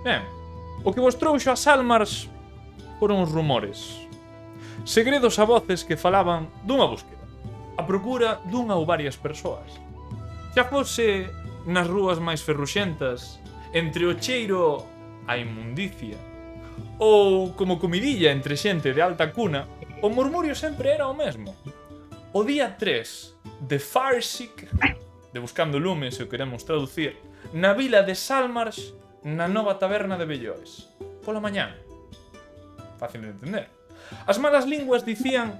Ben, o que vos trouxo a Salmars foron os rumores. Segredos a voces que falaban dunha búsqueda, a procura dunha ou varias persoas. Xa fose nas rúas máis ferruxentas, entre o cheiro a inmundicia, ou como comidilla entre xente de alta cuna, o murmurio sempre era o mesmo. O día 3 de Farsik, de Buscando Lume, se o queremos traducir, na vila de Salmars, na nova taberna de Belloes. Pola mañán. Fácil de entender. As malas linguas dicían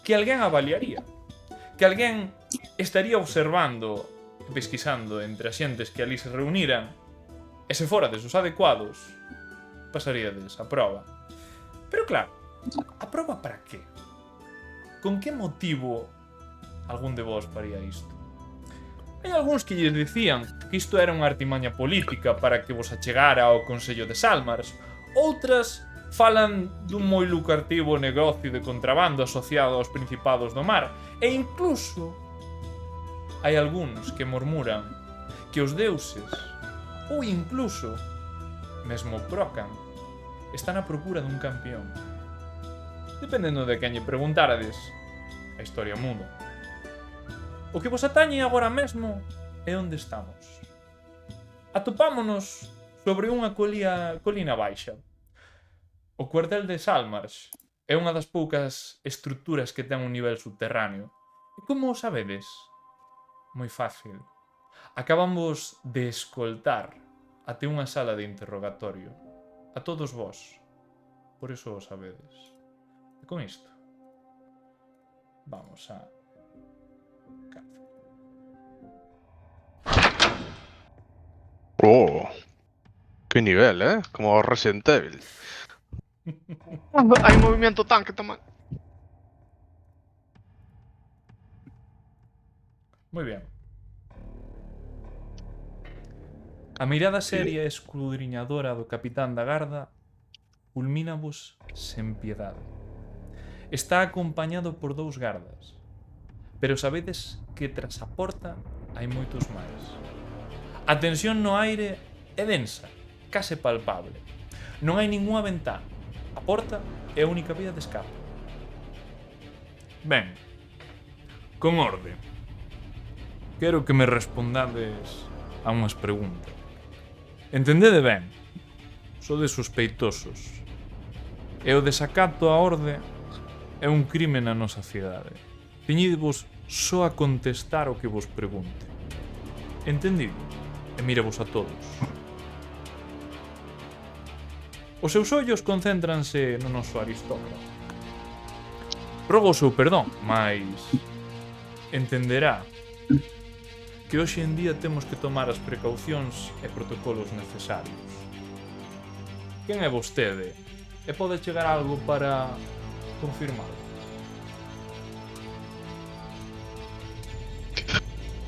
que alguén avaliaría, que alguén estaría observando e pesquisando entre as xentes que ali se reuniran, e se forades os adecuados, pasaríades a proba. Pero claro, a proba para qué? Con que motivo algún de vos faría isto? Hai algúns que lles dicían que isto era unha artimaña política para que vos achegara ao Consello de Salmars. Outras falan dun moi lucrativo negocio de contrabando asociado aos Principados do Mar. E incluso hai algúns que murmuran que os deuses, ou incluso mesmo Procan, están á procura dun campión. Dependendo de quen lle preguntarades, a historia muda. O que vos atañe agora mesmo é onde estamos. Atopámonos sobre unha colina baixa. O cuartel de Salmars é unha das poucas estruturas que ten un nivel subterráneo. E como o sabedes? Moi fácil. Acabamos de escoltar até unha sala de interrogatorio a todos vós. Por iso o sabedes. E con isto vamos a cárcel. Oh, qué nivel, ¿eh? Como Resident Evil. Hay movimiento tanque tamén. Moi ben. A mirada seria e escudriñadora do capitán da garda fulmínavos sen piedade. Está acompañado por 2 gardas, pero sabedes que tras a porta hai moitos máis. A tensión no aire é densa, case palpable. Non hai ningunha ventana. A porta é a única vía de escape. Ben, con orde. Quero que me respondades a unhas preguntas. Entendede ben, sodes sospeitosos. E o desacato á orde é un crime na nosa cidade. Ceñidevos só a contestar o que vos pregunte. Entendido? E mirevos a todos. Os seus ollos concéntranse no noso aristócrata. Rogo o seu perdón, mais entenderá que hoxe en día temos que tomar as precaucións e protocolos necesarios. Quen é vostede? E pode chegar algo para confirmar?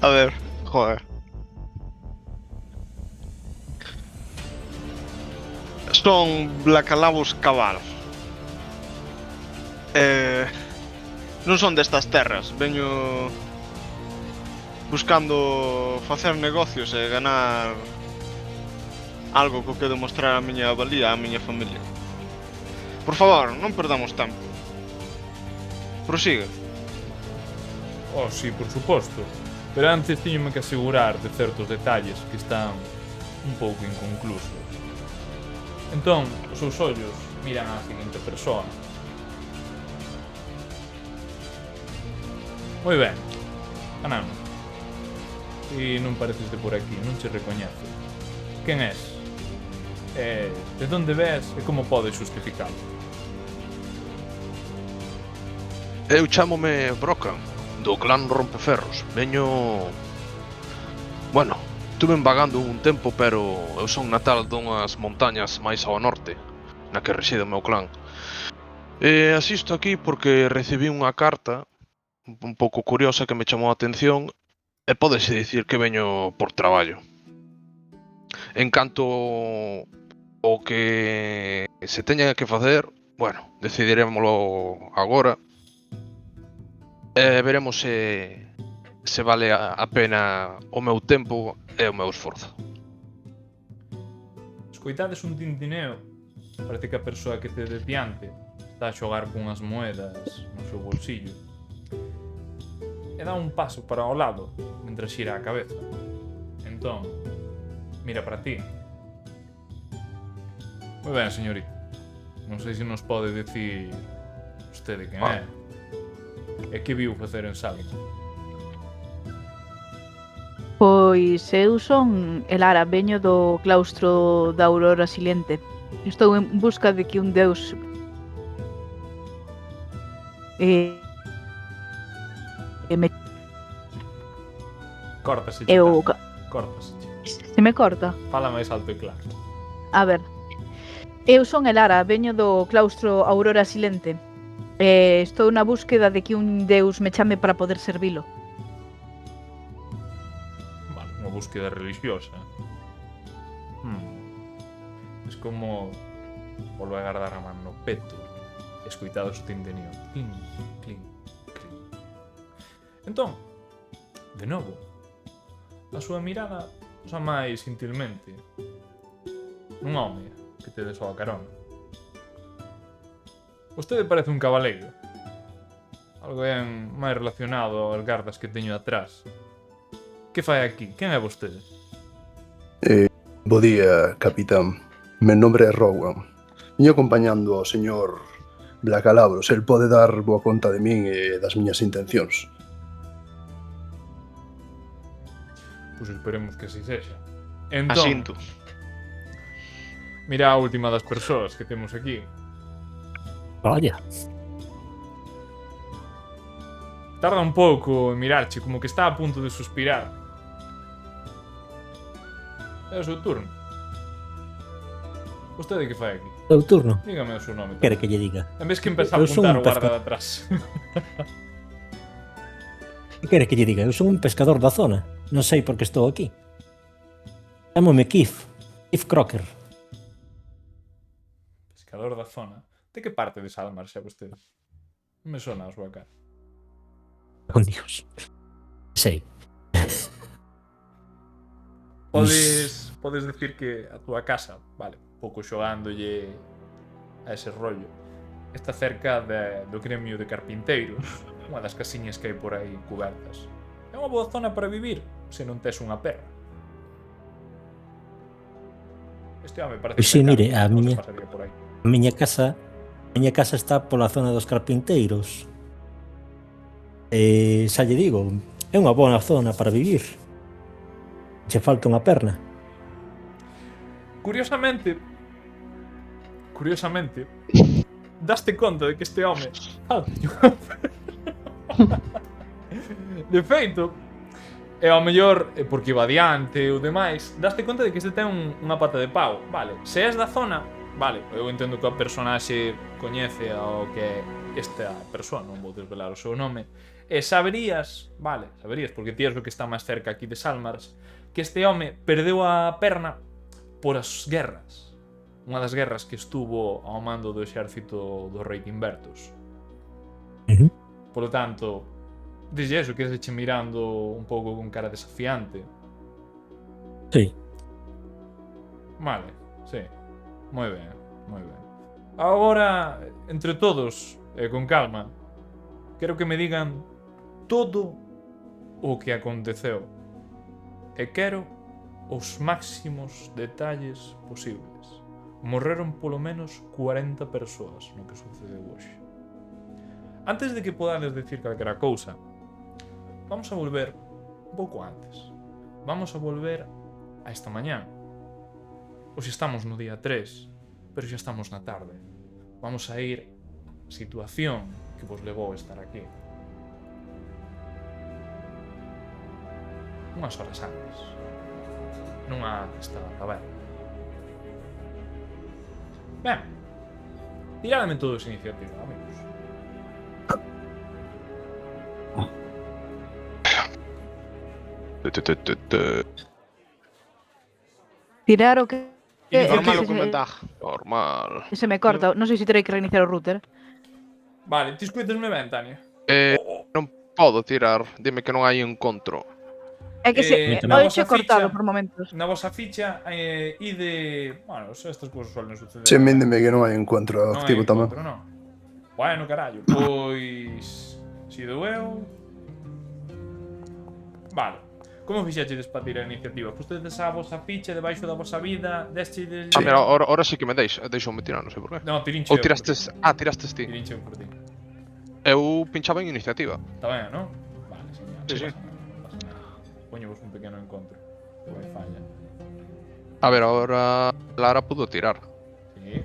A ver, joder. Son Blacalabos Cabalos. Non son destas terras. Veño buscando facer negocios e ganar algo co que demostrar a miña valía á miña familia. Por favor, non perdamos tempo. Prosiga. Oh, sí, por suposto. Pero antes teñome que asegurar de certos detalles que están un pouco inconclusos. Entón, os seus ollos miran á seguinte persoa. Moi ben, Anano. E non pareces de por aquí, non che recoñezo. Quen és? De onde ves e como podes justificalo? Eu chámome Brocan, do clan Rompeferros. Veño... Bueno, estuve vagando un tempo, pero eu son natal dunhas montañas máis ao norte, na que reside o meu clan. E asisto aquí porque recibí unha carta un pouco curiosa que me chamou a atención e pódese dicir que veño por traballo. En canto o que se teña que facer, bueno, decidiremoslo agora e veremos se vale a pena o meu tempo e o meu esforzo. escoitades un tintineo, parece que a persoa que te diante está a xogar cunhas moedas no seu bolsillo. E dá un paso para o lado, mentre xira a cabeza. Entón, mira para ti. Moi ben, señorita. Non sei se nos pode dicir vostede quen é. E que viu facer en Salem. Pois eu son Elara, veño do claustro da Aurora Silente. Estou en busca de que un deus me Córtase, eu Córtase. se me corta. Fala máis alto e claro. A ver. Eu son Elara, veño do claustro Aurora Silente. Estou na búsqueda de que un deus me chame para poder servilo. Vale, unha búsqueda religiosa. Es como volve a guardar a man no peto, escoitados o tinteneo. Clink, clink, clink. Entón, de novo, a súa mirada xa máis intilmente nun home que te desou a carón. Vostede parece un cabaleiro. Algo ben máis relacionado aos gardas que teño atrás. Que fai aquí? Quen é vostede? Bo día, capitán. Meu nombre é Rowan. Viño acompañando ao señor Blacalabros. El pode dar boa conta de min e das miñas intencións. Pois esperemos que así sexa. Entón, Asinto. mira a última das persoas que temos aquí. Vaya. Tarda un pouco en mirarche, como que está a punto de suspirar. É o seu turno. Vostede que fai aquí? Seu turno. Dígame o seu nome. Quere que lle diga? En vez que empeza a Eu son apuntar un o guarda pesca- de atrás. Que quere que lle diga? Eu son un pescador da zona. Non sei por que estou aquí. Chámome Keith. Keith Crocker. Pescador da zona. De que parte de Salmar xa vostede? Non me sona a súa cara. Con Dios. Sei. Podes decir que a túa casa, vale, pouco xogándolle a ese rollo, está cerca do gremio de carpinteiros, unha das casiñas que hai por aí cubertas. É unha boa zona para vivir, se non tes unha perra. Este home parece Pois sí, cercano, mire, a non se miña- pasaría por aí. A miña casa está pola zona dos carpinteiros. Xa lle digo, é unha boa zona para vivir. Che falta unha perna. Curiosamente, daste conta de que este home de feito, e ao mellor porque iba adiante ou demais, daste conta de que este ten unha pata de pau. Vale, se és da zona, vale, eu entendo que a personaxe coñece ao que esta persoa, non vou desvelar o seu nome, e saberías, porque ti és o que está máis cerca aquí de Salmars, que este home perdeu a perna por as guerras. Unha das guerras que estuvo ao mando do exército do rei Timbertus. Por lo tanto, desde eso que se che mirando un pouco con cara desafiante. Sí. Vale, sí. Moi ben, moi ben. Agora, entre todos, e con calma, quero que me digan todo o que aconteceu. E quero os máximos detalles posibles. Morreron polo menos 40 persoas no que sucedeu hoxe. Antes de que podades decir calquera cousa, vamos a volver un pouco antes. Vamos a volver a esta mañá. Hoxe estamos no día 3, pero xa estamos na tarde. Vamos a ir á situación que vos levou a estar aquí. Unhas horas antes, nunha esta taberna. Ben, tiradame todos iniciativa, amigos. Tirar o que... Normal que o con ventaja. Normal. se me corta. Non sei se terei que reiniciar o router. Vale, ti escuitasme ben, Tania? Non podo tirar, dime que non hai encontro. É que se na oiche vosa cortado ficha- por momentos. Na vosa ficha ide... Bueno, estas cousas suelen suceder. Se míndeme que non hai encuentro Non hai activo tamén. encontro, non. Bueno, carallo, pois... Si do eu... Vale. Como fixachedes para tirar a iniciativa? Pustedes a vosa ficha debaixo da vosa vida, destedes... Ah, mira, ahora sí que me deixoume tirar, non sei por qué. No, tirinche Ou eu por ti. tirastes ti. Tirinche eu por ti. Eu pinchaba en iniciativa. Está ben, non? Vale, señor. Sí, sí. Pasa nada. Poñevos un pequeno encontro. Que vai falla. A ver, ahora Lara pudo tirar. Sí.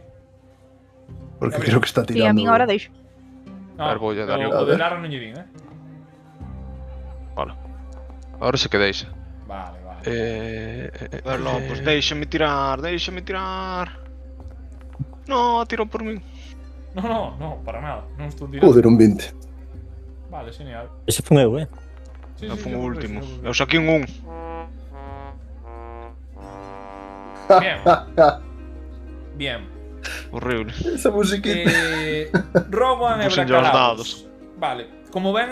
Porque A ver, creo que está Si, tirando. a min ahora deixo. No, A ver, voulle dar o eu. de Lara non lle din, Vale. Ahora sí que deixa. Vale, vale. Verlo, pois déixame tirar. No, tirou por min. No, para nada. Non estou tirando. Joder, un 20. Vale, genial. Ese fun eu, Sí, Eu sí, fun o sí, último. sí, sí. Eu saquei un 1. Bien. Bien. Horrible. Esa musiquita. Rowan e Puxenlle os Bracalabos. Vale. Como ben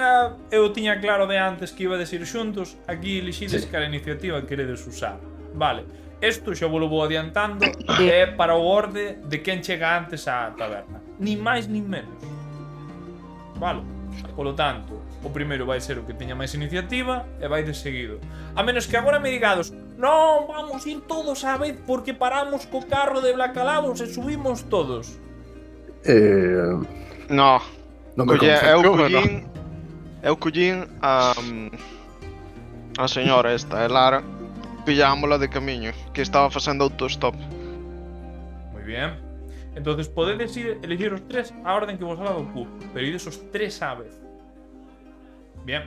eu tiña claro de antes que ibades ir xuntos, aquí elixides Sí. cal iniciativa queredes usar. Vale. Isto xa vos lo vou adiantando é para o orde de quen chega antes á taberna. Ni máis nin menos. Vale. Polo tanto, o primeiro vai ser o que teña máis iniciativa e vai de seguido. A menos que agora me digades: non, vamos ir todos á vez porque paramos co carro de Bracalabos e subimos todos. No, Non me colle, consta. eu collín a señora esta, a Lara, pillámola de camiño, que estaba facendo autostop. Moi bien. Entonces podedes ir elegir os tres a orden que vos haga do cu, pero ides os tres á vez. Bien.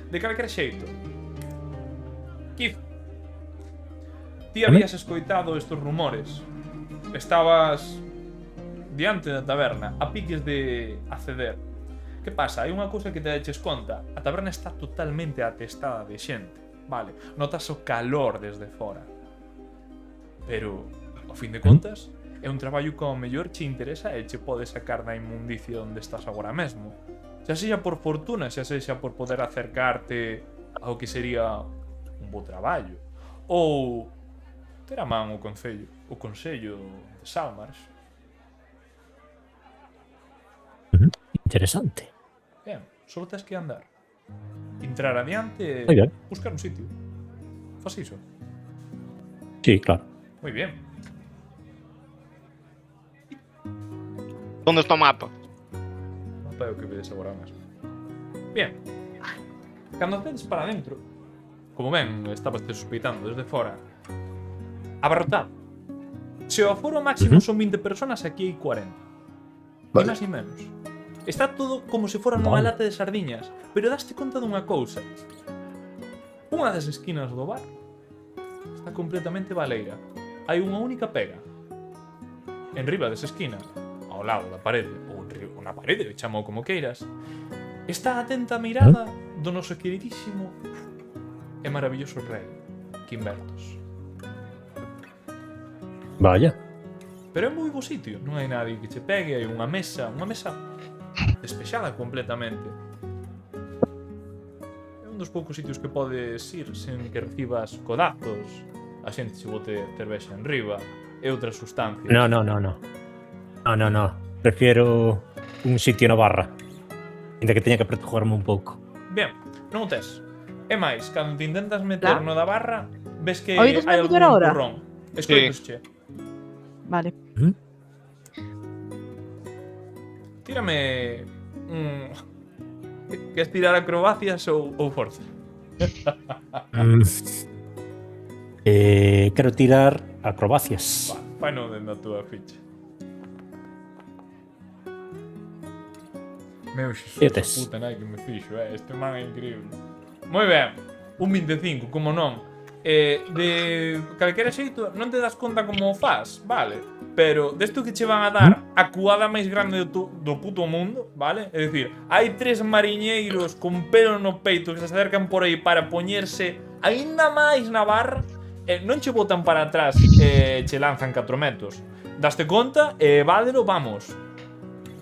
De calquera xeito. Keith, ti habías escoitado estes rumores. Estabas diante da taberna, a piques de acceder. Que pasa? Hai unha cousa que te deches conta. A taberna está totalmente atestada de xente. Vale, notas o calor desde fora. Pero, ao fin de contas, é un traballo que ao mellor che interesa e che pode sacar da inmundicia onde estás agora mesmo. Xa sexa por fortuna, xa sexa por poder acercarte ao que sería un bo traballo. Ou ter a man o consello de Salmars. Interesante. Ben, só tes que andar. Entrar adiante Moi e ben. buscar un sitio. Fas iso. Sí, claro. Moi bien. Onde está o mapa? Non é o que vedes agora mesmo. Bien. Cando acedes para dentro, como ben estabas te suspeitando desde fora, abarrotado. Se o aforo máximo son 20 personas, aquí hai 40. Ni Vale. máis ni menos. Está todo como se fora nunha Vale. lata de sardiñas, pero daste conta dunha cousa. Unha das esquinas do bar está completamente baleira. Hai unha única pega. En riba desa esquina, ao lado da parede, ou na parede, chamou como queiras, está a atenta mirada do noso queridísimo e maravilloso rei, Quimbertos. Vaya. Pero é moi bo sitio, non hai nadie que che pegue, hai unha mesa despexada completamente. É un dos poucos sitios que podes ir sen que recibas codazos, a xente che bote cervexa en riba e outras sustancias. No. Prefiero un sitio na barra. Ainda que teña que protegerme un pouco. Ben, non o tes. É máis, cando te intentas meter Claro. no da barra, ves que Oídesme hai algún mellor ahora? empurrón. Escoitosche. Vale. Tírame que tirar acrobacias ou forza. Mm. Quero tirar acrobacias. Va, fai non dentro da túa ficha. Meu xesús, Fietes. puta nai que me fixo, este man é increíble. Moi ben, un 25, como non. De calquera xeito non te das conta como o faz, vale? Pero desto que che van a dar a cuada máis grande do puto mundo, vale? É dicir, hai 3 mariñeiros con pelo no peito que se acercan por aí para poñerse aínda máis na barra, non che botan para atrás e che lanzan 4 metros. Daste conta e válero, vamos,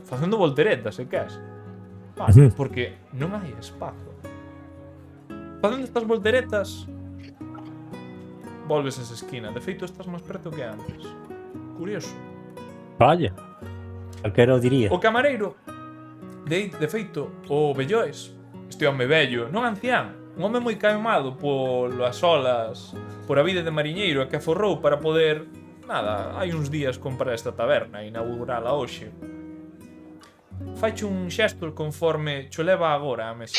facendo volteretas, se queres. Vale, porque non hai espazo facendo estas volteretas, volves a esa esquina. De feito, estás máis preto que antes. Curioso. Vaya. Calquera o diría. O camareiro, de feito, o velloes, este home vello, non ancián, un home moi caemado polas olas, por a vida de mariñeiro e que aforrou para poder, nada, hai uns días comprar esta taberna e inaugurala hoxe. Faiche un xesto conforme cho leva agora a mesa.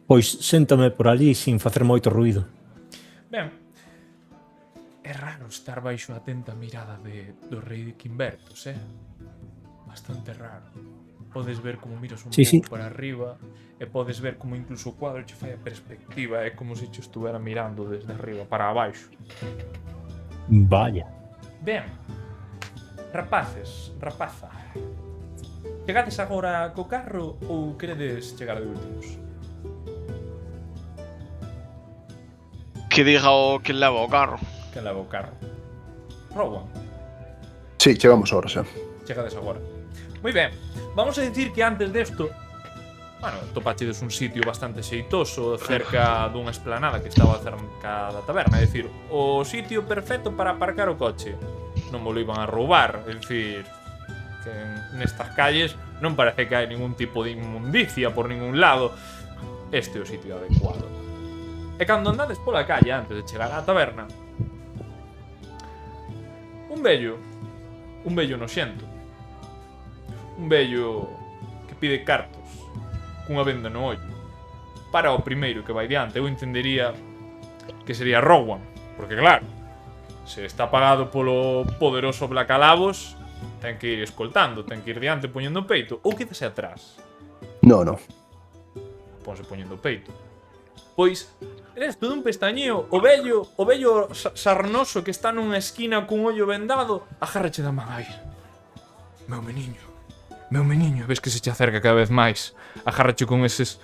Pois séntame por ali sin facer moito ruído. Ben, é raro estar baixo a atenta mirada do rei de Quimbertos, bastante raro. Podes ver como miras un pouco para arriba e podes ver como incluso o cuadro che fai a perspectiva, é como se che estuvera mirando desde arriba para abaixo. Vaya. Ben, rapaces, rapaza, chegades agora co carro ou queredes chegar de últimos? Que diga o que leva o carro. Que leva o carro? Rowan, Sí, chegamos ahora xa. chegades agora. Moi ben, vamos a dicir que antes desto, bueno, topachedes un sitio bastante xeitoso cerca dunha esplanada que estaba cerca da taberna, é dicir, o sitio perfecto para aparcar o coche. Non mo lo iban a roubar, é dicir, que nestas calles non parece que hai ningún tipo de inmundicia por ningún lado. Este é o sitio adecuado. E cando andades pola calle antes de chegar á taberna, un vello noxento, un vello que pide cartos cunha venda no ollo, para o primeiro que vai diante. Eu entendería que sería Rowan, porque claro, se está pagado polo poderoso Blacalabos, ten que ir escoltando, ten que ir diante poñendo o peito, ou quédase atrás, No. ponse poñendo o peito. Pois, eres todo un pestañeo, o vello sarnoso que está nunha esquina cun ollo vendado, agárrache da man aí. Meu meniño, ves que se che acerca cada vez máis. Agárrache con eses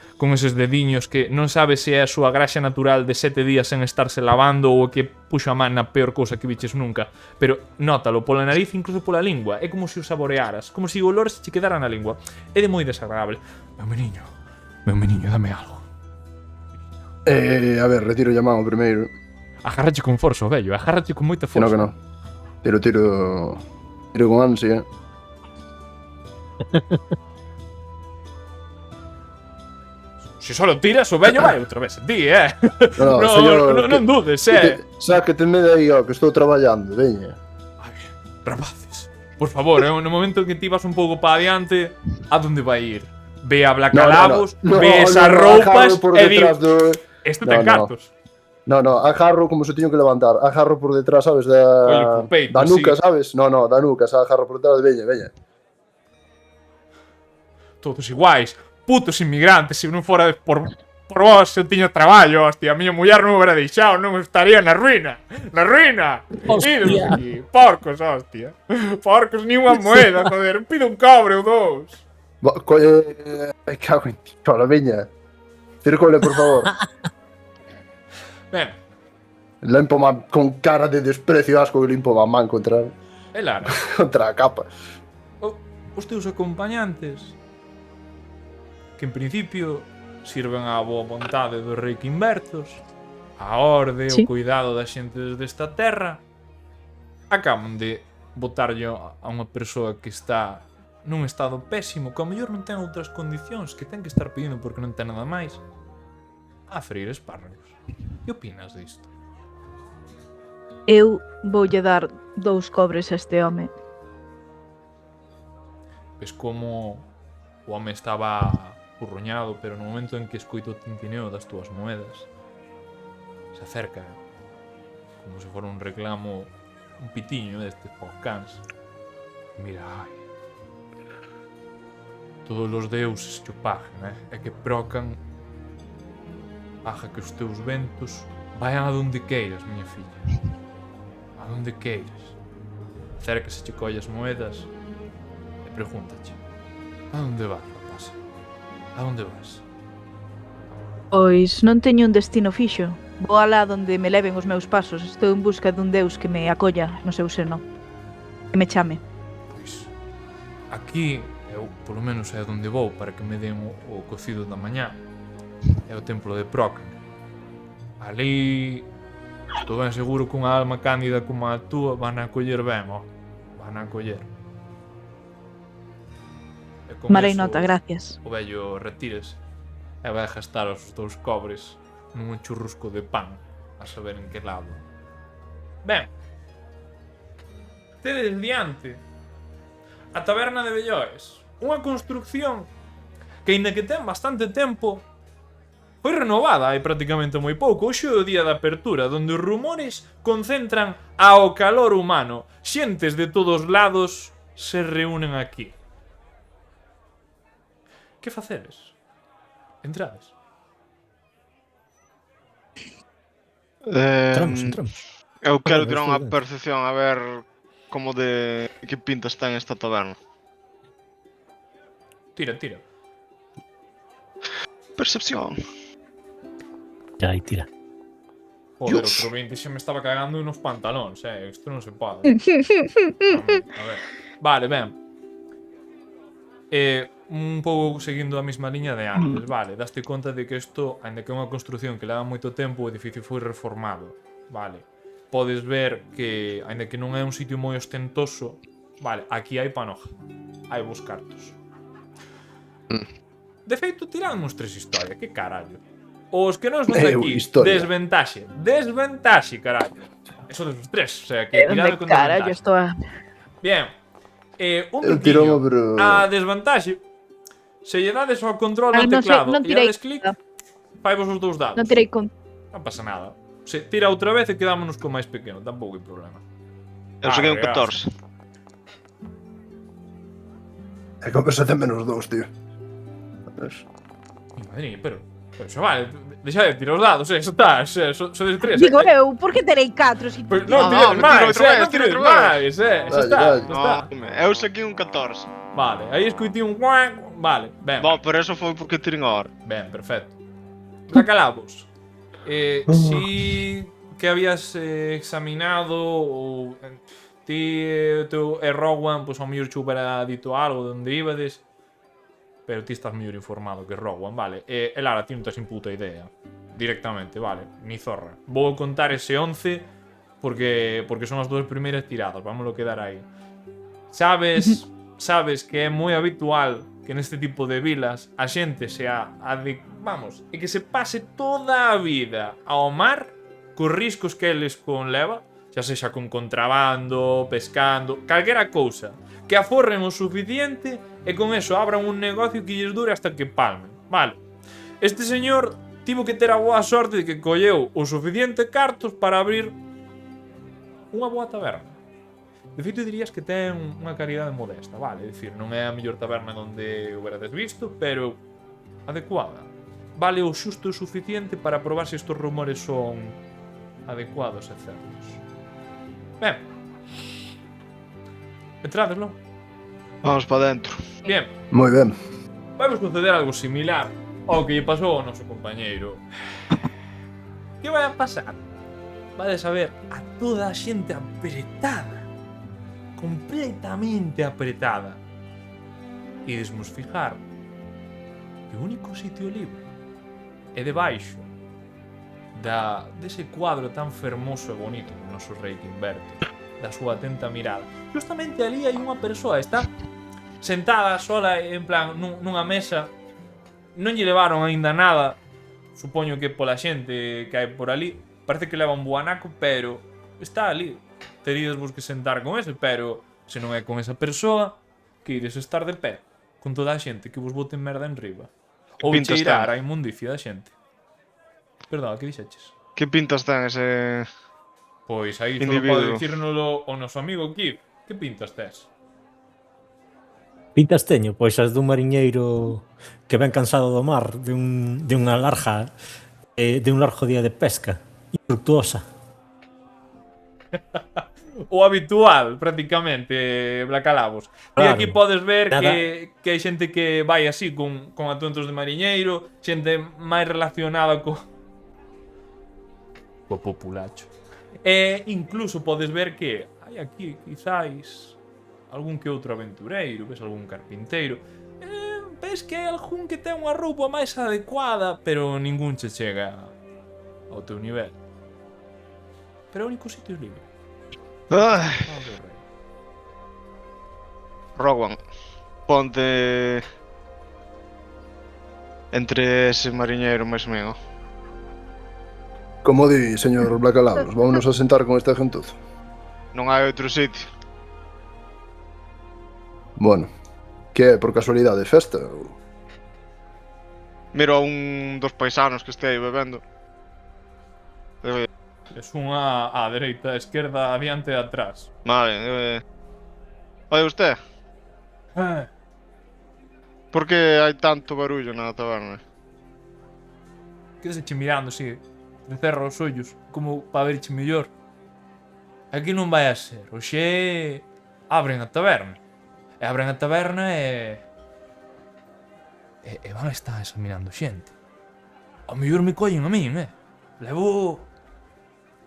dediños que non sabes se é a súa graxa natural de 7 días sen estarse lavando ou que puxo a man na peor cousa que viches nunca. Pero nótalo, pola nariz, incluso pola lingua. É como se o saborearas, como se o olor se che quedara na lingua. É de moi desagradable. Meu meniño, dame algo. A ver, retiro a man o primeiro. Agárrache con forza, vello, agárrache con moita forza. Que no. Tiro con ansia. Se solo tiras, o vello vai outra vez. Di, No, señor, non dudes, Sáqueteme de aí, que estou traballando, veña. Ai, rapaces, por favor, no momento en que ti vas un pouco para adiante, a donde vai ir? Ve a Blacalabos, ve esas roupas e di, este ten cartos. No, agarro como se tiño que levantar. Agarro por detrás, sabes, da nuca, sabes? No, da nuca, agarro por detrás, veña. Todos iguais, putos inmigrantes, se non fora por vos eu tiño traballo, hostia, a miña muller non me hubiera deixado, non estaría na ruína. Hostia. Aquí, porcos, hostia. Porcos, ni unha moeda, joder, pido un cobre ou dous. Me cago en ti, chola, veña. Circule, por favor. Ben, Limpo man con cara de desprecio, asco que limpo a man contra a capa. Os teus acompañantes, que en principio sirven á boa vontade do rei Quimbertos, a orde, o cuidado da xente desta terra, acaban de botarlle a unha persoa que está nun estado pésimo, que ao mellor non ten outras condicións, que ten que estar pedindo porque non ten nada máis, a freír espárragos. Que opinas disto? Eu voulle dar 2 cobres a este home. Ves como o home estaba curroñado, pero no momento en que escoito o tintineo das túas moedas, se acerca, como se fora un reclamo, un pitiño destes pocáns. Mira, ai, todos os deuses cho pagan, e que procan, paga que os teus ventos vayan a donde queiras, miña filla. A donde queiras. Acércase che colle as moedas e pregúntache: a onde vas, rapaza? A onde vas? Pois non teño un destino fixo. Vou alá donde me leven os meus pasos. Estou en busca dun deus que me acolla no seu seno. Que me chame. Pois, aquí, Eu, polo menos, é onde vou para que me den o cocido da mañá. É o templo de Procan. Ali estou ben seguro que unha alma cándida como a túa van a coller ben, ó. Van a coller. E con Marei eso, nota, gracias. o vello retírese e vai gastar os 2 cobres nun churrusco de pan, a saber en que lado. Ben, tedes diante a taberna de Belloes, unha construcción que, aínda que ten bastante tempo, foi renovada hai prácticamente moi pouco. Hoxe é o día da apertura, donde os rumores concentran ao calor humano. Xentes de todos lados se reúnen aquí. Que facedes? Entrades. Entramos. Eu quero Bueno, tirar estou unha dentro. percepción a ver como de que pinta está en esta taberna. Tira. Percepción. Ya aí tira. Joder, outro 20 xa me estaba cagando nos pantalóns, isto non se pode. A ver. Vale, ben. Un pouco seguindo a mesma liña de antes, vale. Daste conta de que isto, aínda que é unha construción que leva moito tempo, o edificio foi reformado, vale. Podes ver que, aínda que non é un sitio moi ostentoso, vale, aquí hai panoja. Hai vos cartos. De feito, tiradmos 3 historias, que carallo. Os que non son de aquí, Historia. desventaxe, carallo. Eso dos 3, o sea, que tirade con Carallo, desventaxe. estou a... Bien. Un Eu tiro truquiño. pero... A desvantaxe, se lle dades ao control Ai, no non sei, teclado non e tirei dades clic, fai vos os 2 dados. Non tirei con... Non pasa nada. Se tira outra vez e quedámonos co máis pequeno, tampouco hai problema. Eu saquei un Regazo. 14. É que pensa ten menos 2, tío. Madrid, pero xa vale, deixa de tirar os dados, eso está, sodes 3. Digo eu, por que terei 4 si Pois No, non tiredes no, máis, tira outra vez, non tira tiredes outra vez. máis, xa Vale, está, vale. xa está. No, eu saquei un 14. Vale, aí escoitei un guan, vale, ben. Bom, pero eso foi porque tirei a hora. Ben, perfecto. Racalabos. Si que habías examinado ou ti e Rowan, pois ao mellor chupera dito algo de onde ibades, pero ti estás mellor informado que Rowan, vale. E Lara, ti non tes puta idea. Directamente, vale, ni zorra. Vou contar ese 11 porque son as 2 primeiras tiradas, vámoslo quedar aí. Sabes que é moi habitual que neste tipo de vilas a xente e que se pase toda a vida ao mar cos riscos que eles conleva, xa sexa con contrabando, pescando, calquera cousa, que aforren o suficiente e con eso abran un negocio que lles dure hasta que palmen. Vale. Este señor tivo que ter a boa sorte de que colleu o suficiente cartos para abrir unha boa taberna. De feito, dirías que ten unha calidade modesta, vale? É dicir, non é a mellor taberna onde o verades visto, pero adecuada. Vale o xusto e suficiente para probar se estes rumores son adecuados e certos. Ben. Entrades, non? Vamos para dentro. Bien. Moi ben. Vai vos conceder algo similar ao que lle pasou ao noso compañeiro. Que vai a pasar? Vades a ver a toda a xente apretada. Completamente apretada. Idesmos fijar que o único sitio libre é debaixo dese cuadro tan fermoso e bonito do noso rei Timberto, da súa atenta mirada. Justamente ali hai unha persoa, está sentada sola en plan nunha mesa. Non lle levaron aínda nada, supoño que pola xente que hai por ali. Parece que leva un buanaco, pero está ali. Teríades vos que sentar con ese, pero se non é con esa persoa, que ides estar de pé con toda a xente que vos boten merda en riba. Ou pintas cheirar ten? a inmundicia da xente. Perdón, que dixeches? Que pintas ten ese... Pois aí só Individuo. pode dicírnoslo o noso amigo Kip. Que pintas tes? Pintas teño, pois as dun mariñeiro que ven cansado do mar, de unha larga de un largo día de pesca, infructuosa. O habitual, prácticamente, Blacalabos. E Claro. aquí podes ver Nada. que hai xente que vai así con atuentos de mariñeiro, xente máis relacionada co populacho. E incluso podes ver que hai aquí, quizáis, algún que outro aventureiro, ves algún carpinteiro, ves que hai algún que ten unha roupa máis adecuada, pero ningún che chega ao teu nivel. Pero o único sitio é libre. Ai, Ah, do rei. Rowan, ponte entre ese mariñeiro máis amigo. Como di, señor Blacalabros, vámonos a sentar con esta gentuza. Non hai outro sitio. Bueno, que é, por casualidade, festa? Ou... Miro a un dos paisanos que este aí bebendo. Es unha á dereita, á esquerda, adiante e atrás. Vale, Oye, usted, Ah, por que hai tanto barullo na taberna? quedes che mirando así, de cerra os ollos, como para verche mellor. Aquí non vai a ser, oxe abren a taberna. E abren a taberna e van a estar examinando xente. Ao mellor me collen a min, Levo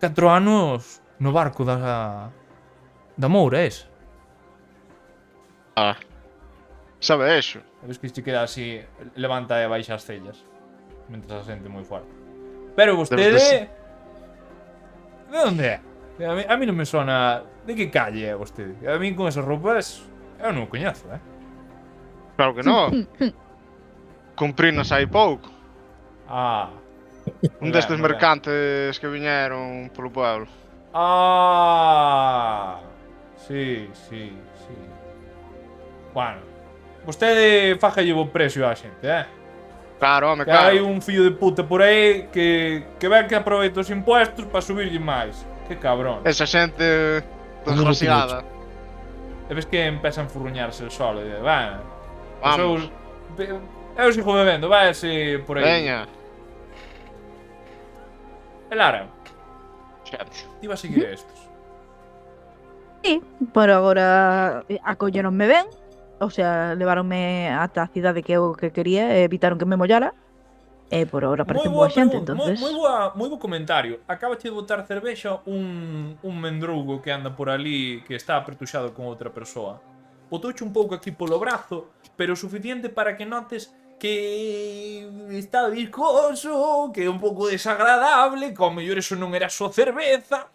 4 anos no barco da Moura, esa. Ah, sabe eso? Ves que se queda así, levanta e baixa as cellas, mentras a xente moi forte. Pero vostede... De onde é? A mí non me sona... De que calle é vostede? A mí con esas roupas... Eu non o coñezo, Claro que non. Cumprinas hai pouco. Ah... Un destes mercantes que viñeron polo pueblo. Ah... Sí. Bueno... Vostede fajalle bo precio á xente, Claro, home, Que hai claro. un fillo de puta por aí que ven que aproveita os impuestos para subirlle máis. Que cabrón. Esa xente desgraciada. E ves que empeza a enfurruñarse el solo e va, Vamos. eu sigo bebendo, vai así por aí. Veña. E Lara, Xente. ti vas a seguir estos. Sí, por agora acolleronme ben. O sea, levaronme ata a cidade que eu que quería e evitaron que me mollara. E por agora parece boa xente, entonces. Moi bo comentario. Acabache de botar cervexa un mendrugo que anda por ali que está apretuxado con outra persoa. Botouche un pouco aquí polo brazo, pero o suficiente para que notes que está viscoso, que é un pouco desagradable, que ao mellor eso non era só cerveza.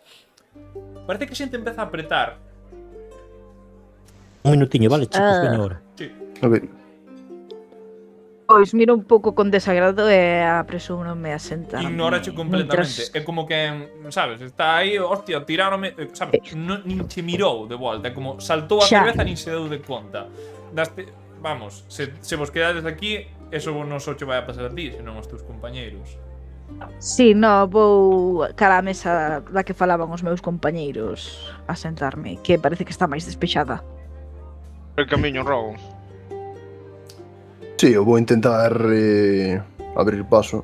Parece que a xente empeza a apretar. Un minutiño, vale, chicos, veño ahora. Sí. Ok. Pois miro un pouco con desagrado e apresúronme a sentar. Ignórache completamente. É como que, sabes, está aí, hostia, tirárome, sabes, nin che mirou de volta, é como saltou a Xa. cerveza nin se deu de conta. Vamos, se vos quedades aquí, eso non só che vai a pasar a ti, senón aos teus compañeiros. Sí, no, vou cara á mesa da que falaban os meus compañeiros a sentarme, que parece que está máis despexada. El camiño, Rowan. Sí, eu vou intentar abrir paso.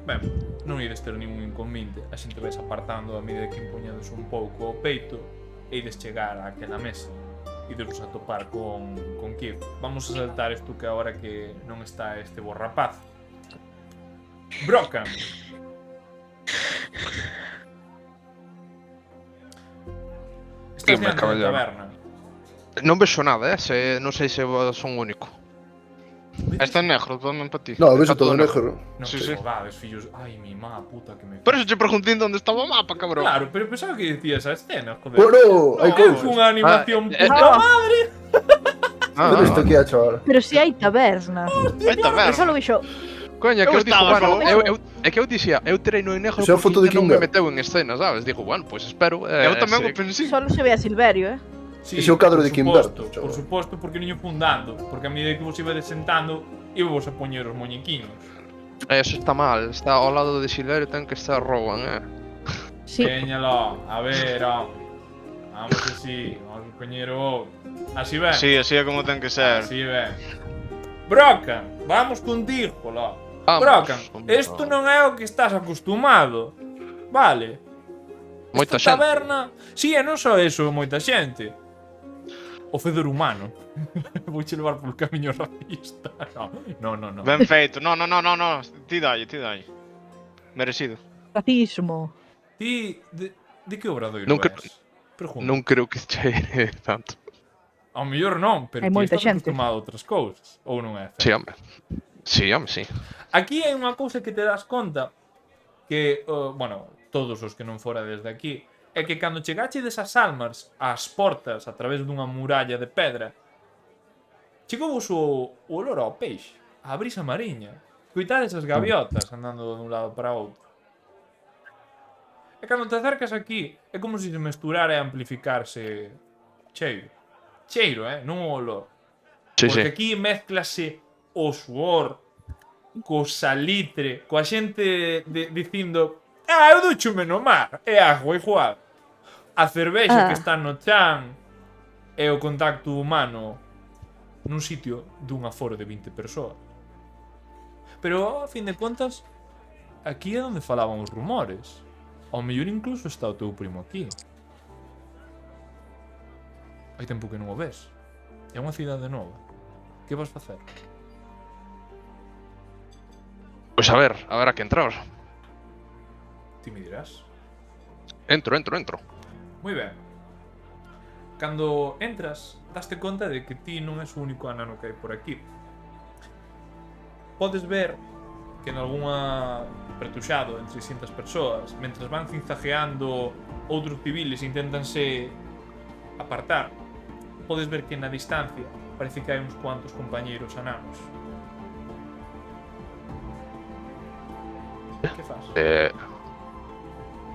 Ben, non ides ter ningún inconvinte. A xente vais apartando a medida que impoñades un pouco o peito e ides chegar àquela mesa. Ides a topar con Keith. Vamos a saltar isto que agora que non está este bo rapaz. Brocan. Estás Dime, diante da caballero. taberna. Non vexo nada, non sei se son o único. Este é negro, tamén para ti. No, vexo Está todo todo negro. Non Sí, te sí. jodades, fillos. Ai, mi má puta que me... Por eso te pregunté onde estaba o mapa, cabrón. Claro, pero pensaba que decía esa escena, joder. Bueno, hai É cousas. unha animación Ah, puta madre. Pero isto que é, chaval? Pero si hai taberna. Aí está Eu só lo ver. vixo. Coña, que Eu eu dixo, estaba bueno, só. é que eu dixía, eu treino en negro Esa é a foto de porque non me Kinder. meteu en escena, sabes? Digo, bueno, pois espero. Eu tamén o se- pensei. Solo se ve a Silverio, Sí, Ese é o cadro por de Kimberto, suposto, chaval. por suposto, porque niño fundando. Porque a medida que vos ibades sentando, íbamos a poñer os moñequiños. Eso está mal, está ao lado de Silverio, ten que estar Rowan, Sí. Peñalo, a ver, hombre. Vamos así, vamos a poñer o... Así ven. Sí, así é como ten que ser. Así ven. Brocan, vamos contigo, lo. Vamos, Brocan, hombre, isto non é o que estás acostumado. Vale. Moita Esta xente. taberna... Sí, e non só eso, moita xente. O fedor humano. Vouche levar polo camiño racista. No. Ben feito. No. Ti dalle. Merecido. Racismo. Ti, de que obradoiro Nunca- és? Pregunta. Non creo que cheire tanto. Ao mellor non, pero Hai ti moita estás xente. acostumado a outras cousas. Ou non é? Sí, home. Sí, home, sí. Aquí hai unha cousa que te das conta que, bueno, todos os que non fora desde aquí, é que cando chegachedes a Salmars, ás portas, a través dunha muralla de pedra, chegouvos o olor ao peixe, a brisa mariña, coitades as gaviotas andando dun lado para outro. E cando te acercas aquí, é como se mesturara e amplificarse cheiro. Cheiro, non o olor. Sí, Porque sí. aquí mezclase o suor, co salitre, coa xente dicindo eu duchome no mar, é agua igual. A cervexa que está no chan e o contacto humano nun sitio dun aforo de 20 persoas. Pero, a fin de contas, aquí é onde falaban os rumores. Ao mellor incluso está o teu primo aquí. Hai tempo que non o ves. É unha cidade nova. Que vas facer? Pois a ver a que entrar. Ti me dirás. Entro. Moi ben. Cando entras, daste conta de que ti non és o único anano que hai por aquí. Podes ver que en algunha pretuxado entre 600 persoas, mentres van cinzajeando outros civiles intentanse apartar, podes ver que na distancia parece que hai uns cuantos compañeiros ananos. Que faz?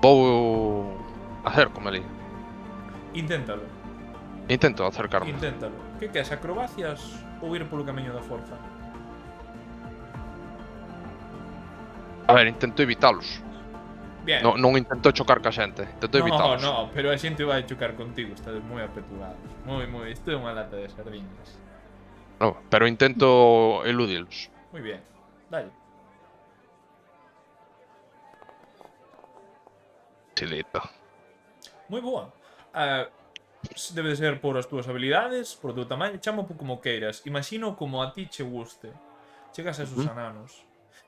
Vou acércome ali. Inténtalo. Intento acercarme. Inténtalo. Que queres, acrobacias ou ir polo camiño da forza? A ver, intento evitalos. Bien. Non intento chocar ca xente. Intento evitalos. No, pero a xente vai chocar contigo, estades moi apetugados. Moi, isto é unha lata de sardiñas. No, pero intento eludilos. Moi bien, dale. Chilito. Moi boa. Debe de ser por as túas habilidades, por o teu tamaño, chamo como queiras. Imagino como a ti che guste. Chegas a esos ananos.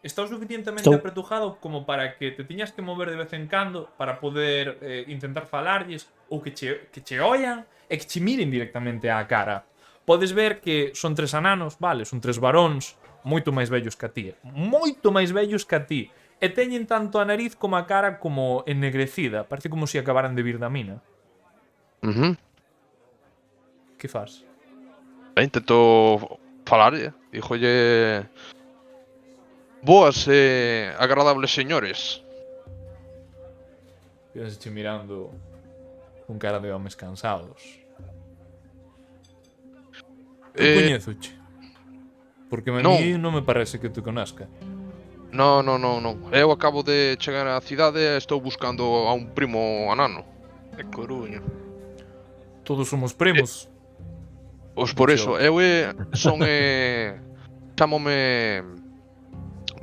Está o suficientemente apretujado como para que te tiñas que mover de vez en cando para poder intentar falarlles ou que che ollan e que che miren directamente á cara. Podes ver que son 3 ananos, vale, son 3 varóns moito máis vellos que a ti. Moito máis vellos que a ti. E teñen tanto a nariz como a cara como ennegrecida. Parece como se acabaran de vir da mina. Que faz? Intento falarlle. Díjolle... Boas e agradables señores. Quedaseche mirando con cara de homes cansados. Eu coñézoche. Porque a mí non me parece que te conozca. Non. Eu acabo de chegar á cidade e estou buscando a un primo anano. De Coruña. Todos somos primos. Pois por eso, eu son chámome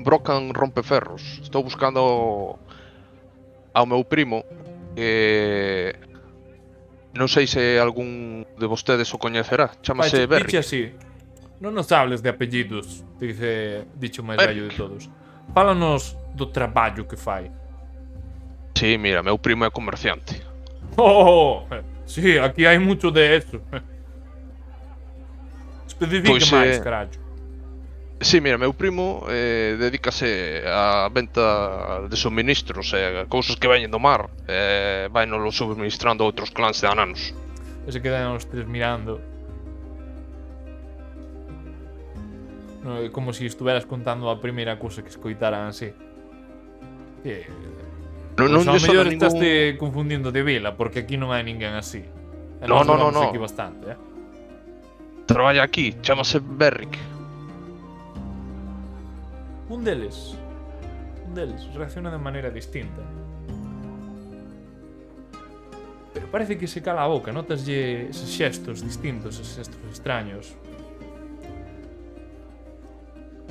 Brocan Rompeferros. Estou buscando ao meu primo que non sei se algún de vostedes o coñecerá. Chámase Berry. Dixe así. Non nos hables de apellidos, dicho máis vello de todos. Fálanos do traballo que fai. Sí, mira, meu primo é comerciante. Sí, aquí hai mucho de eso. Especifique máis, carallo. Sí, mira, meu primo dedícase á venta de suministros e cousas que veñen do mar e vai nos suministrando a outros clans de ananos. E se quedan os 3 mirando. No, é como se estuveras contando a primeira cousa que escoitaran así. Non a mellor ningún... estaste confundindo de vila, porque aquí non hai ninguén así. E No. aquí bastante, Traballa aquí, chámase Berrick. Un deles reacciona de maneira distinta. Pero parece que se cala a boca, notaslle eses xestos distintos, eses xestos extraños.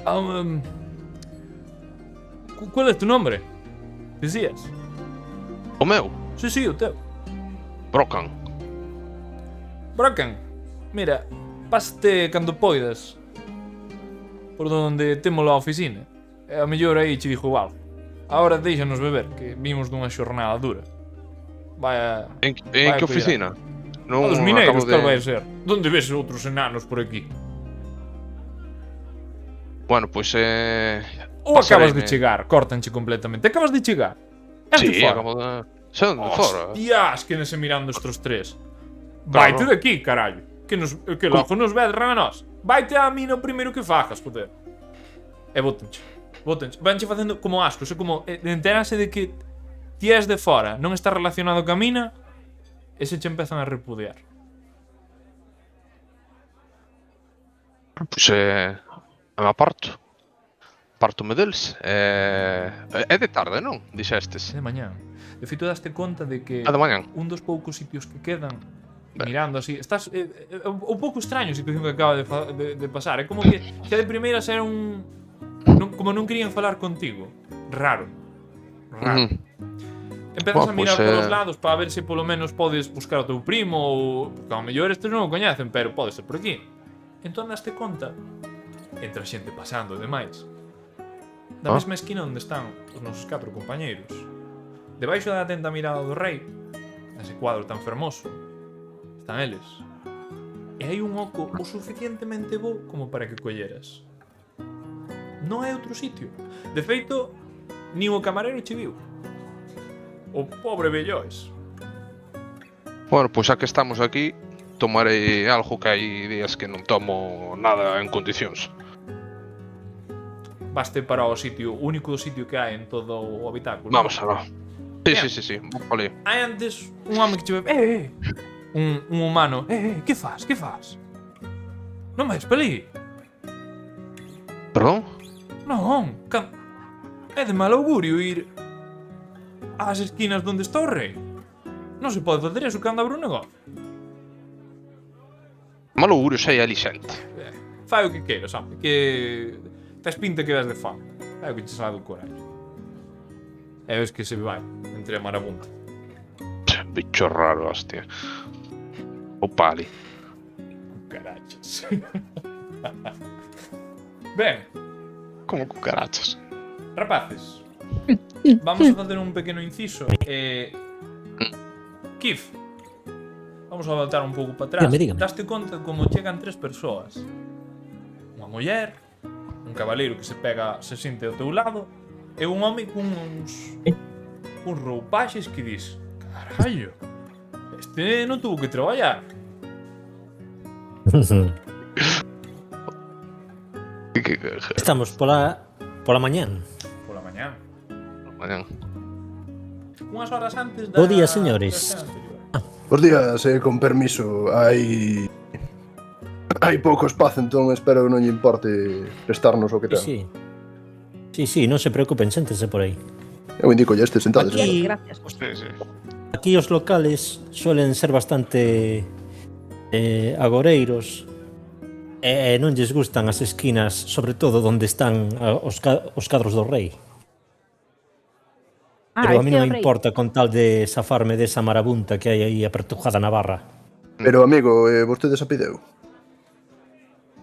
¿Cuál es tu nombre? Decías. O meu? Sí, o teu. Brocan. Brocan, mira, paste cando poidas por donde temos a oficina. E a mellor aí che dixo algo. Agora deixanos beber, que vimos dunha xornada dura. En que oficina? Non Dos mineiros, acabo cal vai ser? Donde ves outros enanos por aquí? Bueno, pois Ou acabas de pasareime- chegar, cortanche completamente. Acabas de chegar. És de Sí, fora. acabo de... Sei onde fora. Hostias, que nese mirando estes tres. Claro. Vaite de aquí, carallo. Que logo nos vedran a nós. Vaite a mí no primeiro que fajas, joder. E bótenche. Vanche facendo como ascos, é como enterase de que ti és de fora, non está relacionado ca mina, e se che empezan a repudiar. Pois me aparto. Partome deles. É de tarde, non? É Dixestes. de mañán. De feito, daste conta de que A de mañán. un dos poucos sitios que quedan mirando así, estás un pouco extraño a situación que acaba de pasar. É como que xa de primeiras era como non querían falar contigo. Raro. Ujú. Empezas a Bueno, mirar pues, polos lados para ver se polo menos podes buscar o teu primo ou porque ao mellor estes non o coñecen, pero pode ser por aquí. Entón daste conta entre a xente pasando e demais da mesma esquina onde están os nosos 4 compañeiros. Debaixo da atenta mirada do rei, nese cuadro tan fermoso, están eles. E hai un oco o suficientemente bo como para que colleras. Non hai outro sitio. De feito, nin o camarero che viu. O pobre vellois. Bueno, pois xa que estamos aquí, tomarei algo que hai días que non tomo nada en condicións. Baste para o sitio, o único sitio que hai en todo o habitáculo. Vamos a ver. Sí. Vale. Hai antes un home que che ve, un humano, que faz? Non vais pelí? Perdón? Non, é de mal augurio ir ás esquinas donde está o rei. Non se pode facer eso cando abre un negocio. Malo augurio sei alixente. Fai o que queiras, home, que tes pinta que ves de fama. Fai o que che sale do corallo. E ves que se vai entre a marabunta. Bicho raro, hostia. O pali. Carachas. Ben, Como cucarachas. rapaces, vamos a facer un pequeno inciso. Kif, vamos a voltar un pouco para atrás. Dígame. Daste conta de como chegan 3 persoas. Unha muller, un cabaleiro que se sente ao teu lado, e un home con uns roupaxes que dis: carallo, este non tuvo que traballar. Estamos pola mañán. Pola mañá. Mañán. Unhas horas antes da... Bo día, señores. da cena anterior. Bos días, con permiso, hai pouco espazo, entón espero que non lle importe prestarnos o que ten. Sí, non se preocupen, séntense por aí. Eu indico ya este sentados. Aquí- Gracias. Sí, sí. Aquí os locales suelen ser bastante agoreiros e non lles gustan as esquinas, sobre todo onde están os cadros do rei. Pero a mí non me importa con tal de zafarme desa marabunta que hai aí apertujada na barra. Pero amigo, vostede se apideu.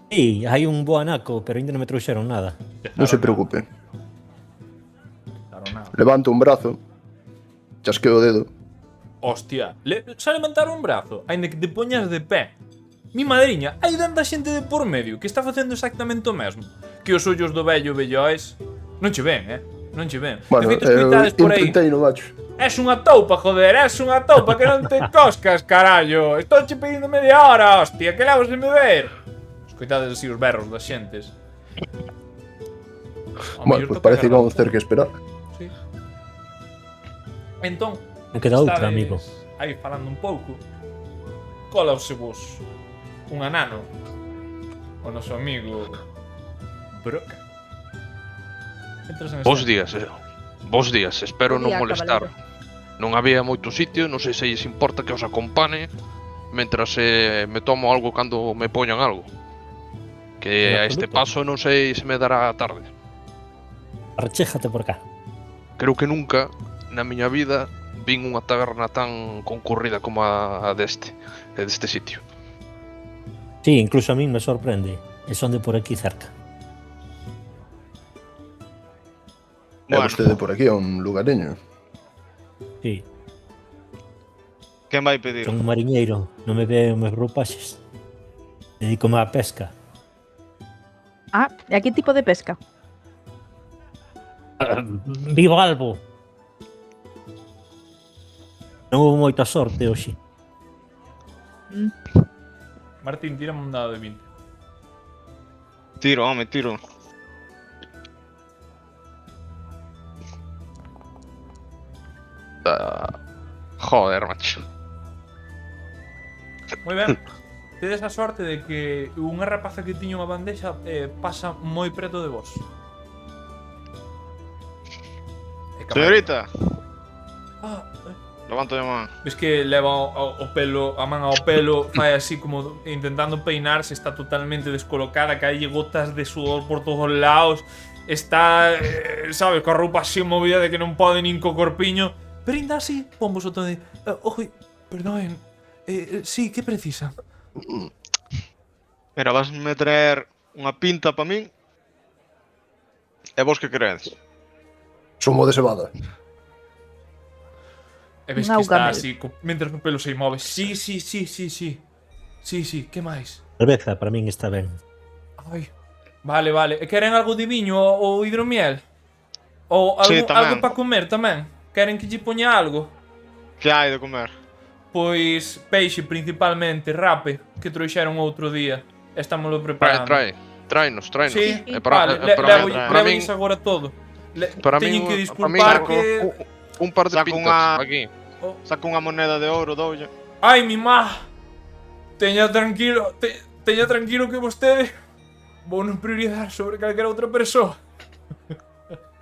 Sí, hai un bo anaco, pero ainda non me trouxeron nada. Non se preocupe. Claro, nada. Levanto un brazo, chasqueo o dedo. Hostia, xa levantar un brazo, aínda que te poñas de pé. Mi madriña, hai tanta xente de por medio que está facendo exactamente o mesmo. Que os ollos do vellois non che ven, non che ven. Bueno, de feito, escoitades por aí. intentei no macho. Es unha toupa, joder, es unha toupa que non te coscas, carallo. Estou che pedindo media hora, hostia, que levas de me ver. Escoitades así os berros das xentes. Ao Bueno, mellor pues toca parece que agarrar vamos ter que esperar. Sí. Entón, Non queda outra, estades amigo. aí falando un pouco. Colause vos un anano, o noso amigo Brock. Entras en Bos escena. días, Bos días, espero Bo non día, molestar. caballero. Non había moito sitio, non sei se lles importa que os acompane mentras me tomo algo cando me poñan algo. Que En a este absoluto. paso non sei se me dará tarde. Archéjate por cá. Creo que nunca na miña vida vin unha taberna tan concurrida como a deste sitio. Sí, incluso a mí me sorprende. E son de por aquí cerca. É vostede por aquí, a un lugareño. Sí. Quen vai pedir? Son un mariñeiro, non me ve os meus roupaxes. Dedícome á pesca. Ah, e a que tipo de pesca? Vivo albo! Non houve moita sorte hoxe. Martín, tírame un dado de 20. Tiro, home, tiro. Joder, macho. Moi ben. Tedes a sorte de que unha rapaza que tiña unha bandexa pasa moi preto de vos. E cabal. Señorita, Ah, levanto a man. ves que leva o pelo, a man ao pelo, fai así como intentando peinarse, está totalmente descolocada, cae gotas de sudor por todos lados, está, sabes, coa roupa así movida de que non pode nin co corpiño, pero ainda así, pon vos o tono de, ojo, perdoen, sí, que precisa? Mira, vasme traer unha pinta pa min. E vos que queredes? Somo de cebada. E ves Un que está augamel. así, mentras o pelo se move, sí, que máis? Cerveza para min está ben. Ai, vale, e queren algo de viño ou hidromiel? Ou Sí, algo, tamén. algo para comer tamén? Queren que lle poña algo? Que hai de comer? Pois peixe principalmente, rape, que trouxeron outro día. Estámoslo preparando. Tráenos. Sí, E para, vale, e para, levo- para min, levo agora todo. para Teñen min, que para min, disculpar que... un par de Saco pintas unha- aquí. Saco unha moneda de ouro, doulle. Ai, mi má! Teña tranquilo que vostede vou non prioridade sobre calquera outra persoa.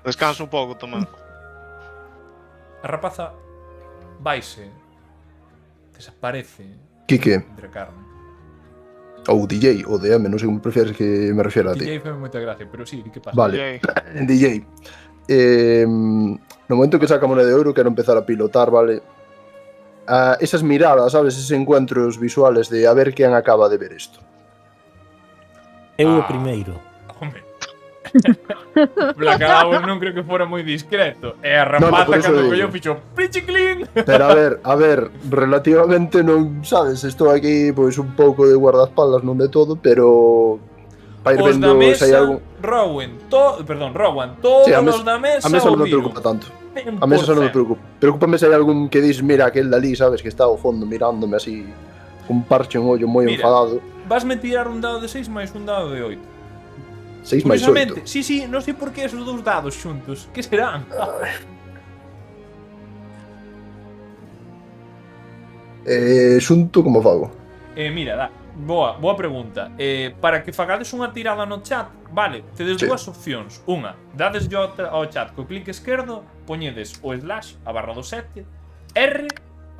Descansa un pouco, Tomás. A rapaza vaise, desaparece Quique, entre a carne. ou DJ, ou DM, non sei como prefieres que me refiera a ti. DJ foi moita gracia, pero sí, que pasa? Vale, Yay. DJ. No momento que saca a moneda de ouro, quero empezar a pilotar, vale? Esas miradas, sabes? Esos encuentros visuales de a ver quen acaba de ver isto. Eu o primeiro. Home. Blackout non creo que fora moi discreto. E a No, rapaza por eso cando digo. colleu fixo Pichiclin. Pero a ver, relativamente non, sabes? Estou aquí, pois, un pouco de guardaespaldas, non de todo, pero... Para ir Os da vendo se hai mesa, algo... Rowan, todos Sí, a mes- os da mesa A mesa non me ouviron. preocupa tanto. A mesa non me preocupa. Preocúpame se hai algún que dis, mira, aquel dali, sabes? Que está ao fondo mirándome así, cun parche un ollo moi Mira. enfadado. Vasme tirar un dado de 6 máis un dado de 8. 6 máis 8. Curiosamente, sí, non sei por que esos dous dados xuntos. Que serán? Xunto como fago. Mira, boa pregunta. Para que fagades unha tirada no chat, vale, tedes Sí. dúas opcións. Unha, dades ao chat co clic esquerdo, poñedes o slash a barra do 7, R,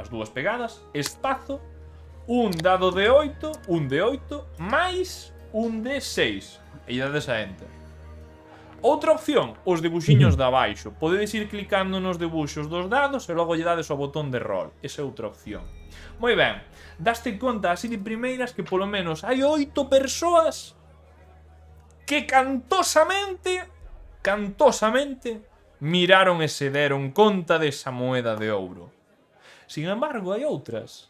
as dúas pegadas, espazo, un dado de 8, máis un de 6. E dades a enter. Outra opción, os debuxiños de abaixo. Podedes ir clicando nos debuxos dos dados e logo lle dades ao botón de rol. Esa é outra opción. Moi ben, daste conta así de primeiras que polo menos hai 8 persoas que cantosamente miraron e se deron conta desa moeda de ouro. Sin embargo, hai outras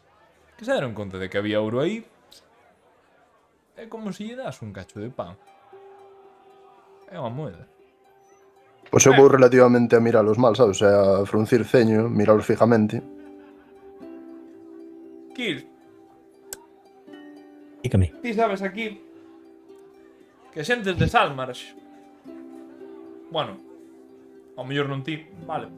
que se deron conta de que había ouro aí. É como se lle das un cacho de pan. É unha moeda. Pois eu vou relativamente a miralos mal, sabes? O sea, a fruncir ceño, miralos fijamente. Kir, Dígame. ti sabes aquí que xentes de Salmars, bueno, ao mellor non ti, vale,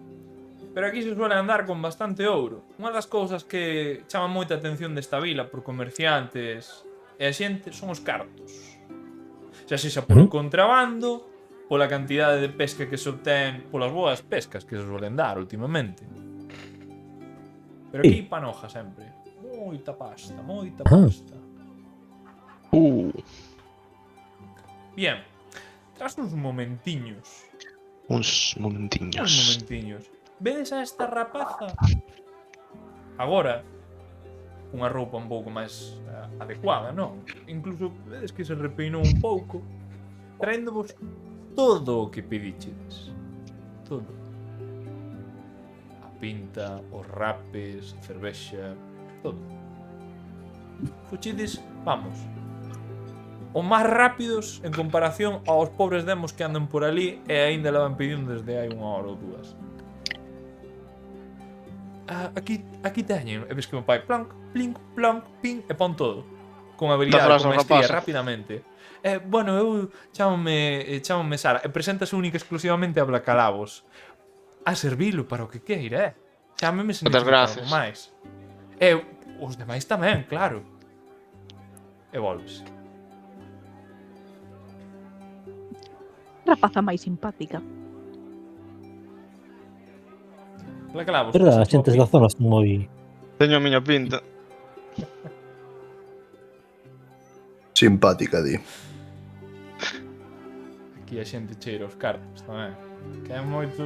pero aquí se suele andar con bastante ouro. Unha das cousas que chama moita atención desta vila por comerciantes e a xente son os cartos. Xa sexa polo contrabando, pola cantidade de pesca que se obtén, polas boas pescas que se suelen dar últimamente. Pero aquí panoja sempre. Moita pasta, moita pasta. Bien, tras uns momentiños, Uns momentiños. vedes a esta rapaza agora unha roupa un pouco máis adecuada, non? Incluso vedes que se repeinou un pouco, traéndovos todo o que pedichedes. Todo. A pinta, os rapes, a cervexa, Todo. Fuchides, vamos. O máis rápidos en comparación aos pobres demos que andan por ali e aínda levan pedindo desde hai 1 hora ou 2. Aquí teñen, e ves que meu pai plank, plink, plank, ping, e pon todo. Con habilidade, Da frase con maestría, rapaza. rapidamente. Bueno, eu chámome Sara, e preséntase única e exclusivamente a Blacalabos. A servilo para o que queira, Chámeme se Moitas necesita gracias. algo máis. E os demais tamén, claro. E volves. Rapaza máis simpática. Blacalabos. Verdad, as xentes da zona son moi... Teño a miña pinta. Simpática, di. Aquí a xente cheira os cartos tamén. Que é moito...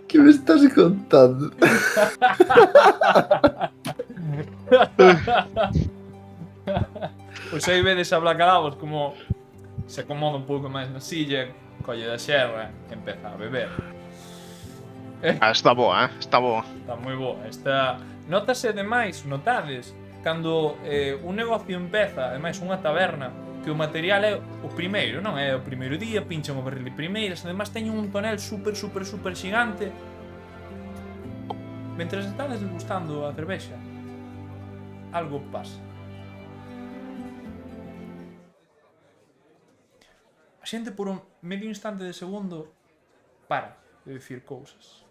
Que me estás contando? Pois aí vedes a Blacalabos como se acomoda un pouco máis na silla, colle da xerra e empeza a beber. Ah, está boa, está boa. Está moi boa. Está... Notase ademais, notades, cando un negocio empeza, ademais unha taberna, que o material é o primeiro, non é o primeiro día, pinchan o barril de primeiras, ademais teñen un tonel super xigante. Mentres estades degustando a cervexa, algo pasa. A xente por un medio instante de segundo para de dicir cousas.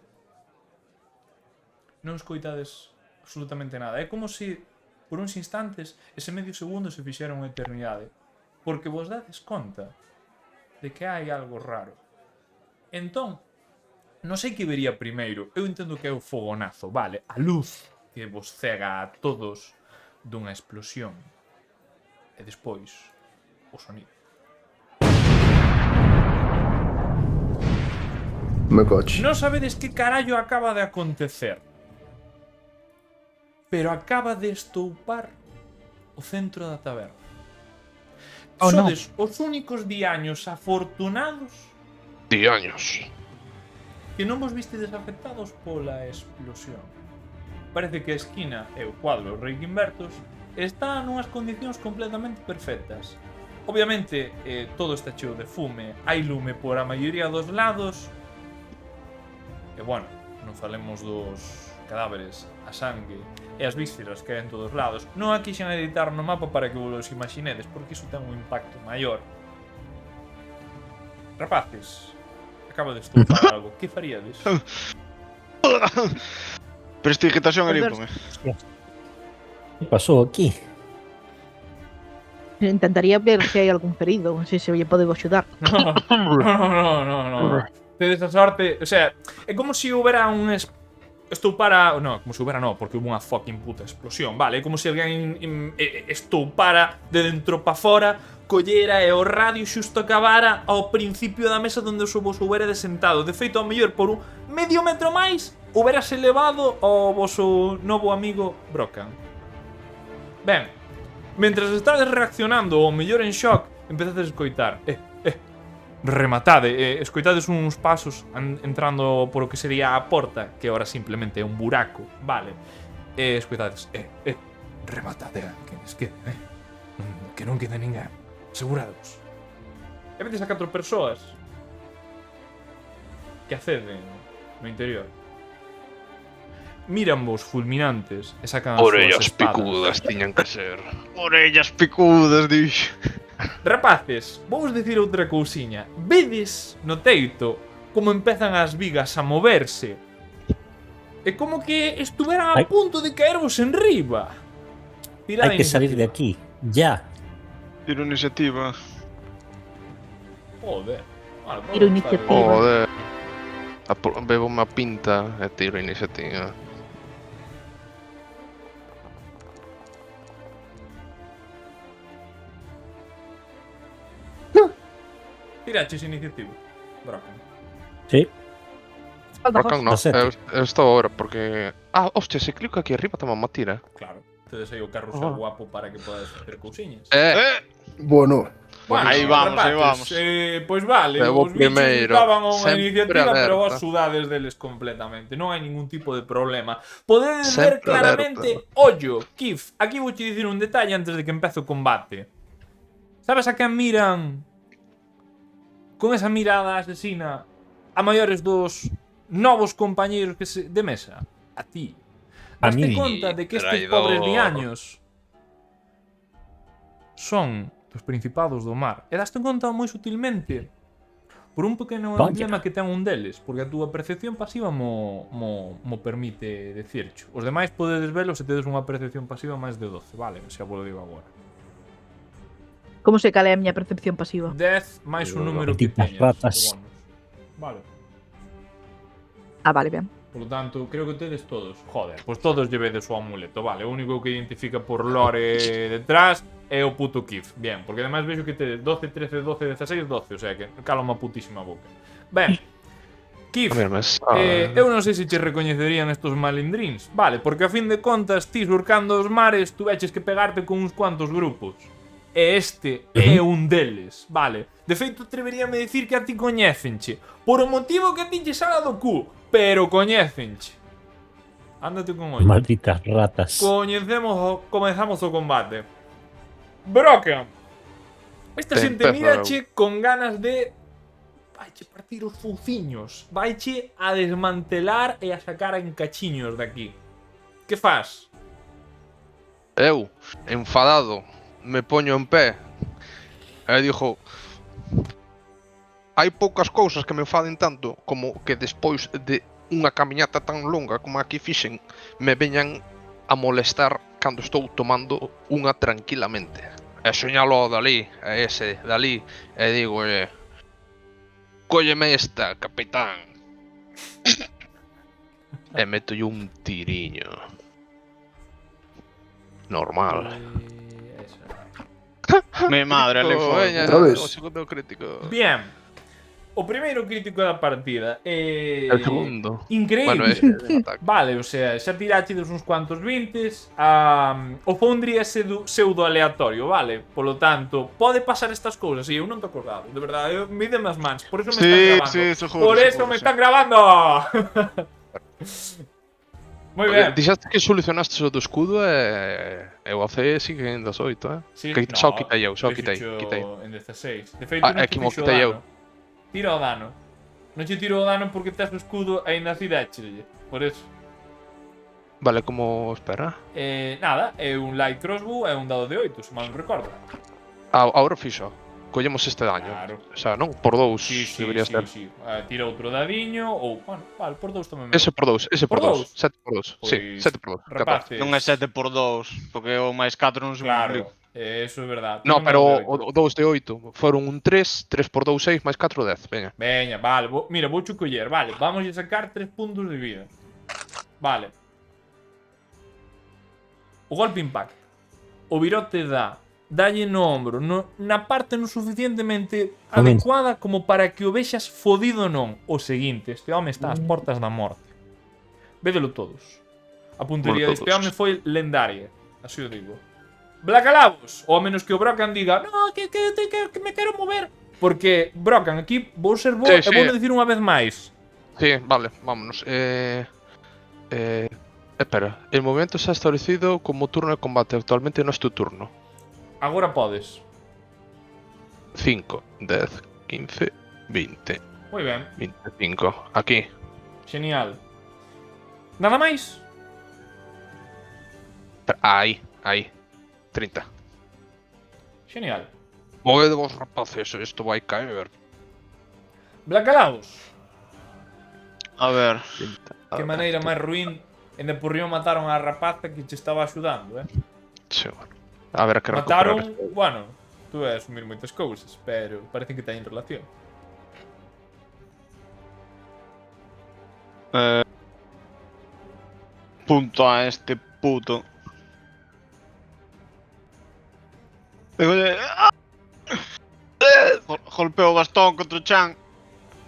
Non escoitades absolutamente nada. É como se por uns instantes ese medio segundo se fixera unha eternidade. Porque vos dades conta de que hai algo raro. Entón, non sei que vería primeiro. Eu entendo que é o fogonazo, vale? A luz que vos cega a todos dunha explosión. E despois, o sonido. Me coche. Non sabedes que carallo acaba de acontecer. Pero acaba de estoupar o centro da taberna. Oh, no. Sodes os únicos diaños afortunados 10 años. que non vos vistedes afectados pola explosión. Parece que a esquina e o cuadro Rei Quimbertos está nunhas condicións completamente perfectas. Obviamente, todo está cheo de fume, hai lume por a maioría dos lados. E bueno, non falemos dos cadáveres, a sangue e as vísceras que hai en todos lados. Non a quixen editar no mapa para que vos imaginedes, porque iso ten un impacto maior. Rapaces, acaba de estupar algo. Que faríades? Prestigitación e Pois límpome. Que pasou aquí? Intentaría ver se hai algún ferido, non sei se lle podemos axudar. No. Tedes a sorte, o sea, é como se houbera un estoupara, no, como se houbera no, porque hubo unha fucking puta explosión, vale? É como se alguén estoupara de dentro pa fora, collera e o radio xusto acabara ao principio da mesa onde vos houbera sentado. De feito, ao mellor por un medio metro máis, houberase elevado ao voso novo amigo Brocan. Ben, mentras estades reaccionando ao mellor en shock, empezades a escoitar. Rematade, escoitades uns pasos entrando por o que sería a porta, que agora simplemente é un buraco, vale? Escoitades, rematade a quenes quede, que non quede ninguén, asegurados. E vedes a 4 persoas que acceden no interior. Miran vos fulminantes e sacan as Orellas súas espadas. picudas tiñan que ser. Orellas picudas, dixo. Rapaces, vou dicir outra cousiña. Vedes no teito como empezan as vigas a moverse. É como que estuveran a punto de caervos en riba. Tirade Hai que salir de iniciativa. aquí, ya. Tiro iniciativa. Joder. Vale, Tiro vamos a iniciativa. Joder. Bebo unha pinta e tiro iniciativa. Tiraches iniciativa. Brocan. Sí. Falta Brocan no, 17. eu estou agora porque... Ah, hostia, se clico aquí arriba toma má tira. Claro. Tedes aí o carrusel guapo para que podas facer cousiñas. Eh, Bueno, Bueno, Aí vamos, aí vamos. Pois vale, Eu vou os bichos primeiro, estaban a unha sempre iniciativa, pero vos alerta. sudades deles completamente. Non hai ningún tipo de problema. Podedes ver Sempre claramente, ollo, Kif, aquí vou te dicir un detalle antes de que empece o combate. Sabes a quen miran con esa mirada asesina a maiores dos novos compañeiros de mesa? A ti. A Daste mí. conta de que estes Traidor. pobres diaños son dos Principados do Mar. E daste conta moi sutilmente por un pequeno Vaya. emblema que ten un deles, porque a túa percepción pasiva mo permite decircho. Os demais podedes velo se tedes unha percepción pasiva máis de 12, vale? Xa vos lo digo agora. Como se cale a miña percepción pasiva? 10 máis un número que Malditas teñas. ratas. de bonus. Vale. Ah, vale, ben. Por lo tanto, creo que tedes todos. Joder, pois todos llevedes o amuleto, vale. O único que identifica por lore detrás é o puto Kif. Bien, porque ademais vexo que tedes 12, 13, 12, 16, 12, o sea que cala unha putísima boca. Ben, Kif, A ver, eu non sei se che recoñecerían estos malindríns. Vale, porque a fin de contas, ti surcando os mares, tuveches que pegarte con uns cuantos grupos. E este é un deles, vale. De feito, atreveríame a decir que a ti coñécenche. Por o motivo que a ti che sala do cu, pero coñécenche. Ándate con ollo. Malditas ratas. Comenzamos o combate. Brocken. Esta xente Empezo mirache con ganas de... Vaiche partir os fouciños. Vaiche a desmantelar e a sacar en cachiños daqui. Que faz? Eu, enfadado, me poño en pé e dixo: hai poucas cousas que me enfaden tanto como que despois de unha camiñata tan longa como a que fixen me veñan a molestar cando estou tomando unha tranquilamente. E soñalo dali, a ese dali, e digo: cólleme esta, capitán. E metolle un tiriño. Normal. Mi madre, ali Oh, foi. veña, Outra vez. o segundo crítico. Bien. O primeiro crítico da partida é... El segundo. Increíble. Bueno, é ataque. Vale, o sea, xa tirachedes uns cuantos 20s. O Foundry é pseudo aleatorio, vale? Polo tanto, pode pasar estas cousas. E eu non te acordado, de verdade. Mídeme as mans, por eso me están grabando. Sí, seguro. Por eso seguro, me sí. están grabando. Moi ben. Dixaste que solucionaste o do escudo e o AC sigue en 18, Sí, que no, só quitei eu, só eu quitei. fixo en 16. De feito, Ah, non é te que mo fixo quitei eu. dano. Tira o dano. Non che tiro o dano porque tes o escudo e ainda así déchelle. Por eso. Vale, como espera. Nada, é un light crossbow e un dado de 8, se mal non recordo. Ahora fixo. Collemos este daño. Claro. O sea, non, por 2 Sí, debería ser. sí. Tira outro dadiño ou, bueno, vale, por 2 tamén. Ese por 2, ese Por por dous? 2. 7 por 2. Sí, Pois, 7 por 2. rapaces. Non é 7 por 2, porque o máis 4 non se Claro, cumpliu. eso é verdade. No, Tira un pero dado de o 8. 2 de 8 foron un 3, 3 por 2, 6, máis 4, 10. Veña. Veña, vale, mira, vou coller, vale, vamos a sacar 3 puntos de vida. Vale. O golpe impacta. O virote dalle no ombro, na parte non suficientemente adecuada como para que o vexas fodido non. O seguinte, este home está ás portas da morte. Védelo todos. A puntería Bueno, deste todos. home foi lendaria, así o digo. Blacalabos, ou a menos que o Brocan diga no, que me quero mover. Porque, Brocan, aquí vou ser bo Sí, e sí. vou dicir unha vez máis. Sí, vale, vámonos. Espera, el movimiento se ha establecido como turno de combate. Actualmente no es tu turno. Agora podes. 5, 10, 15, 20, Moi ben, 25. Aquí. genial. Nada máis? Ahí, ahí. 30. Genial. Moved vos, rapaces, esto vai caer. Blacalabos, A ver, que maneira máis ruín. Ainda por riba mataron a rapaza que che estaba axudando, Sí, bueno. A ver, que Mataron, recuperar esto. bueno, tú vas a asumir moitas cousas, pero parece que teñen relación. punto a este puto. Golpeo o bastón contra o chan.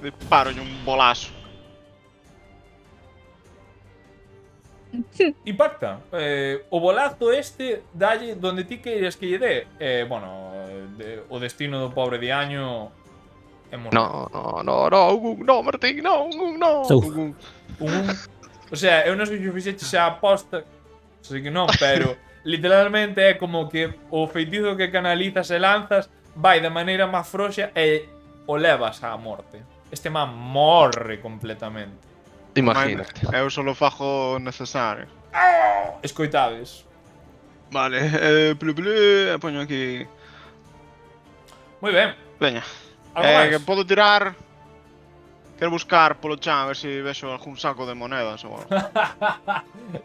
Disparo un bolazo. Impacta. O bolazo este dalle donde ti queiras que lle dé. Bueno, o destino do pobre Diaño é morrer. No, Martín, no. Sou. O sea, eu non sei se fixeche xa aposta, sei que non, pero literalmente é como que o feitizo que canalizas e lanzas vai de maneira máis frouxa e o levas á morte. Este man morre completamente. Imagínate. Eu solo fago o necesario. Escoitades. Vale, poño aquí. Moi ben. Veña. Algo máis? Que podo tirar. Quero buscar polo chan a ver se vexo algún saco de monedas ou algo.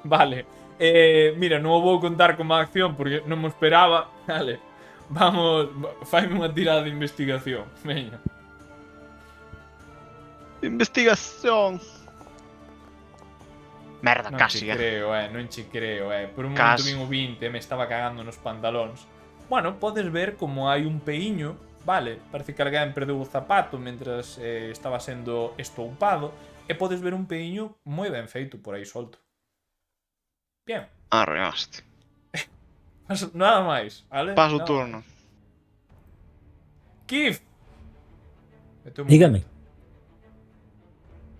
Vale. Mira, non o vou contar como acción porque non me esperaba. Vale. Vamos, faime unha tirada de investigación. Veña. Investigación. Merda, Non casi, che creo, non che creo, Por un momento Casi. vin o 20 e me estaba cagando nos pantalóns. Bueno, podes ver como hai un peíño, vale? Parece que alguén perdeu o zapato mentras estaba sendo estoupado. E podes ver un peíño moi ben feito por aí solto. Bien. Arreaste. Nada máis, vale? Paso o Nada turno. máis. Kif! Dígame.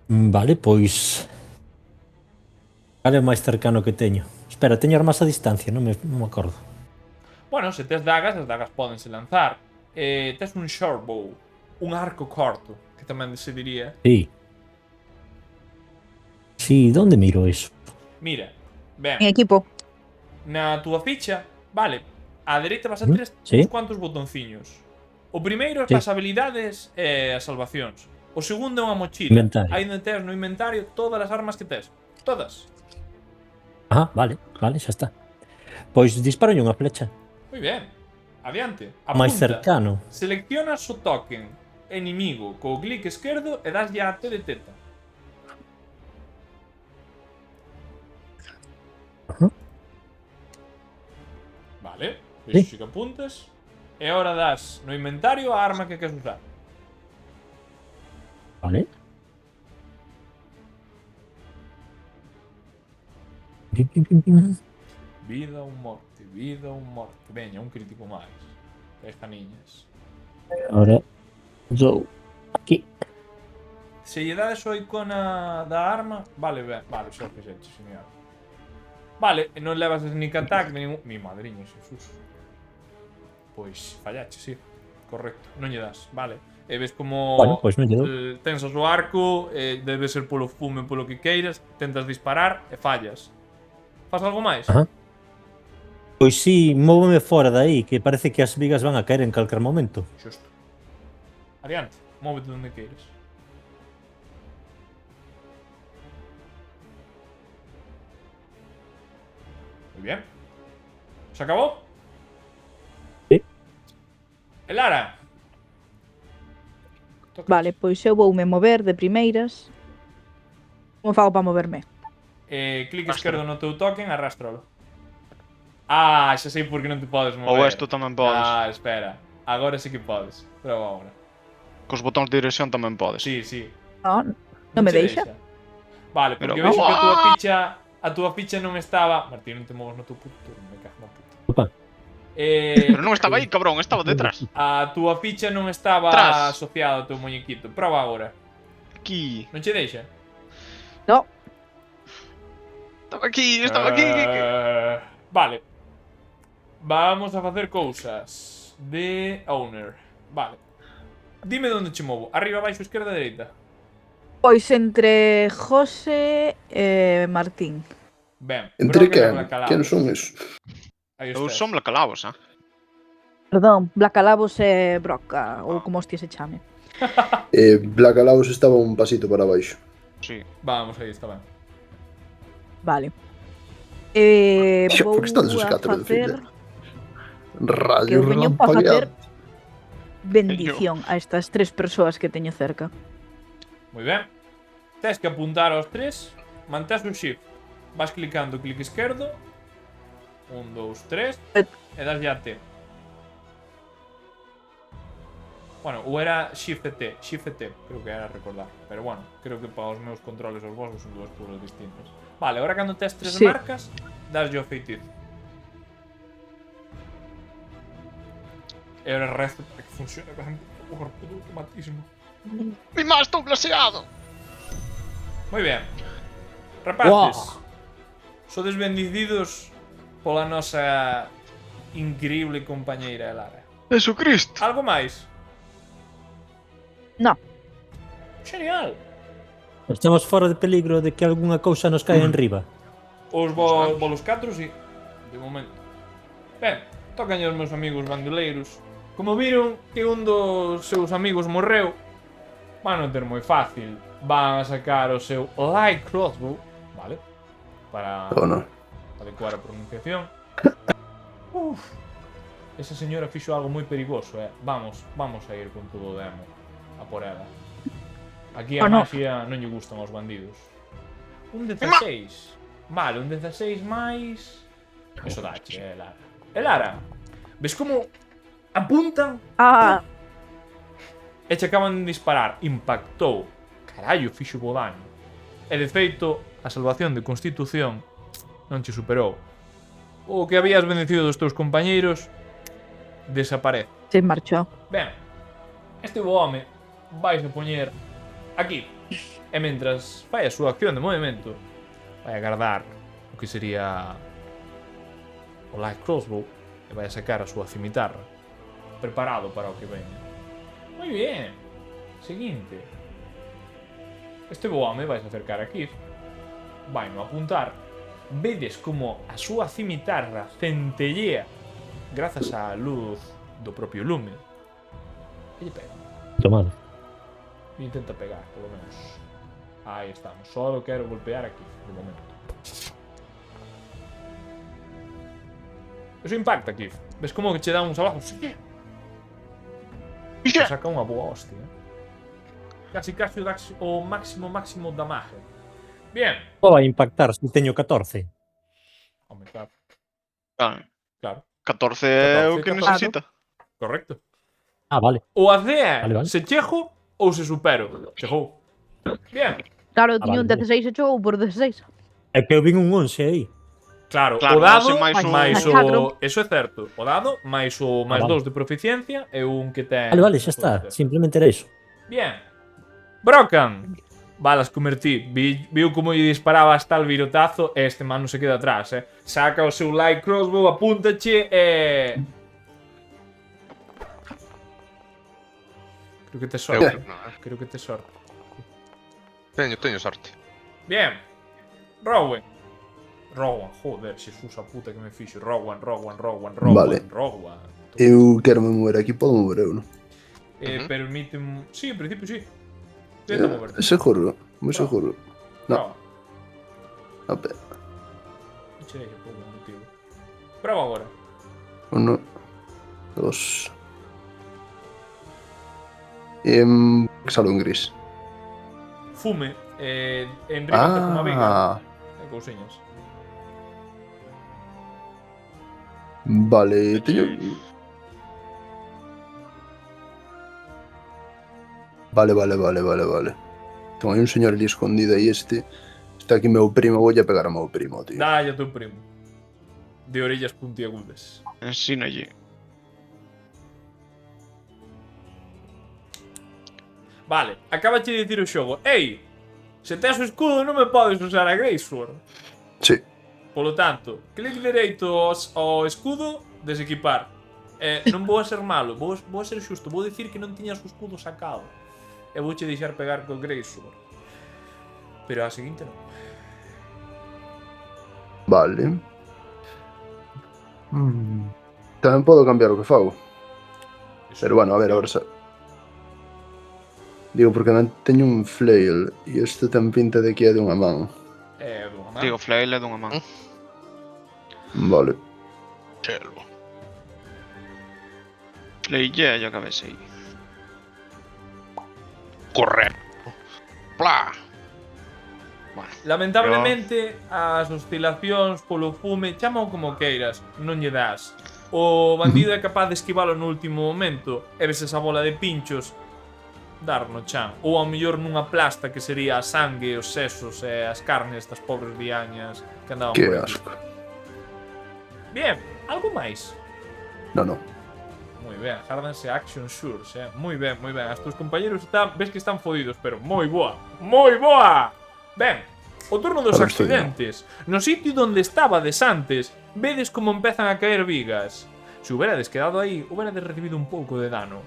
Vale, pois... Cal é o máis cercano que teño? Espera, teño armas a distancia, non me acordo. Bueno, se tes dagas, as dagas pódense lanzar. Tes un short bow, un arco corto, que tamén se diría. Sí. Sí, donde miro eso? Mira, ben, En equipo. na túa ficha, vale, á dereita vas a ter Sí. uns cuantos botonciños. O primeiro é Sí. para as habilidades e as salvacións. O segundo é unha mochila. Inventario. Aí onde tes no inventario todas as armas que tes. Todas. Ah, vale, xa está. Pois disparolle unha flecha. Moi ben. Adiante. Máis Apunta. cercano. Seleccionas o token enemigo co clic esquerdo e das a T de teta. Ajá. Vale. Sí. Vexo que apuntas. E ahora das no inventario a arma que queres usar. Vale. Pim, pim, pim, pim. Vida ou morte, vida ou morte. Veña, un crítico máis. Tes caniñas. Ahora dou aquí. Se lle dades o icona da arma, vale, ben, vale, xa o fixeche, señor. Vale, e non levas sneak attack de ningún... Mi madriño, Xesús. Pois fallache, sí. Correcto, non lle das, vale. E ves como Bueno, pois non lle dou. tensas o arco, debe ser polo fume, polo que queiras, tentas disparar e fallas. Fas algo máis? Ajá. Pois sí, móvome fora dai, que parece que as vigas van a caer en calquer momento. Xusto. Adiante, móvete donde queiras. Muy bien. ¿Se acabó? Sí. El Lara. Tocas. Vale, pois eu voume mover de primeiras. Como fago para moverme? Clic esquerdo no teu token, arrástralo. Ah, xa sei por que non te podes mover. Ou esto tamén podes. Ah, espera. Agora sí que podes. Proba agora. Cos botóns de dirección tamén podes. Sí, sí. Non, non me che deixa. Vale, porque Pero- vexo que a túa ficha non estaba... Martín, non te movas no teu puto turno, me cago na puta. Opa. Pero non estaba aí, cabrón, estaba detrás. A túa ficha non estaba Tras. asociada ao teu muñequito. Proba agora. Aquí. Non che deixa? No, Estaba aquí. Vale. Vamos a facer cousas de owner. Vale. Dime onde che movo. Arriba, abaixo, esquerda, dereita. pois entre José e Martín. Ben. Entre Broca quen? na calabos. Quen son esos? Aí Eu estás. son Blacalabos, Perdón, Blacalabos e Broca, ou como hostia se chame. Blacalaos estaba un pasito para baixo. Sí. Vamos, aí está ben. Vale. Xo, Vou por que estades os a catro de facer fila? que Rayo eu veño para facer relampagueado. bendición a estas tres persoas que teño cerca. Moi ben. Tes que apuntar aos tres. Mantás o shift. Vas clicando clic esquerdo. 1, 2, 3. E das ya a T. Bueno, ou era Shift T, creo que era recordar. Pero bueno, creo que para os meus controles os vosos son dúas cousas distintas. Vale, agora cando tes 3 Sí. marcas, daslle o feitizo. E ahora o resto para que funcione ben, por puto automatismo. Mi más estou glaseado. Moi ben. Rapaces, sodes bendicidos pola nosa increíble compañeira Elara. Jesucristo. Algo máis? No. Genial. Estamos fora de peligro de que algunha cousa nos caia enriba. Os bolos 4, sí. De momento. Ben, tocan os meus amigos bandoleiros. Como viron que un dos seus amigos morreu, van a ter moi fácil. Van a sacar o seu light crossbow, vale? Para Bueno, adecuar a pronunciación. Uf. Esa señora fixo algo moi perigoso, Vamos a ir con todo o demo a por ela. Aquí a Oh, no. magia non lle gustan aos bandidos. Un 16. Vale, un 16 máis... Eso dache, Lara. Lara, ves como apuntan Ah, e che acaban de disparar? Impactou. Carallo, fixo bo daño. E de feito, a salvación de Constitución non che superou. O que habías bendecido dos teus compañeiros desaparece. se marchou. Ben, este bo home vais a poñer aquí. E mentras fai a súa acción de movimento, vai a guardar o que sería o light crossbow e vai a sacar a súa cimitarra, preparado para o que veña. Moi bien. Seguinte. Este bo home vais a acercar aquí. Vai no apuntar. Vedes como a súa cimitarra centellea grazas á luz do propio lume. E lle pega. Tomado. Intenta pegar, polo menos. Aí estamos. Solo quero golpear aquí, de momento. Eso impacta, Keith. Ves como que che dá uns abajo. Sí. Te saca unha boa hostia. Casi o máximo damage. Bien. Ou vai impactar se teño 14. Home, claro. Claro. 14 é o que 14, necesita. Correcto. Ah, vale. O ACE Vale, vale. se chejo ou se supero. Chegou. Bien. Claro, tiña un vale. 16 e chegou por 16. É que eu vin un 11 aí. Claro, Claro, o dado ese máis máis o- o... Eso é certo. O dado máis o máis vale. 2 de proficiencia e un que ten... Vale, xa está. Simplemente era iso. Bien. Brocan. Balas convertí. Viu como lle disparaba hasta el virotazo e este man non se queda atrás, Saca o seu light crossbow, apúntache e... Creo que te sorte. Creo que te sorte. Teño sorte. Bien. Rowan, joder, Xesús a puta que me fixo. Rowan. Vale. Eu quero me mover aquí, podo mover eu, non? Permíteme... Sí, en principio sí. Tenta moverte. Seguro, moi No. seguro. Prova. A ver, Che, por un motivo. Prova agora. 1, 2. Salo en gris. Fume. En riba te como a viga. Ah, E cousiñas. vale, teño... Vale. Entón hai un señor ali escondido e este está aquí meu primo, voulle a pegar a meu primo, tío. Dalle a teu primo. De orellas puntiagudas. Ensínalle. Vale, acabache de dicir o xogo. Ei, se tes o escudo non me podes usar a Greysword. Sí, Polo tanto, clic dereito ao escudo, desequipar. Non vou a ser malo, vou a ser xusto. Vou dicir que non tiñas o escudo sacado. E vouche deixar pegar co Greysword. Pero a seguinte non. vale. Tamén podo cambiar o que fago. Pero bueno, a ver, agora xa... Digo, porque non teño un flail e este ten pinta de que é dunha man. Dunha man. Digo, flail é dunha man. Vale. Chelo. Flaille a cabeza aí. Correcto. Pla. Lamentablemente, as oscilacións polo fume, chámao como queiras, non lle das. O bandido é capaz de esquivalo no último momento e ves esa bola de pinchos dar no chan. Ou ao mellor nunha plasta que sería a sangue, os sesos e as carnes das pobres viañas que andaban Que por aquí. asco. Bien, algo máis? No, no. Moi ben, gárdanse action sures, moi ben, moi ben. As tus compañeros ves que están fodidos, pero moi boa, moi boa. Ben, o turno dos Ahora estoy yo. accidentes. No sitio donde estabades antes, vedes como empezan a caer vigas. Se huberades quedado aí, huberades recibido un pouco de dano.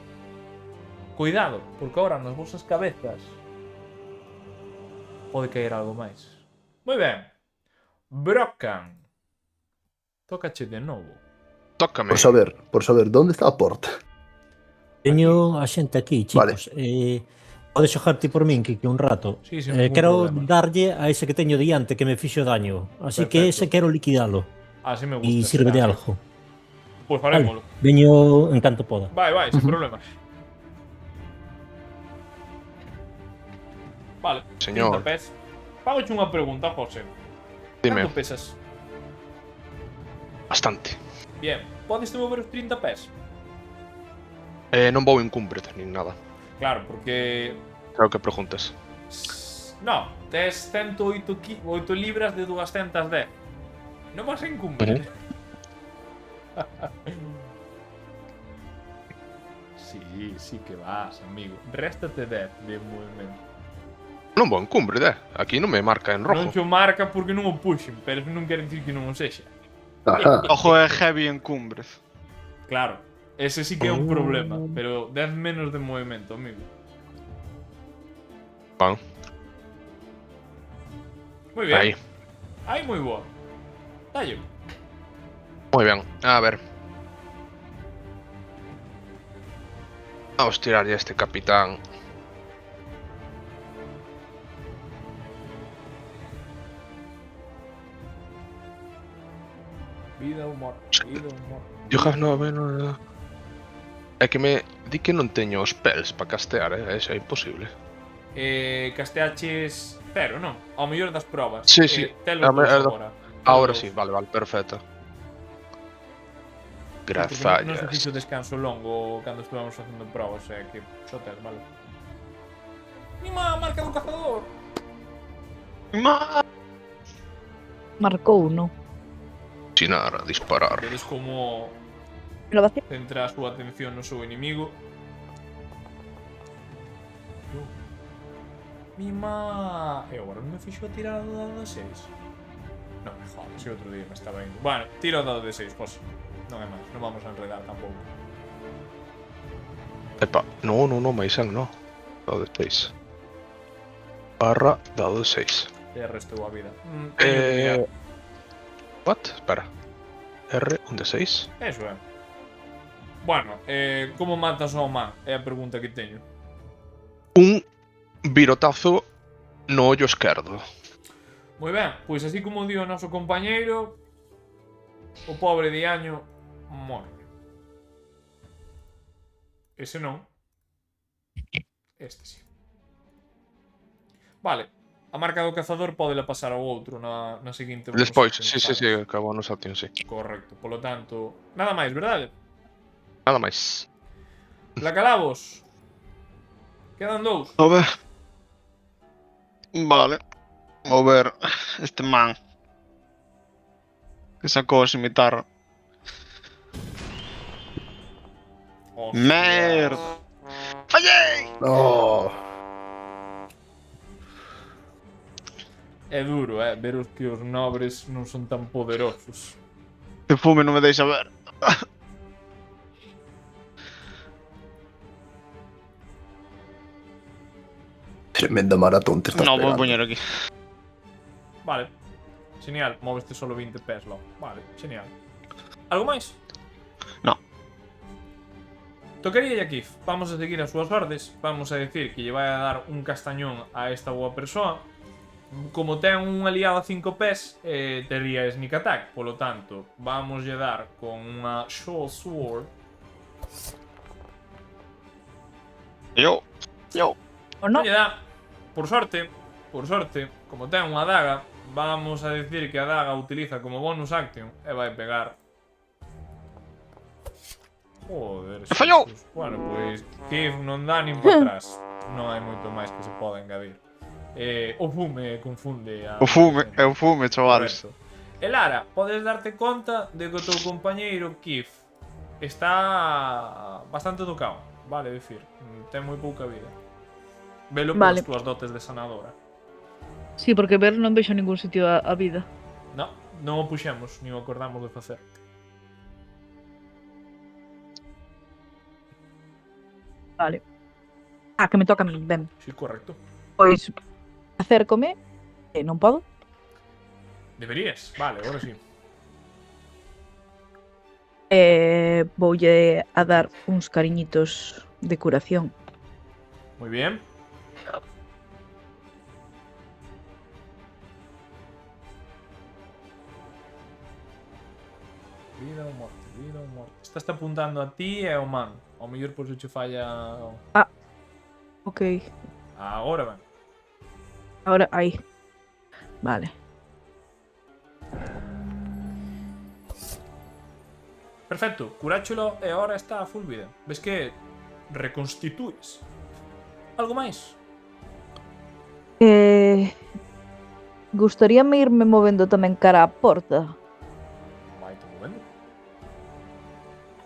Cuidado, porque ahora nas vosas cabezas pode caer algo máis. Moi ben. Brocan. Tócache de novo. Tócame. Por saber, ¿dónde está a porta? Teño a xente aquí, chicos. Podes xogar ti por min, Kiki, un rato. Sí, sin ningún quero problema. darlle a ese que teño diante que me fixo daño. Así que Perfecto. ese quero liquidalo. Así me gusta. E sirve de será. algo. Pois farémolo. Veño en canto poda. Vai, sin problema. Vale, Señor. 30 pés. Págoche unha pregunta, José. Dime, Canto pesas? bastante. Bien, podes te mover os 30 pés? Non vou en cumbre, nin nada. Claro, porque... Creo que preguntes. No, tes 108 8 libras de 210. Non vas en cumbre. Sí que vas, amigo. Réstate 10 de movimento. Non vou en cumbre, Aquí non me marca en rojo. Non xo marca porque non o puxen, pero non quere dicir que non o sexa. Ajá. Ojo é heavy en cumbres. Claro, ese sí que é un problema, pero 10 menos de movimento, amigo. Van. Moi bien. Aí. Aí moi boa. Dallo. Moi ben. A ver. Vamos tirarlle a este capitán. Vida ou morte, vida ou morte. You have no... É que me di que non teño os spells para castear, Eso é imposible. Casteaches 0, non? Ao mellor das probas. Sí, sí. Telo agora. Ahora sí, vale, perfecto. Porque non se Grazallas. fixo descanso longo cando estuvamos facendo probas, que xo tes, vale. Mima, marca do cazador! Marcou, non? Chinar, disparar. Vedes como Lo vacío. centra a súa atención no seu inimigo. Mima! E agora non me fixo a tirar o dado de 6? Non me jodas, se outro día me estaba indo. Bueno, tira o dado de 6, José. Non é máis, non vamos a enredar tampouco. Epa, no, Maisan, no. Dado de 6. Barra, dado de 6. Te restou a vida. Teño que mirar. What? Espera. R, un de 6. Eso é. Bueno, como matas ao man? É a pregunta que teño. Un virotazo no ollo esquerdo. Moi ben, pois así como dio o noso compañeiro, o pobre diaño morre. Ese non. Este sí. Vale, a marca do cazador podela pasar ao outro na seguinte. Despois, sí, acabou nos acción, sí. Correcto, polo tanto, nada máis, verdade? Nada máis. La calabos. Quedan 2. A ver. Vale. Vou ver este man que sacou a cimitarra. Merda. Fallei! No. É duro, ver os que os nobres non son tan poderosos. Que fume non me deixa ver. Tremenda maratón te estás Non, vou pegando. poñer aquí. Vale. Genial, móveste solo 20 pés logo. Vale, genial. Algo máis? No. Tocaría a Kif. Vamos a seguir as súas ordes. Vamos a decir que lle vai a dar un castañón a esta boa persoa. Como ten un aliado a 5 pés, tería sneak attack. Polo tanto, vamos a dar con unha short sword. Yo. O non? Non lle dá. Por sorte, como ten unha daga, vamos a decir que a daga utiliza como bonus action e vai pegar Joder, Fallou! Xesús. Bueno, pois Kif non dá nin para atrás. Non hai moito máis que se poda engadir. O fume confunde a O fume, moita xente. é o fume, chavales. Correcto. E Lara, podes darte conta de que o teu compañeiro Kif está bastante tocado, vale decir, ten moi pouca vida. Velo Vale. polas túas dotes de sanadora. Sí, porque ver non vexo ningún sitio a vida. No, non o puxemos, nin o acordamos de facer. Vale. Ah, que me toca a min, ben. Sí, correcto. Pois acércome, non podo. Deberías, vale, agora sí. Voulle a dar uns cariñitos de curación. Moi bien. Vida ou morte, vida ou morte. Estás apuntando a ti e ao man. Ao mellor por se che falla... Ok. Agora ben. Ahora, aí. Vale. Perfecto, curáchelo e ahora está a full vida. Ves que reconstituís. Algo máis? Gustaríame irme movendo tamén cara á porta. Vai te movendo.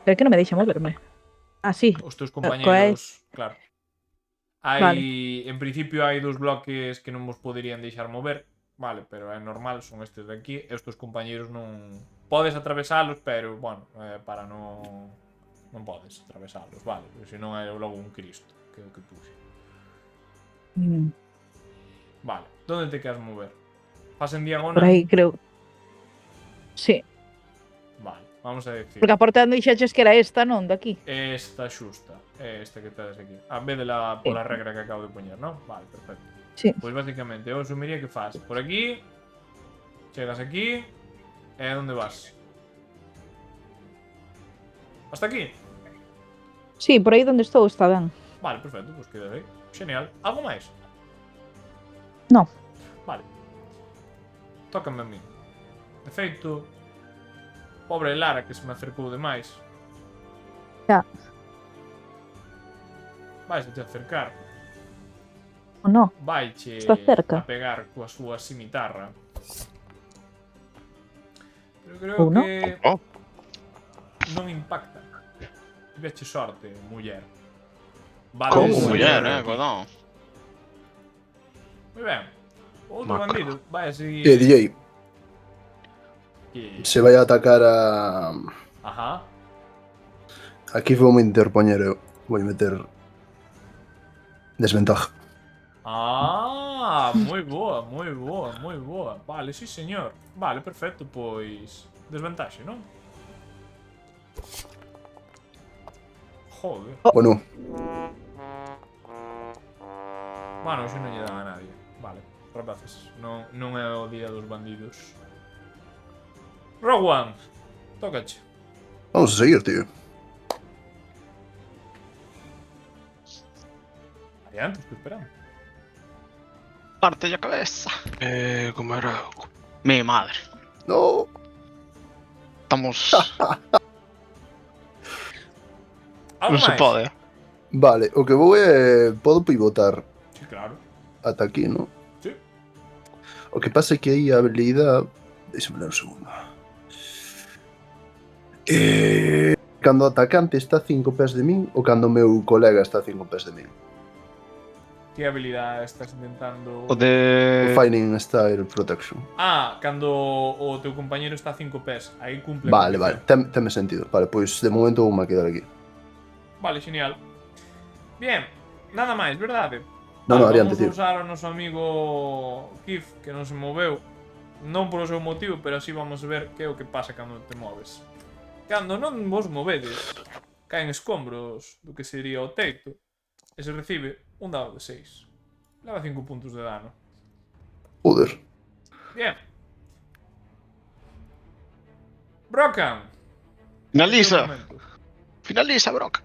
Pero que non me deixa moverme. Ah, sí. Os teus compañeros, claro. Hai, Vale. en principio hai dos bloques que non vos poderían deixar mover, vale, pero é normal, son estes de aquí, e os teus compañeros non podes atravesalos, pero bueno, para non podes atravesalos, vale, porque senón é logo un Cristo, que é o que puxe. Vale, donde te queres mover? Fas en diagonal? Por aí, creo. Sí. Vale, vamos a decir. Porque a porta non dixeches que era esta, non? Daqui. Esta xusta, esta que tedes aquí. A vez de la pola regra que acabo de poñer, ¿no? Vale, perfecto. Sí. Pois basicamente, eu asumiría que faz por aquí, chegas aquí, e a onde vas? Hasta aquí? Sí, por aí onde estou está ben. Vale, perfecto, pois queda aí. Genial. Algo máis? No. Vale. Tócame a mí. De feito, pobre Lara que se me acercou demais. Ya. Vais a te acercar. O no? Vaiche Está cerca. a pegar coa súa cimitarra. Pero creo Ou non? que Oh, non impacta. Tiveste sorte, muller. como Vales- muller, godón. Moi ben. O outro Macro. bandido vai a seguir... DJ, Que- se vai a atacar a... Ajá. Aquí vou me interpoñer eu. Vou meter desventaja. Ah, moi boa, moi boa, moi boa. Vale, sí, señor. Vale, perfecto, pois... Desvantaxe, non? Joder. Bueno, Bueno, xe non lle dan a nadie. Vale, rapaces. Non é o día dos bandidos. Rogue One. Tócache. vamos a seguir, tío. Adiante, estou esperando. Parte a cabeza. Como era? Mi madre. No, Estamos... Algo non se máis? pode. vale, o que vou é... Podo pivotar Sí, claro. ata aquí, non? Sí. O que pasa é que aí a habilidade... Deixa-me ler un segundo. Cando o atacante está a 5 pés de min ou cando o meu colega está a 5 pés de min? Que habilidade estás intentando... O de... Finding Style Protection. Ah, cando o teu compañero está a 5 pés. Aí cumple. a Vale, vale, condición. teme sentido. Vale, pois de momento vou-me a quedar aquí. Vale, genial. Bien, nada máis, verdade? No, no, Vale, adiante, vamos tío. a usar o noso amigo Kif, que non se moveu. Non polo seu motivo, pero así vamos a ver que é o que pasa cando te moves. Cando non vos movedes, caen escombros do que sería o teito e se recibe un dado de 6. Leva 5 puntos de dano. Joder. Bien. Brocan. Finaliza. Teu momento. Finaliza, broca.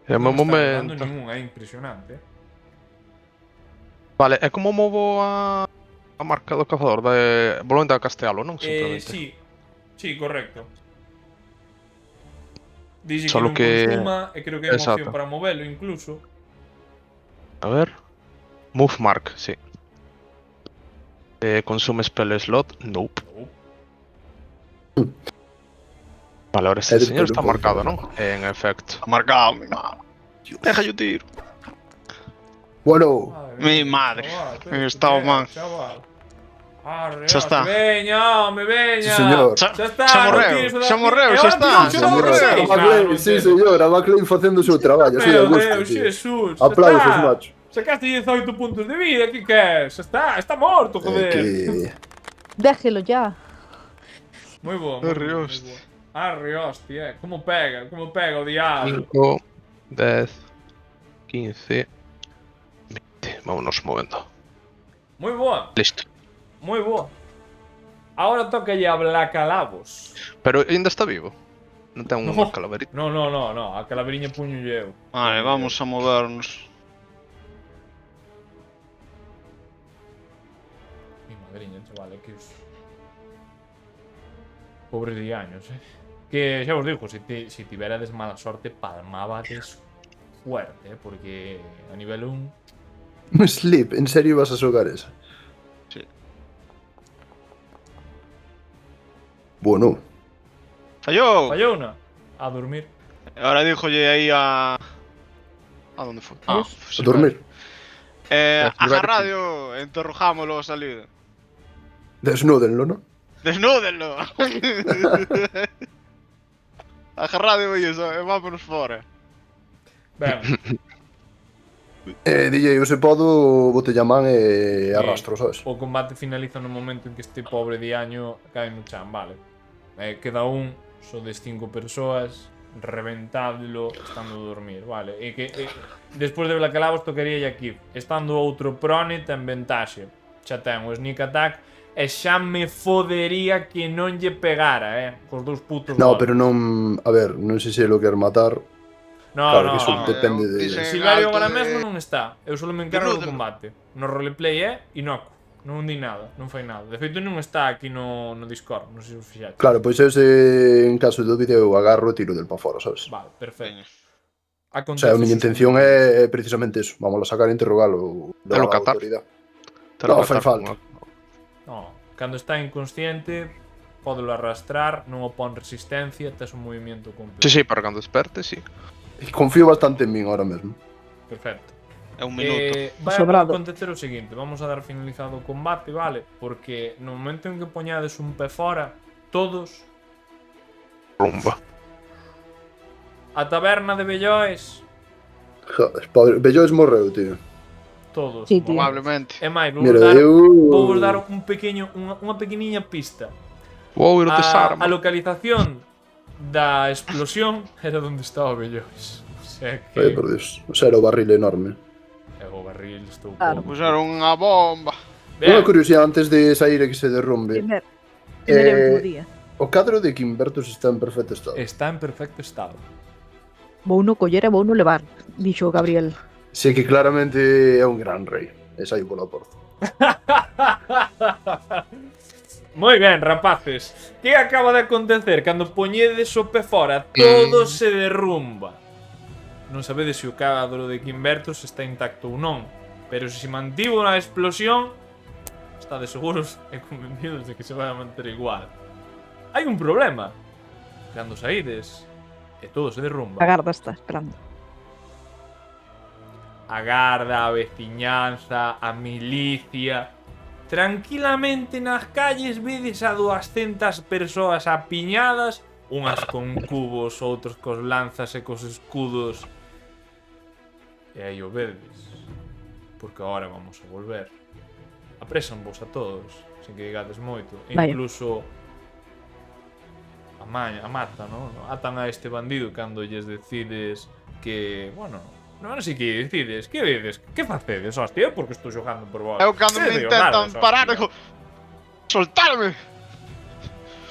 É o meu Non está levando momento. ningún, é impresionante. Vale, é como movo a marca do cazador de volvendo a castealo, non? Simplemente. Sí, sí, correcto. Dixe que Solo non que- consuma e creo que hai unha Exacto. opción para movelo incluso. A ver. Move mark, sí. Consume spell slot, nope. Vale, ahora este É de señor pelo, está pelo, marcado, pelo. non? En efecto. Marcado, mi madre. Deja yo tiro. Bueno, Mi madre. Pero Estaba que mal. chaval. Arre, Xa está. Veña, home, veña. Sí, señor. Xa está, Xa morreu, non tires o xa dado- morreu, E xa ahora está, tirou xa o dado morreu. de seis. a McLean, sí, señor, a McLean facendo o seu traballo, así de Meu gusto, Deus, tío. Jesús. xa Aplausos, está. macho. Sacaste 18 puntos de vida, que queres? Está morto, joder. Que... Déjelo ya. Moi bo, Arre, moi hostia. bo. Arre, hostia, como pega o diablo. 5, 10, 15, 20. Vámonos movendo. Moi boa, Listo. moi boa. Ahora toca a Blacalabos. Pero ainda está vivo. Non ten No. unha calaverita. No, a calaveriña puño eu. Vale, vamos a movernos. Mi madriña, chaval, que os... Pobres diaños, Que xa vos digo, si tiverades mala sorte, palmabades fuerte, porque a nivel 1... Sleep, en serio vas a xogar esa? Sí. Bueno, ¡Falló! Fallou na. A dormir. Ahora díjolle aí a... ¿A dónde foi? Adiós. a dormir. A radio, interrogámoslo a salida. Desnúdenlo, ¿no? Desnúdenlo. A radio e iso, e vámonos fora. Ben, DJ, eu se podo bote man e arrastro, sabes? o combate finaliza no momento en que este pobre diaño cae no chan, vale. Queda un, sodes 5 persoas, reventadlo estando a dormir, vale. E que despois de Blacalabos tocaría aquí. Estando outro prone ten ventaxe. Xa ten o sneak attack e xa me fodería que non lle pegara, cos dous putos No, golpes. pero non... A ver, non sei se lo quer matar. No, Claro no, que iso no. depende de... Dixen- Silvario alto agora de- mesmo non está. Eu só me encargo do Desnúdelo. combate. No roleplay inocuo. Non di nada, non fai nada. De feito non está aquí no Discord, non sei se os fixaste. Claro, pois eu se en caso de dúbida eu agarro e tiro del pa fora, sabes? Vale, perfecto. Veña. O Acontece sea, a miña sus- intención é precisamente eso. Vamos a sacar e interrogalo. Telo Da catar. autoridade. Te No, lo fai catar falta. No, cando está inconsciente, pódelo arrastrar, non opón resistencia, tes un movimento completo. Sí, para cando desperte, sí. Confío bastante en min ahora mesmo. Perfecto. É un minuto. Vai Sobrado. acontecer o seguinte, vamos a dar finalizado o combate, vale? Porque no momento en que poñades un pé fora, todos, Rumba. a taberna de Belloes, Joder, pobre, Belloes morreu, tío. todos. Sí, tío. Probablemente. E máis, Mira, vou vos dar un pequeño, unha pequeniña pista. Vou ir o A desarma. localización da explosión era onde estaba Belloes. O sea que... Ai, por Dios. O sea, era o barril enorme. E o barril estou Claro. Puxeron unha bomba. Unha curiosidade antes de sair e que se derrumbe. Primer e último día. O cadro de Kimbertus está en perfecto estado. Está en perfecto estado. Vou no coller e vou no levar, dixo Gabriel. Sei que claramente é un gran rei. E saiu pola porta. Moi ben, rapaces. Que acaba de acontecer? Cando poñedes o pé fora, todo se derrumba. Non sabedes se o cadro de Kimbertus está intacto ou non. Pero se mantivo na explosión, estades seguros e convencidos de que se vai a manter igual. Hai un problema. Cando saídes, e todo se derrumba. A garda está esperando. A garda, a veciñanza, a milicia. Tranquilamente nas calles vedes a 200 persoas apiñadas, unhas con cubos, outros cos lanzas e cos escudos. E aí o vedes, porque agora vamos a volver. Apresan vos a todos, sen que digades moito. E Vaya. incluso a mata, non? Atan a este bandido cando lles decides que, bueno, non sei que decides, que vedes, que facedes, hostia, porque estou xogando por vos. Eu cando me Que intentan digo, parar, hostia. digo... Soltarme!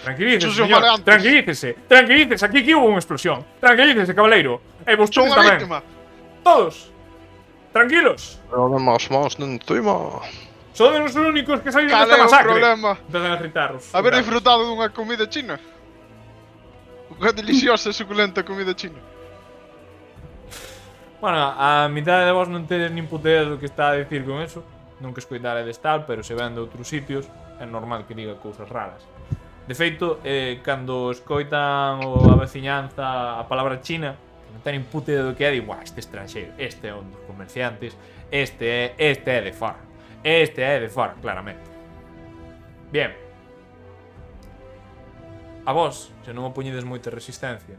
Tranquilícese, Sucio señor, maleantes. tranquilícese, aquí que hubo unha explosión. Tranquilícese, cabaleiro. E vos Son todos unha tamén. víctima! Todos. Tranquilos. Problemas más no encima. Son os únicos que saíron Cal desta é o masacre. problema? Empezan a gritarros. Haber disfrutado dunha comida china? Unha deliciosa e suculenta comida china. Bueno, a mitad de vos non tedes nin puta idea do que está a dicir con eso. Non que escoitaredes tal, pero se ven de outros sitios, é normal que diga cousas raras. De feito, cando escoitan a veciñanza a palabra China, que non tenen puta idea do que é, di, "Buah, este estranxeiro, este é un dos comerciantes, este é de fora. Este é de fora, claramente." Bien. A vos, se non opoñedes moita resistencia,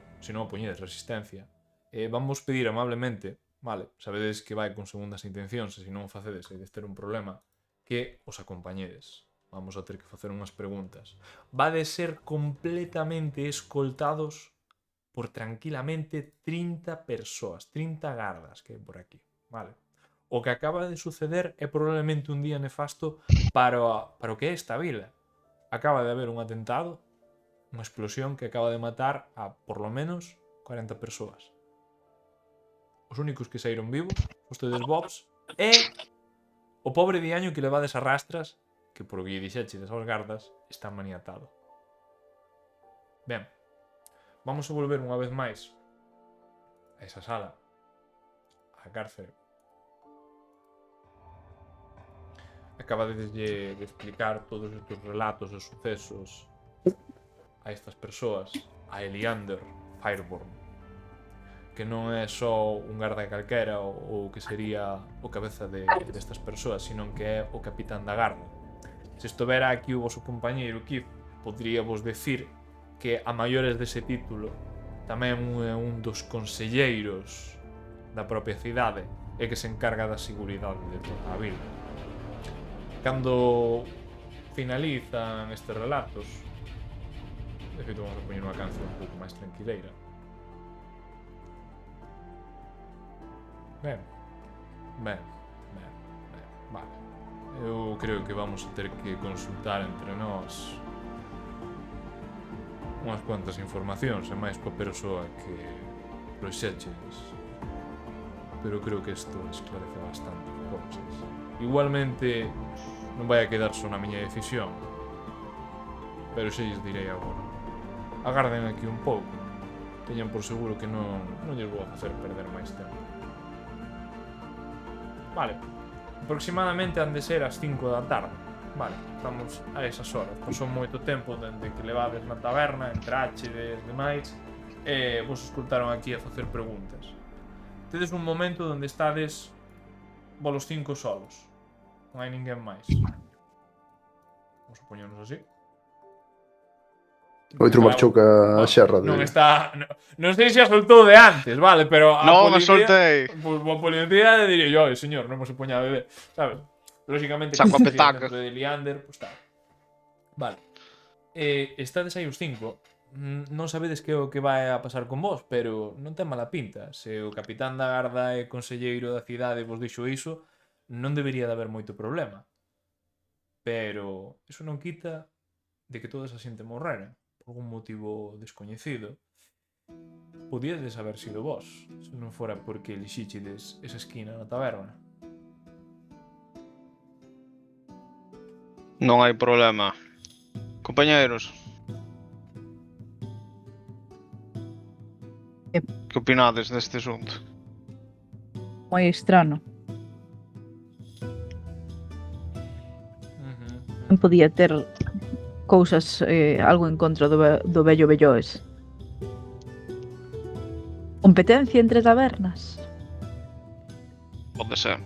vamos pedir amablemente, vale, sabedes que vai con segundas intencións, e se non o facedes hai de ter un problema, que os acompañedes. Vamos a ter que facer unhas preguntas. Vades ser completamente escoltados por tranquilamente 30 persoas, 30 gardas que hai por aquí, vale? O que acaba de suceder é probablemente un día nefasto para o que é esta vila. Acaba de haber un atentado, unha explosión que acaba de matar a, por lo menos, 40 persoas. Os únicos que saíron vivos, vostedes bobs, e o pobre diaño que levades a rastras, que por o que lle dixeches aos gardas, está maniatado. Ben, vamos a volver unha vez máis a esa sala, a cárcere. Acaba de explicar todos estes relatos e sucesos a estas persoas, a Eliander Fireborn, que non é só un garda calquera ou que sería o cabeza destas persoas, sino que é o capitán da garda. Se estovera aquí o vosso compañeiro Keith, podríavos decir que a maiores dese título tamén é un dos conselleiros da propia cidade e que se encarga da seguridade de toda a vila. Cando finalizan estes relatos, de feito vamos a poñer unha canción un pouco máis tranquileira. Ben. Vale. Eu creo que vamos a ter que consultar entre nós unhas cuantas informacións e máis coa persoa que proxeches. Pero creo que isto esclarece bastante cousas. Igualmente, non vai a quedar só na miña decisión, pero xe lles direi agora. Agarden aquí un pouco. Teñan por seguro que non lles vou a facer perder máis tempo. Vale, aproximadamente han de ser as 5 da tarde. Vale, estamos a esas horas. Pasou moito tempo dende que levades na taberna, entrachedes, demais, e vos escoltaron aquí a facer preguntas. Tedes un momento onde estades volos 5 solos. Non hai ninguén máis. Vamos a poñernos así. O outro marchou ca xerra de... Non está... Non sei se a soltou de antes, vale, pero a Non, a policía... soltei. Pois a policía diría yo, señor, non se poña a beber, sabes? Lógicamente, Saco a que petaca. dentro de Leander, pues tal. Vale. Estades aí os 5. Non sabedes que é o que vai a pasar con vos, pero non ten mala pinta. Se o capitán da garda e conselleiro da cidade vos dixo iso, non debería de haber moito problema. Pero iso non quita de que toda esa xente morrera por algún motivo descoñecido. Podíades haber sido vos, se non fora porque elixichedes esa esquina na taberna. Non hai problema. Compañeiros. Que opinades deste asunto? Moi estrano. Non podía ter cousas, algo en contra do vello velloes. Competencia entre tabernas. Pode ser.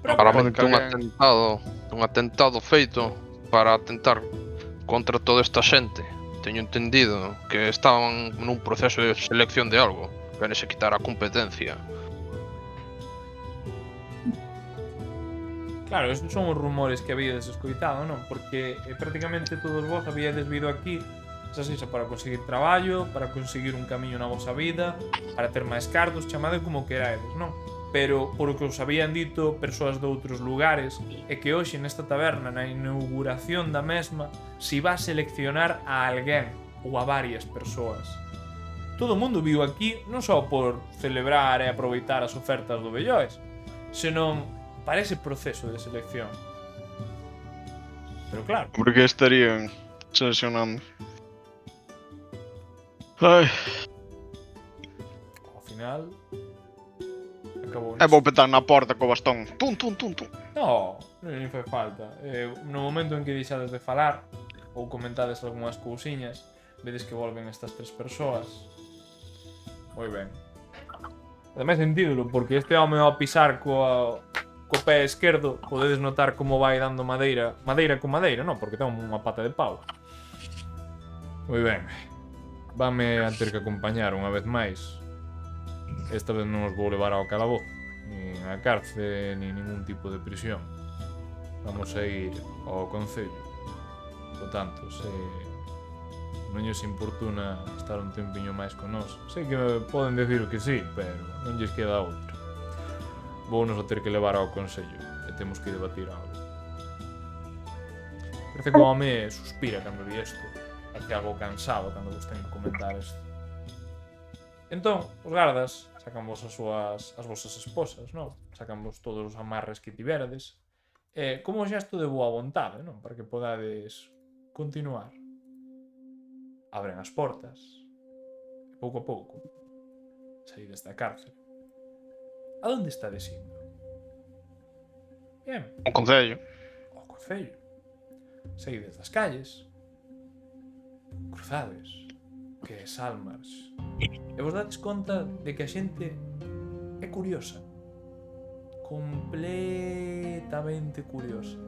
Claramente Pode un que atentado feito para atentar contra toda esta xente. Teño entendido que estaban nun proceso de selección de algo. Queren se quitar a competencia. Claro, esos son os rumores que habíades escoitado, non? Porque prácticamente todos vos habíades vido aquí, xa sexa para conseguir traballo, para conseguir un camiño na vosa vida, para ter máis cartos, chamade como querades, non? Pero, por o que os habían dito persoas de outros lugares, é que hoxe nesta taberna, na inauguración da mesma, se iba a seleccionar a alguén ou a varias persoas. Todo o mundo viu aquí non só por celebrar e aproveitar as ofertas do Belloes, senón para ese proceso de selección. Pero claro, Porque estarían seleccionando. Ai, Ao final... Acabou e vou petar na porta co bastón. Tum, tum, tum, tum. No, non fai falta. No momento en que deixades de falar ou comentades algunhas cousiñas, vedes que volven estas tres persoas. Moi ben. Ademais sentídolo, porque este home ao pisar co pé esquerdo podedes notar como vai dando madeira con madeira, non? Porque ten unha pata de pau. Moi ben. Vame a ter que acompañar unha vez máis. Esta vez non os vou levar ao calabozo, nin a cárcere, nin ningún tipo de prisión. Vamos a ir ao concello. Por tanto, se non lles importuna estar un tempiño máis con nós, sei que poden decir que sí, pero non lles queda outra. Vounos a ter que levar ao concello e temos que debatir algo. Parece que o home suspira cando vi isto. Parece algo cansado cando vos ten que comentar isto. Entón, os gardas sacan vos as vosas esposas, non? Sacan vos todos os amarres que tiverades. Como un xesto de boa vontade, non? Para que podades continuar. Abren as portas. E pouco a pouco saídes da cárcere. A onde estades indo? Bien. O concello. Ao concello. Saídes das calles. Cruzades. Que é Salmars. E vos dades conta de que a xente é curiosa. Completamente curiosa.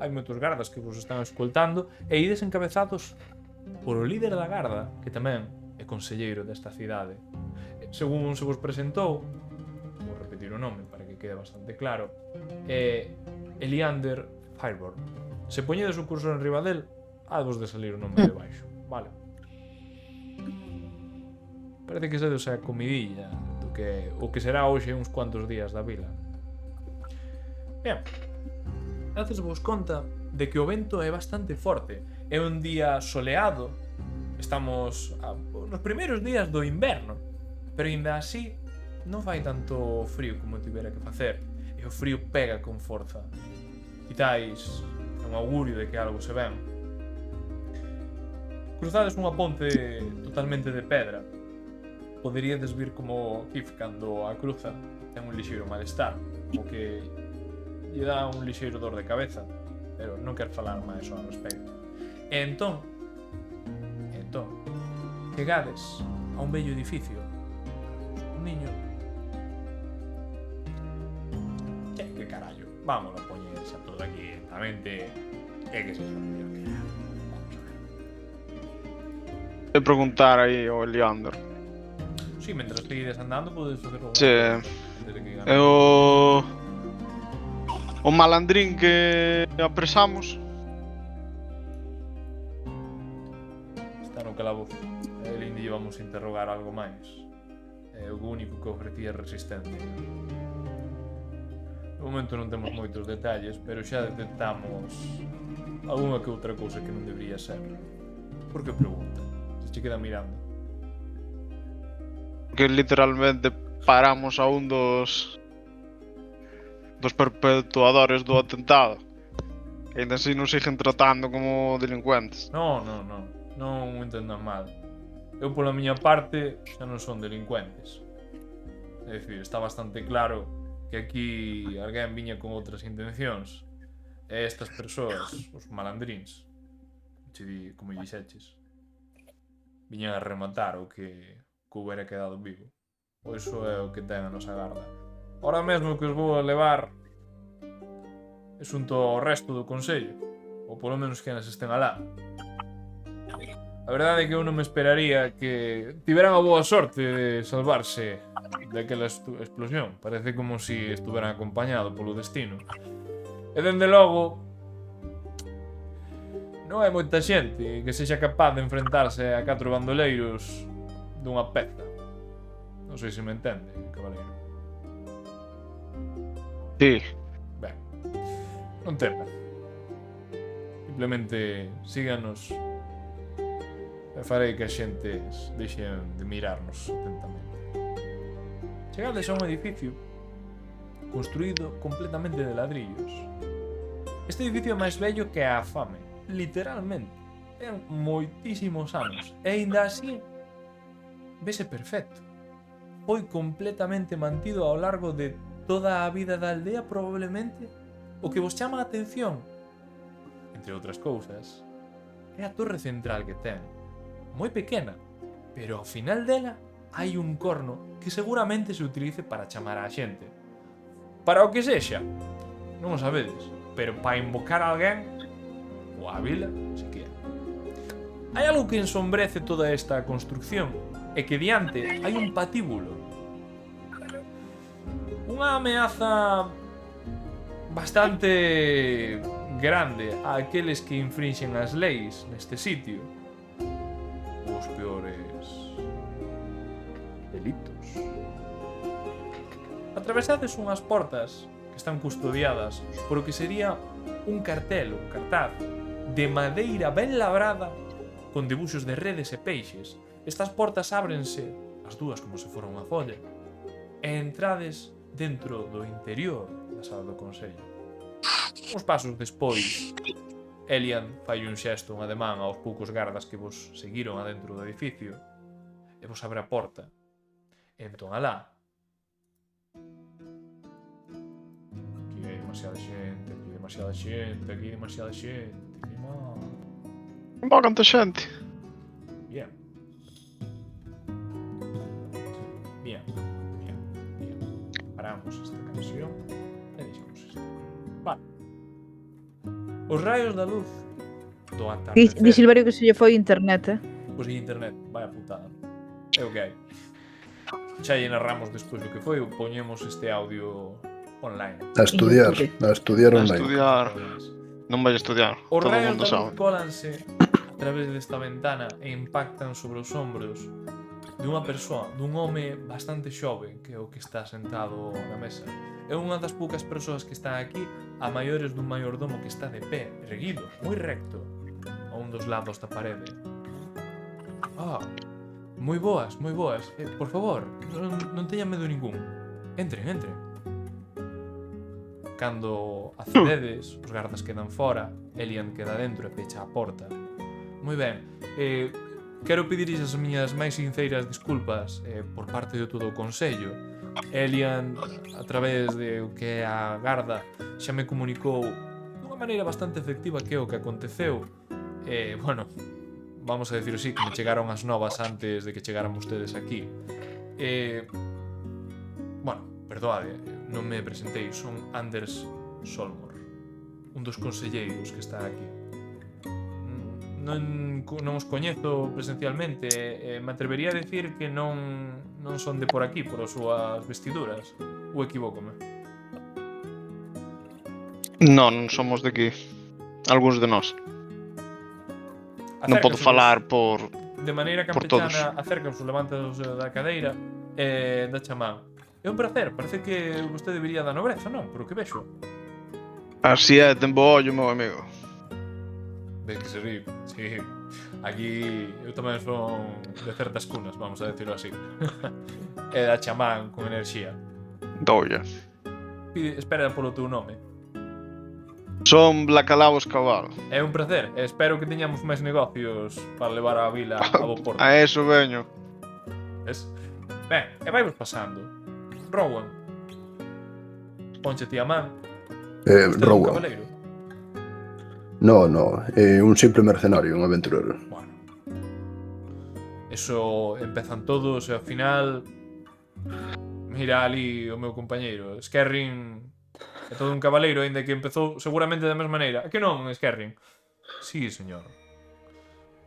Hai moitos gardas que vos están escoltando e ides encabezados por o líder da garda, que tamén é conselleiro desta cidade. Según se vos presentou, vou repetir o nome para que quede bastante claro, é Eliander Fireborn. Se poñedes o cursor en riba del, ha vos de salir o nome de baixo, vale? Parece que sedes a comidilla do que o que será hoxe uns cuantos días da vila. Ben, haces vos conta de que o vento é bastante forte. É un día soleado. Estamos nos primeiros días do inverno, pero ainda así non fai tanto frío como tivera que facer. E o frío pega con forza. Quizáis é un augurio de que algo se ven. Cruzades unha ponte totalmente de pedra. Poderíades vir como Kif cando a cruza ten un lixeiro malestar, como que lle dá un lixeiro dor de cabeza, pero non quero falar máis ao respecto. E entón, chegades a un bello edificio. Un niño. Que carallo, vámonos a poñer xa todo aquí directamente. É que sexa mellor que ya. Vamos a ver. Vou preguntar aí ao Eliander. Sí, mentras seguides andando podes facer algo. Che, é o malandrín que apresamos. Está no calabozo. El indi llevamos a interrogar algo máis. É o único que ofrecía resistencia. De momento non temos moitos detalles, pero xa detectamos algunha que outra cousa que non debería ser. Por que pregunta? Se che queda mirando. Que literalmente paramos a un dos perpetuadores do atentado. E ainda así nos siguen tratando como delincuentes. Non o entendan mal. Eu pola miña parte xa non son delincuentes. É dicir, está bastante claro que aquí alguén viña con outras intencións. E estas persoas, os malandríns, como dixeches, viñan a rematar o que houbera quedado vivo. Pois iso é o que ten a nosa garda. Ahora mesmo que os vou a levar é xunto ao resto do consello, ou polo menos que eles estén alá. A verdade é que eu non me esperaría que tiveran a boa sorte de salvarse daquela explosión. Parece como si estuveran acompañados polo destino. E dende logo non hai moita xente que sexa capaz de enfrentarse a 4 bandoleiros dunha peza. Non sei se me entende, cabaleiro. Sí. Ben, non tema. Simplemente síganos e farei que as xentes deixen de mirarnos atentamente. Chegades a un edificio construído completamente de ladrillos. Este edificio é máis vello que a fame, literalmente. Ten moitísimos anos. E ainda así vese perfecto. Foi completamente mantido ao largo de toda a vida da aldea, probablemente. O que vos chama a atención, entre outras cousas, é a torre central que ten. Moi pequena, pero ao final dela hai un corno que seguramente se utilice para chamar á xente. Para o que sexa, non o sabedes, pero para invocar a alguén, ou a vila, se que é. Hai algo que ensombrece toda esta construcción, e que diante hai un patíbulo. Unha ameaza bastante grande a aqueles que infrinxen as leis neste sitio. Os peores delitos. Atravesades unhas portas que están custodiadas por o que sería un cartel, un cartaz de madeira ben labrada con debuxos de redes e peixes. Estas portas ábrense, as dúas como se fora unha folla, e entrades dentro do interior da sala do Consello. Uns pasos despois, Elian fai un xesto, un ademán aos poucos gardas que vos seguiron adentro do edificio, e vos abre a porta. E entón alá. Aquí hai demasiada xente, aquí hai demasiada xente, aquí hai demasiada xente, que mal. Va canta xente. Bien. Bien, bien, bien. Paramos esta canción e deixamos isto. Vale. Os raios da luz do Di atardecer. Silverio que se lle foi internet, Pois en internet, vaya putada. É o que hai. Xa lle narramos despois o que foi, poñemos este audio online. A estudiar A online. estudiar. Non vai a estudiar. Os Todo o raios mundo da luz sabe. cólanse a través desta ventana e impactan sobre os ombros dunha persoa, dun home bastante xove, que é o que está sentado na mesa. É unha das poucas persoas que están aquí a maiores dun maiordomo que está de pé, erguido, moi recto, a un dos lados da parede. Ah, moi boas, moi boas. Por favor, non teñan medo ningún. Entren, entren. Cando accededes, os gardas quedan fora, Elian queda dentro e pecha a porta. Moi ben, quero pedirlles as miñas máis sinceiras desculpas por parte de todo o Consello. Elian, a través de o que é a garda, xa me comunicou dunha maneira bastante efectiva que é o que aconteceu. Bueno, vamos a decir así, que me chegaron as novas antes de que chegaran ustedes aquí. Bueno, perdoade, non me presentei, son Anders Solmor, un dos conselleiros que está aquí. Non os coñezo presencialmente, me atrevería a decir que non son de por aquí, por as súas vestiduras, ou equivócome? Non somos de aquí. Algúns de nós. Non podo falar por... De maneira por todos. campechana, acércanse, levantaos da cadeira e da chamán. É un placer, parece que vostede debería da nobreza, non? Por o que vexo. Así é, ten bo ollo, meu amigo. Ves que se rí, sí. Aquí eu tamén son de certas cunas, vamos a decirlo así. E da chamán con enerxía. Doulla. Espera polo teu nome. Son Blacalabos Cabal. É un placer, e espero que teñamos máis negocios para levar a vila a bo porto. A eso veño. Ves? Ben, e vai vos pasando. Rowan. Ponche ti a man. Vostede é un Rowan. cabaleiro. No, é un simple mercenario, un aventurero. Bueno. Eso empezan todos e ao final mira ali o meu compañeiro Skerring é todo un cabaleiro, aínda que empezou seguramente da mesma maneira. É que non, Skerring? Sí, señor.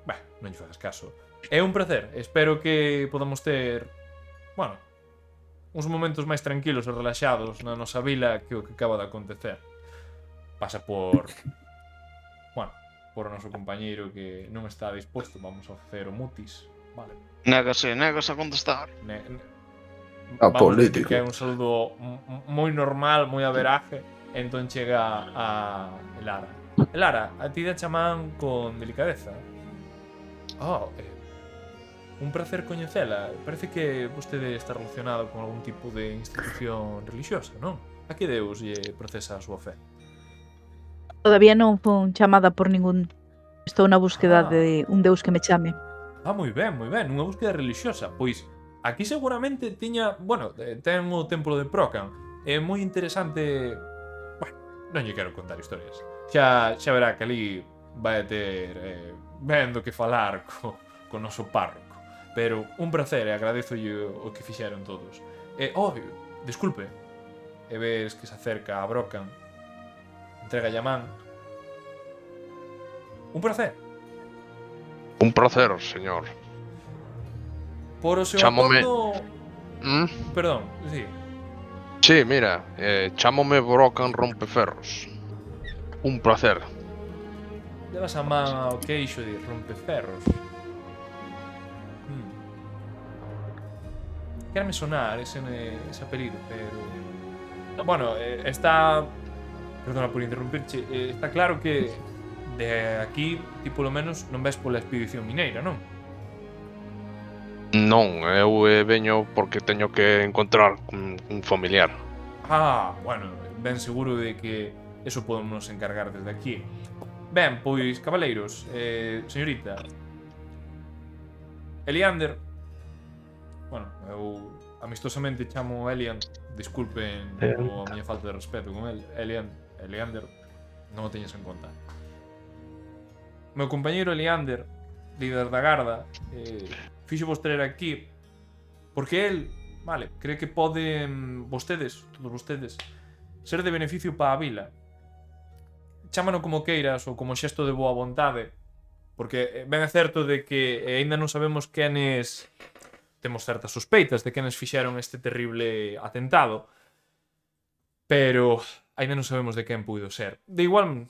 Ben, non lle fagas caso. É un placer, espero que podamos ter, bueno, uns momentos máis tranquilos e relaxados na nosa vila que o que acaba de acontecer. Pasa por o noso compañeiro que non está disposto, vamos a facer o mutis, vale? Négase a contestar. Vamos a decir Político. que é un saludo moi normal, moi a veraje, entón chega a Elara. Elara, a ti da chamán con delicadeza. Un placer coñecela. Parece que vostede está relacionado con algún tipo de institución religiosa, non? A que Deus lle procesa a súa fe? Todavía non fun chamada por ningún. Estou na búsqueda de un deus que me chame. moi ben, unha búsqueda religiosa. Pois, aquí seguramente tiña... Bueno, ten o templo de Procan. É moi interesante... Bueno, non lle quero contar historias. Xa verá que ali vai ter vendo que falar co noso párroco. Pero un placer e agradezolle o que fixeron todos. Disculpe. E ves que se acerca a Brocan. Entrega a man. Un placer. Un placer, señor. Por o seu Chámome... acordo... Perdón, sí. Sí, mira, chámome Brocan Rompeferros. Un placer. Levas a man ao queixo de Rompeferros. Quérame sonar ese apelido, pero... Bueno, está... Perdona por interrumpirche. Está claro que de aquí, ti polo menos, non ves pola expedición mineira, non? Non, eu veño porque teño que encontrar un familiar. Bueno, ben seguro de que eso podemos encargar desde aquí. Ben, pois, cabaleiros, señorita Eliander. Bueno, eu amistosamente chamo Elian. Disculpen a miña falta de respeto con el. Eliander, non o teñes en conta. Meu compañeiro Eliander, líder da garda, fixo vos traer aquí porque el, vale, cree que poden vostedes, todos vostedes, ser de beneficio para a vila. Chámano como queiras ou como xesto de boa vontade, porque ben é certo de que aínda non sabemos quenes... Temos certas sospeitas de quenes fixeron este terrible atentado, pero aínda non sabemos de quen puido ser. De igual,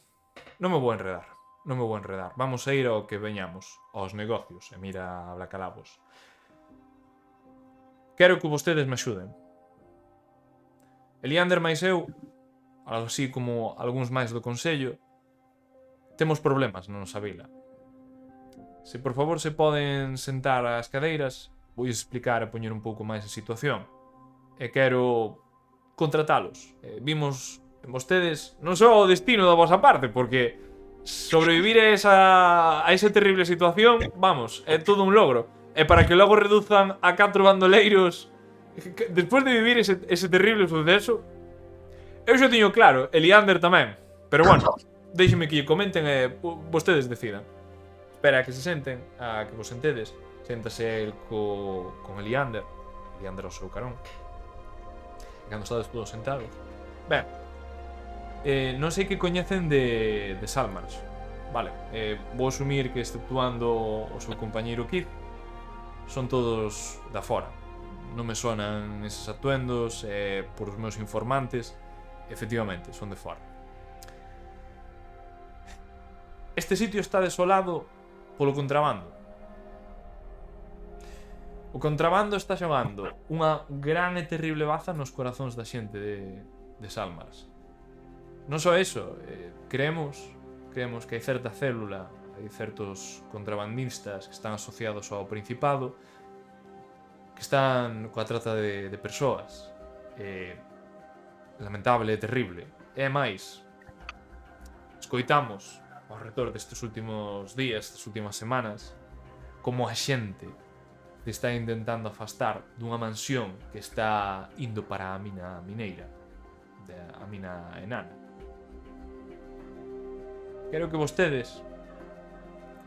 non me vou enredar. Vamos a ir ao que veñamos, aos negocios, e mira a Blacalabos. Quero que vostedes me axuden. Eliander máis eu, algo así como algúns máis do Consello, temos problemas na nosa vila. Se por favor se poden sentar ás cadeiras, vou explicar e poñer un pouco máis a situación. E quero contratalos. Vimos en vostedes non só o destino da vosa parte, porque sobrevivir a esa terrible situación, vamos, é todo un logro. E para que logo reduzan a 4 bandoleiros despois de vivir ese terrible suceso, eu xa tiño claro, Eliander tamén. Pero bueno, déixeme que lle comenten e vostedes decidan. Espera a que se senten, a que vos sentedes. Séntase el con Eliander ao seu carón. E cando estades todos sentados, ben, non sei que coñecen de Salmars. Vale, vou asumir que exceptuando o seu compañeiro Keith, son todos da fora. Non me sonan eses atuendos, por os meus informantes, efectivamente, son de fora. Este sitio está desolado polo contrabando. O contrabando está xogando unha gran e terrible baza nos corazóns da xente de Salmars. Non só eso, creemos que hai certa célula, hai certos contrabandistas que están asociados ao Principado, que están coa trata de persoas. Lamentable e terrible. E máis, escoitamos ao redor destes últimos días, estas últimas semanas, como a xente te está intentando afastar dunha mansión que está indo para a mina mineira, a mina enana. Quero que vostedes,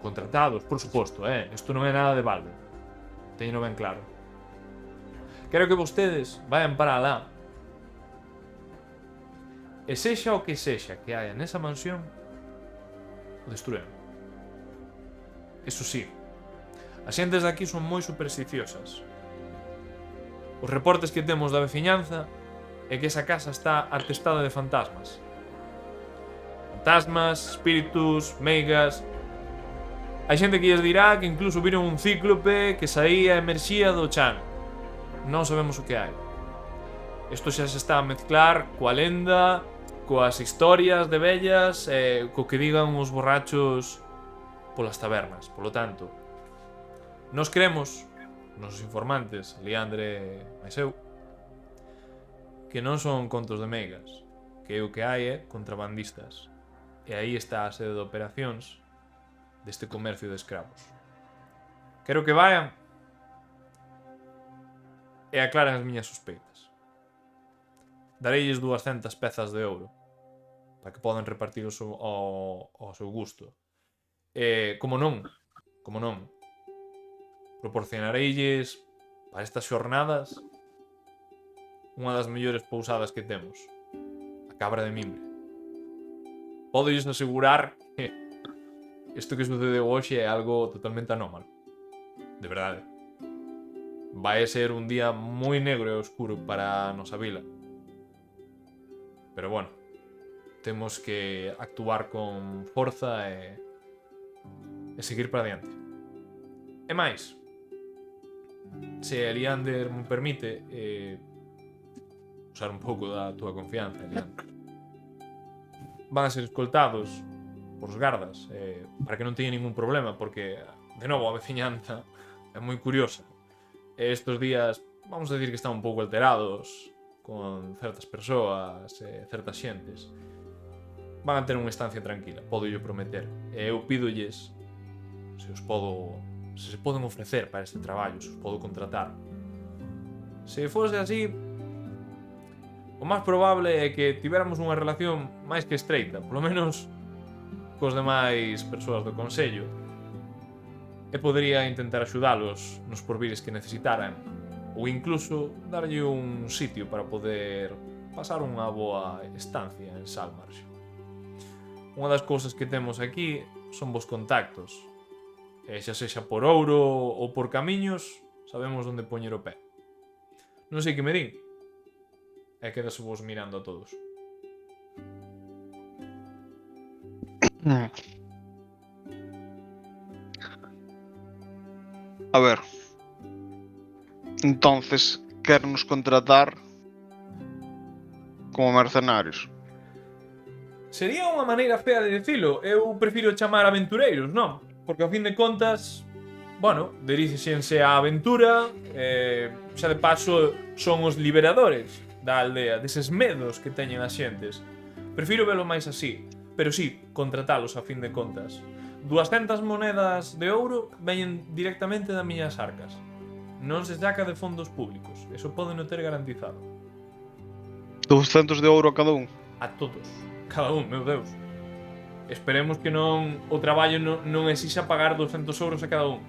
contratados, por suposto, isto non é nada de balde, teño ben claro. Quero que vostedes vayan para alá e sexa o que sexa que haya nesa mansión, o destruan. Eso sí, as xentes de aquí son moi supersticiosas. Os reportes que temos da veciñanza é que esa casa está atestada de fantasmas. Fantasmas, espíritus, meigas... Hai xente que lles dirá que incluso viron un cíclope que saía e emerxía do chan. Non sabemos o que hai. Isto xa se está a mezclar coa lenda, coas historias de vellas, co que digan os borrachos polas tabernas. Polo tanto, nos creemos, nosos informantes, Eliandre máis eu, que non son contos de meigas, que o que hai é contrabandistas. E aí está a sede de operacións deste comercio de escravos. Quero que vayan e aclaren as miñas sospeitas. Dareilles 200 pezas de ouro para que podan repartir ao seu gusto. E, como non, proporcionareilles para estas xornadas unha das mellores pousadas que temos, a Cabra de Mimbre. Podolles asegurar que isto que sucedeu hoxe é algo totalmente anómalo. De verdade. Vai ser un día moi negro e oscuro para a nosa vila. Pero bueno, temos que actuar con forza e seguir para adiante. E máis, se Eliander me permite usar un pouco da túa confianza, Eliander, van a ser escoltados por os gardas para que non teña ningún problema, porque, de novo, a veciñanza é moi curiosa. E estes días, vamos a decir que están un pouco alterados con certas persoas e certas xentes. Van a ter unha estancia tranquila, podo yo prometer. E eu pídolles se se poden ofrecer para este traballo, se os podo contratar. Se fose así, o máis probable é que tivéramos unha relación máis que estreita, polo menos cos demais persoas do Consello, e podería intentar axudalos nos porvires que necesitaran, ou incluso darlle un sitio para poder pasar unha boa estancia en Salmarsh. Unha das cousas que temos aquí son vos contactos, e xa sexa por ouro ou por camiños, sabemos onde poñer o pé. Non sei que me din, e quedase vos mirando a todos. A ver. Entonces, quernos contratar como mercenarios. Sería unha maneira fea de dicilo. Eu prefiro chamar aventureiros, non? Porque ao fin de contas, bueno, diríxense á aventura, xa de paso son os liberadores da aldea, deses medos que teñen as xentes. Prefiro velo máis así, pero sí, contratalos a fin de contas. 200 monedas de ouro veñen directamente das miñas arcas. Non se saca de fondos públicos, eso poden ter garantizado. 200 de ouro a cada un. A todos, cada un, meu Deus. Esperemos que non o traballo non exixa pagar 200 euros a cada un.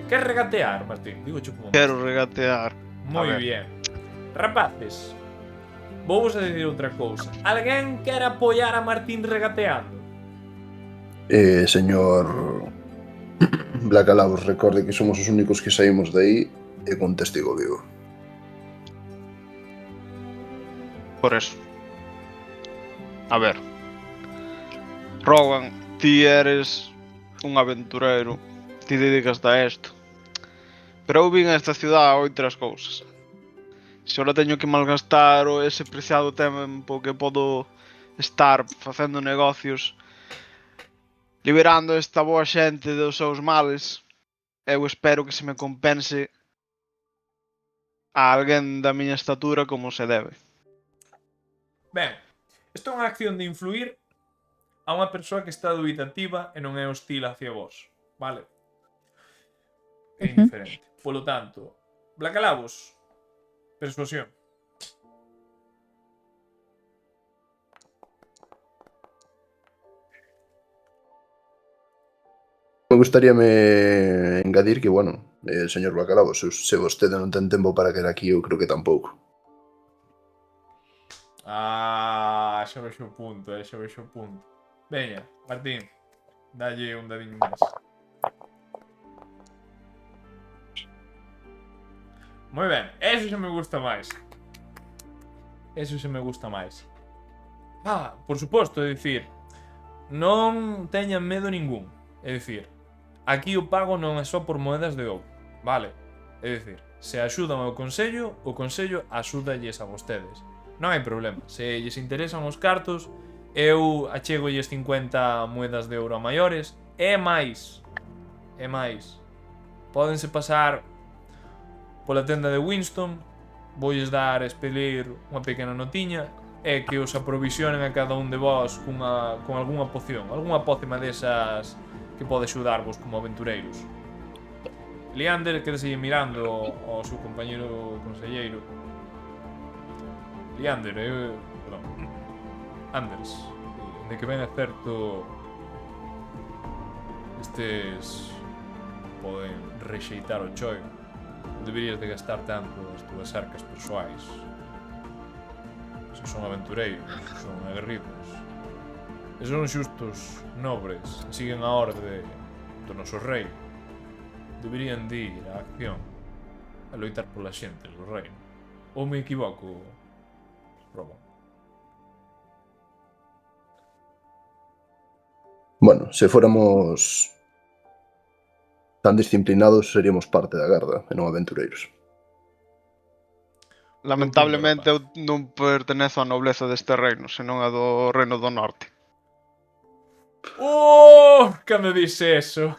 Quer regatear, Martín? Digo chupo. Quero regatear. Moi bien. Rapaces, vou vos a decir outra cousa. Alguén quer apoiar a Martín regateando? Señor Blacalabos, recorde que somos os únicos que saímos de aí e con testigo vivo. Por eso. A ver. Rowan, ti eres un aventurero. Ti dedicas a esto. Pero eu vin a esta ciudad a outras cousas. Se ora teño que malgastar o ese preciado tempo que podo estar facendo negocios, liberando esta boa xente dos seus males, eu espero que se me compense a alguén da miña estatura como se debe. Ben, isto é unha acción de influir a unha persoa que está dubitativa e non é hostil hacia vos, vale? É indiferente. Polo tanto, Blacalabos, persuasión. Me gustaríame engadir que, bueno, señor Blacalabos, se vostede non ten tempo para quedar aquí, eu creo que tampouco. Xa vexo o punto, xa vexo o punto. Veña, Martín, dalle un dadiño máis. Moi ben, eso xa me gusta máis. Eso xa me gusta máis. Por suposto, é dicir, non teñan medo ningún. É dicir, aquí o pago non é só por moedas de ouro, vale? É dicir, se axudan ao Consello, o Consello axúdalles a vostedes. Non hai problema, se lles interesan os cartos, eu achégolles 50 moedas de ouro a maiores, e máis. Pódense pasar pola tenda de Winston, voulles dar expedir unha pequena notiña, é que os aprovisionen a cada un de vós con algunha poción, algunha pócima desas que pode axudarvos como aventureiros. Leander quedase mirando ao seu compañeiro conselleiro. Leander, perdón. Anders, de que ben é certo estes poden rexeitar o choio. Non deberías de gastar tanto as túas arcas persoais. Se son aventureiros, son aguerridos. E son xustos nobres, e siguen a orde do noso rei. Deberían de ir á acción a loitar pola xente do reino. Ou me equivoco, Robo? Bueno, se fóramos tan disciplinados seríamos parte da garda e non aventureiros. Lamentablemente eu non pertenezo á nobleza deste reino, senón a do reino do norte. Cando dice eso.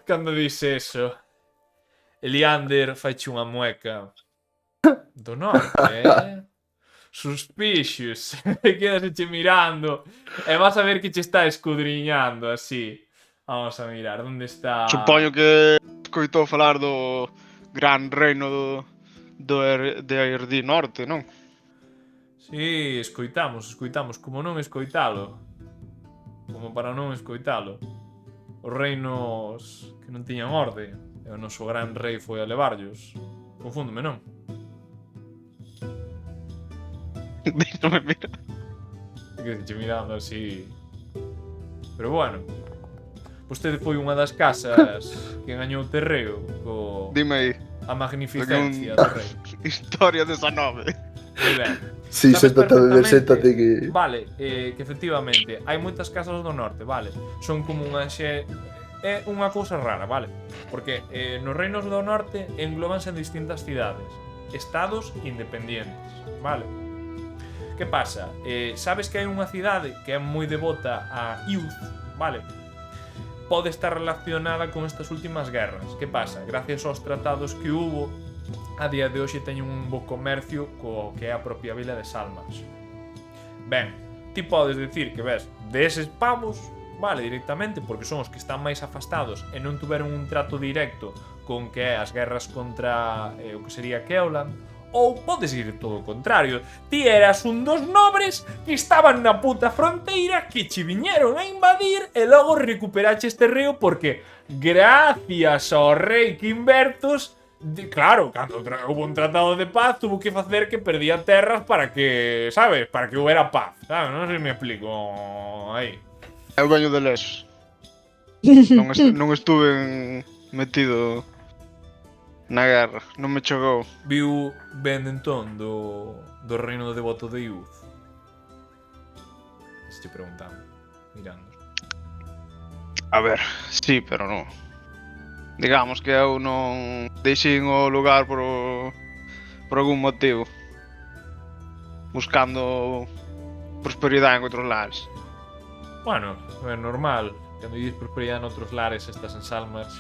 Cando dice eso. Eliander faiche unha mueca. Do norte, Suspicious. Quedaseche mirando. E vas a ver que che está escudriñando así. Vamos a mirar, onde está... Supoño que escoitou falar do gran reino de Aerdí Norte, non? Sí, escoitamos. Como non escoitalo? Como para non escoitalo? Os reinos que non tiñan orde. E o noso gran rei foi a levarllos. Confúndome, non? Non me mira. Que te mirando así. Pero bueno, vostede foi unha das casas que gañou o terreo co Dime aí, a magnificencia do rei. historia desa nove. Moi ben. Sí, Sabes séntate a beber, perfectamente- séntate que... Vale, que efectivamente hai moitas casas do norte, vale. Son como unha é unha cousa rara, vale? Porque nos reinos do norte englobanse en distintas cidades, estados independientes, vale? Que pasa? Sabes que hai unha cidade que é moi devota a Youth, vale? Pode estar relacionada con estas últimas guerras. Que pasa? Gracias aos tratados que hubo, a día de hoxe teñen un bo comercio co que é a propia vila de Salmars. Ben, ti podes decir que ves deses pavos, vale, directamente, porque son os que están máis afastados e non tuveron un trato directo con que é as guerras contra o que sería Keoland. Ou podes ir todo o contrario. Ti eras un dos nobres que estaban na puta fronteira, que che viñeron a invadir e logo recuperache este reo porque gracias ao rei Quimbertos, claro, cando hubo un tratado de paz, tuvo que facer que perdía terras para que, sabes, para que houbera paz, sabes? Non sei se me explico aí. Eu veño de lesos. Non estuve metido na guerra, non me chegou. Viu ben entón do reino devoto de Youth. Estou preguntando, mirando. A ver, sí, pero non. Digamos que eu non deixei o lugar por algún motivo. Buscando prosperidade en outros lares. Bueno, é normal. Cando dices prosperidade en outros lares, estás en Salmars,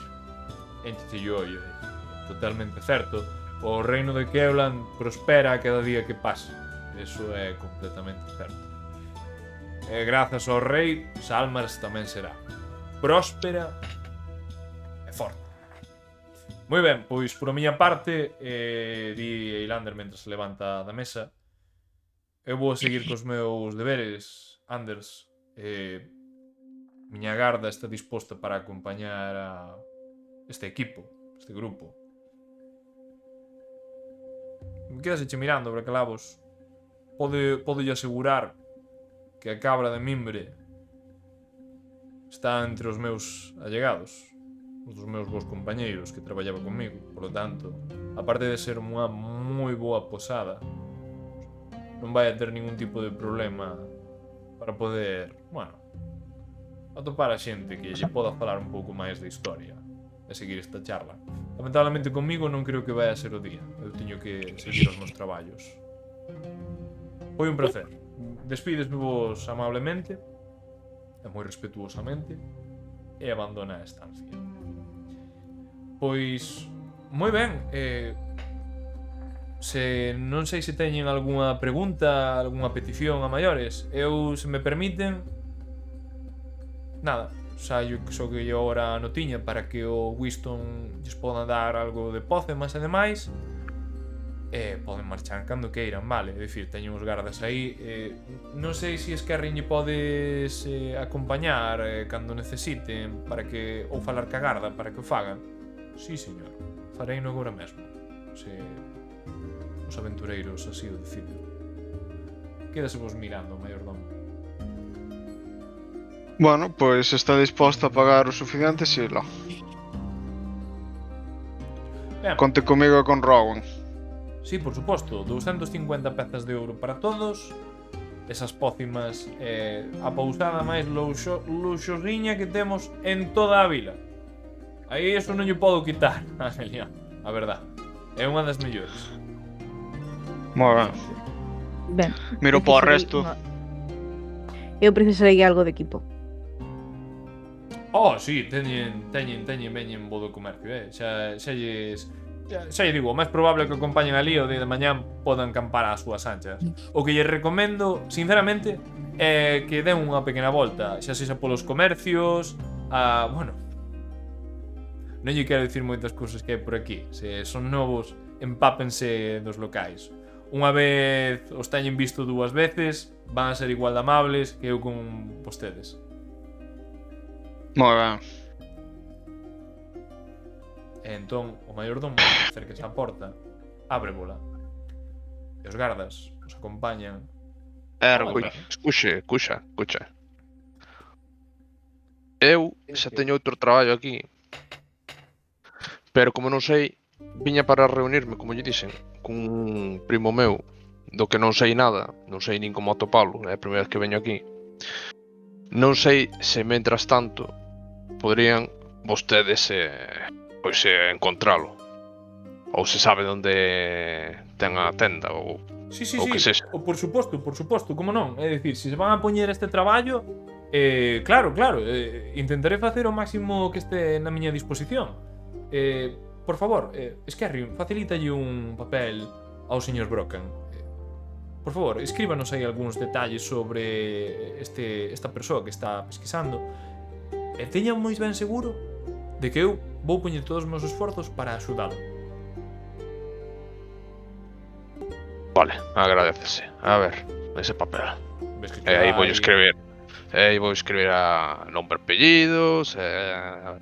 enchete o ollo. Totalmente certo. O reino de Keoland prospera a cada día que pasa. Eso é completamente certo. E grazas ao rei, Salmars tamén será próspera e forte. Moi ben, pois por a miña parte, di Eilander mentre se levanta da mesa, eu vou seguir cos meus deberes, Anders. Miña garda está disposta para acompañar a este equipo, este grupo. Me quedas eche mirando, Bracalabos. Podo asegurar que a cabra de Mimbre está entre os meus allegados, os dos meus bons compañeiros que traballaba comigo. Por lo tanto, aparte de ser unha moi boa posada, non vai a ter ningún tipo de problema para poder, bueno, atopar a xente que lle poda falar un pouco máis da historia e seguir esta charla. Lamentablemente comigo non creo que vai a ser o día. Eu teño que seguir os meus traballos. Foi un placer. Despídesme vos amablemente e moi respetuosamente e abandona a estancia. Pois, moi ben, non sei se teñen algunha pregunta, algunha petición a maiores. Eu, se me permiten, nada, saio só que eu agora a notiña para que o Winston lles poda dar algo de pócemas e demais. E poden marchar cando queiran, vale? É dicir, teñen os gardas aí. Non sei se Skerrin lle podes acompañar cando necesiten para que, ou falar ca garda para que o fagan. Sí, señor. Fareino agora mesmo. Se os aventureiros así o deciden. Quédase vos mirando, mayordomo. Bueno, pois está disposto a pagar o suficiente, Sila. Ben, Conte comigo e con Rowan. sí, por suposto, 250 pezas de ouro para todos. Esas pócimas, a pousada máis luxosiña que temos en toda a vila. Aí eso non lle podo quitar, Amelia, a verdad. É unha das mellores. Moi ben. Ben, Miro para o precisarei resto. Eu precisarei algo de equipo. Oh, sí, teñen veñen bo do comercio, xa lle digo, o máis probable que acompañen ali o día de mañán podan campar ás súas anchas. O que lle recomendo, sinceramente, é que den unha pequena volta, xa sexa polos comercios, bueno, non lle quero dicir moitas cousas que hai por aquí. Se son novos, empápense dos locais. Unha vez os teñen visto 2 veces, van a ser igual de amables que eu con vostedes. Moi ben. E entón, o mayordomo acérquese á porta, ábrebola, e os gardas os acompañan. Ergo. Ui, escuxa. Eu xa teño outro traballo aquí. Pero como non sei, viña para reunirme, como lle dixen, cun primo meu, do que non sei nada, non sei nin como atopalo, é a primeira vez que veño aquí. Non sei se, mentras tanto, poderían vostedes encontralo. Ou se sabe onde ten a tenda, ou Sí, O que sexa. por suposto, como non? É dicir, se se van a poñer este traballo, claro, intentaré facer o máximo que este na miña disposición. Por favor, Skerrin, facilítalle un papel ao señor Brocken. Por favor, escríbanos aí algúns detalles sobre esta persoa que está pesquisando. E teña moi ben seguro de que eu vou poñer todos os meus esforzos para axudalo. Vale, agradecese. A ver, ese papel. Ves que E aí vou aí- escribir. E aí vou escribir a nombre, apellidos,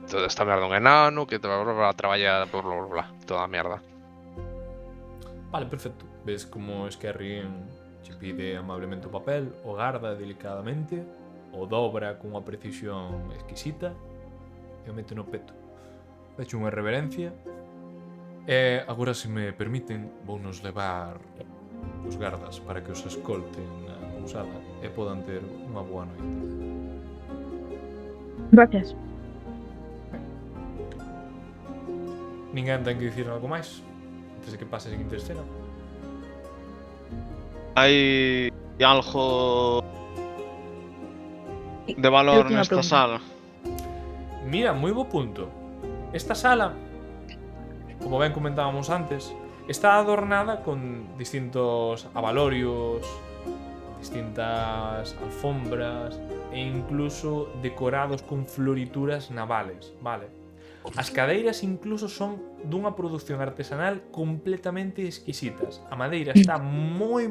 toda esta merda un enano que traballa por bla, toda a merda. Vale, perfecto. Ves como Skerrin che pide amablemente o papel, o garda delicadamente, o dobra cunha precisión exquisita e o mete no peto. Fecho unha reverencia e agora, se me permiten, vounos levar os gardas para que os escolten na pousada e podan ter unha boa noite. Gracias. Ninguén ten que dicir algo máis antes de que pase a seguinte escena. Hai algo de Eu valor teño unha nesta pregunta. sala. Mira, moi bo punto. Esta sala, como ben comentábamos antes, está adornada con distintos abalorios, distintas alfombras e incluso decorados con florituras navales, vale? As cadeiras incluso son dunha produción artesanal completamente exquisitas. A madeira está moi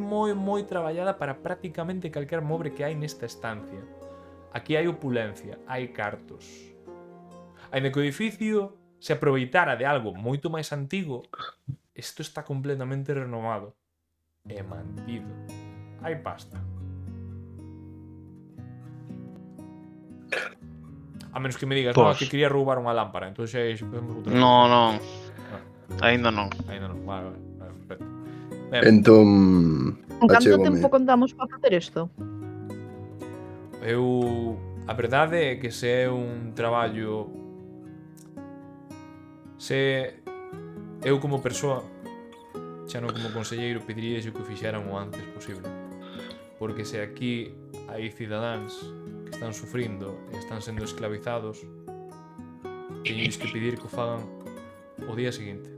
traballada para prácticamente calquer mobre que hai nesta estancia. Aquí hai opulencia, hai cartos. Aínda que o edificio se aproveitara de algo moito máis antigo, isto está completamente renovado e mantido. Hai pasta. A menos que me digas, no, Pois. que quería roubar unha lámpara, entón xa podemos outra No, cousa. non. Ah, Aínda non. Ainda non, vale, perfecto. Ben, Entón, En canto achégome. tempo contamos para facer isto? a verdade é que se é un traballo, se eu como persoa, xa non como conselleiro, pediríais que o fixeran o antes posible. Porque se aquí hai cidadáns que están sufrindo e están sendo esclavizados, teñedes que pedir que o fagan o día seguinte,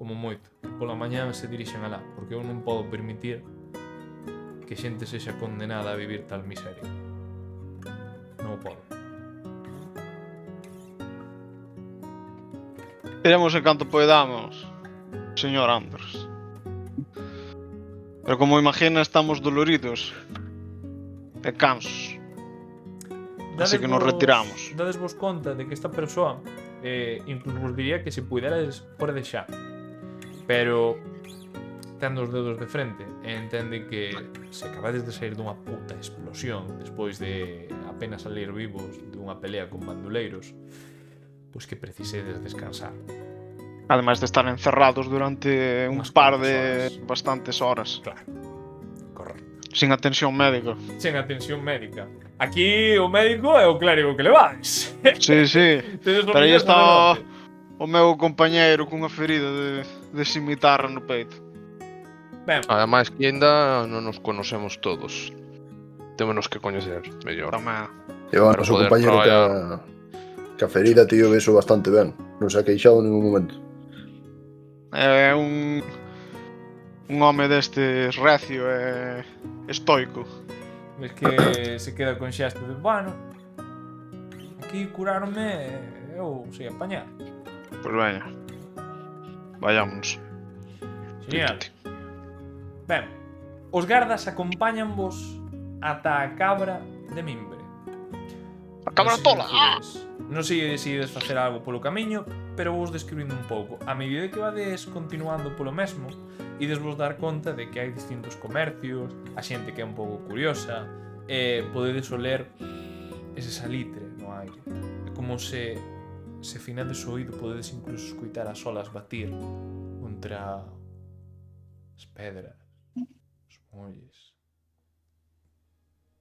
como moito. Pola mañá se dirixen alá, porque eu non podo permitir que xente sexa condenada a vivir tal miseria. Non o podo. Iremos en canto poidamos, señor Anders. Pero como imagina, estamos doloridos e cansos. Así que nos retiramos. Dades vos conta de que esta persoa incluso vos diría que se puideras fora de xa. Pero ten os dedos de frente e entende que se acabades de sair dunha puta explosión despois de apenas salir vivos dunha pelea con bandoleiros, pois que precisedes descansar. Ademais de estar encerrados durante un Unhas par cuantas de horas. bastantes horas. Claro, correcto. Sin atención médica. Sen atención médica. Aquí o médico é o clérigo que levades. Sí, sí. Tedes o Pero aí mellor está sacerdote. o meu compañeiro cunha ferida de cimitarra no peito. Ben, Ademais que ainda non nos conocemos todos. Témonos que coñecer mellor. Tamén. E o Para noso poder compañero traballar. que a ferida, tío, veso bastante ben. Non se ha queixado en ningún momento. É un home destes recio e estoico. ves que se queda con xesto de, bueno, aquí curarme eu sei apañar. Pois veña. Vayámonos. Genial. Ben, os gardas acompáñanvos ata a cabra de Mimbre. A cabra tola! Non sei se ides facer algo polo camiño, pero vos describindo un pouco. A medida que vades continuando polo mesmo, ides vos dar conta de que hai distintos comercios, a xente que é un pouco curiosa, e podedes oler ese salitre no aire. É como se finades o oído podedes incluso escuitar as olas batir contra as pedras, os molles.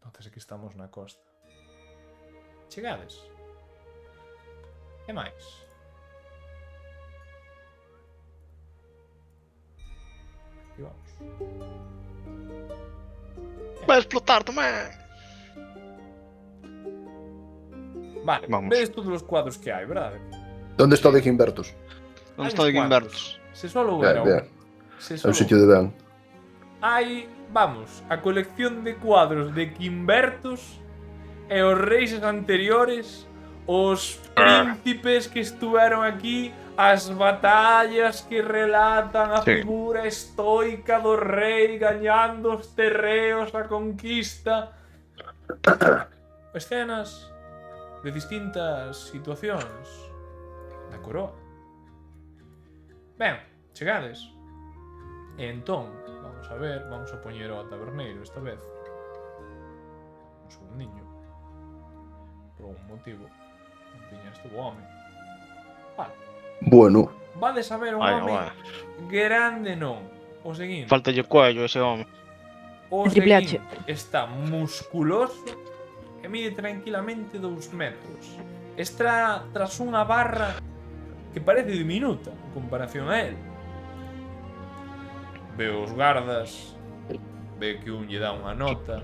Nótase que estamos na costa. Chegades. E máis? Aquí vamos. Vai explotar tamén! Vale, Vamos. vedes todos os cuadros que hai, verdade? Onde está de Quimbertos? Onde Hai está uns de Guimbertos? cuantos. Se solo Ben, hubiera ben. Se É un solo sitio de ben. hai, vamos, a colección de cuadros de Quimbertos e os reis anteriores, os príncipes que estuveron aquí, as batallas que relatan a Sí. figura estoica do rei gañando os terreos, a conquista. Escenas de distintas situacións da coroa. Ben, chegades. E entón, vamos a ver, vamos a poñer ao taberneiro esta vez. Un segundiño. Por un motivo. Non tiña este bo home. Vale. Bueno, Vades a ver un Vai, home vai. grande non. O seguinte. Faltalle cuello ese home. O Triple H. seguinte. Está musculoso e mide tranquilamente 2 metros. Está tras unha barra que parece diminuta en comparación a él. Ve os gardas, ve que un lle dá unha nota.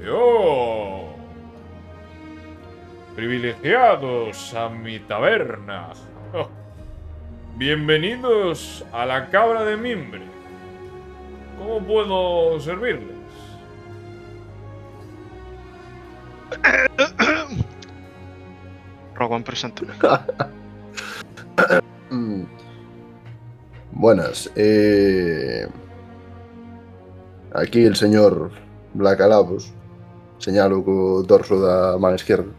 E ¡oh! Privilegiados a mi taberna. Oh. Bienvenidos a la cabra de Mimbre. ¿Cómo puedo servirles? Rogan, preséntame. mm, buenas. Aquí el señor Blacalabos. Señalo co dorso da man esquerda.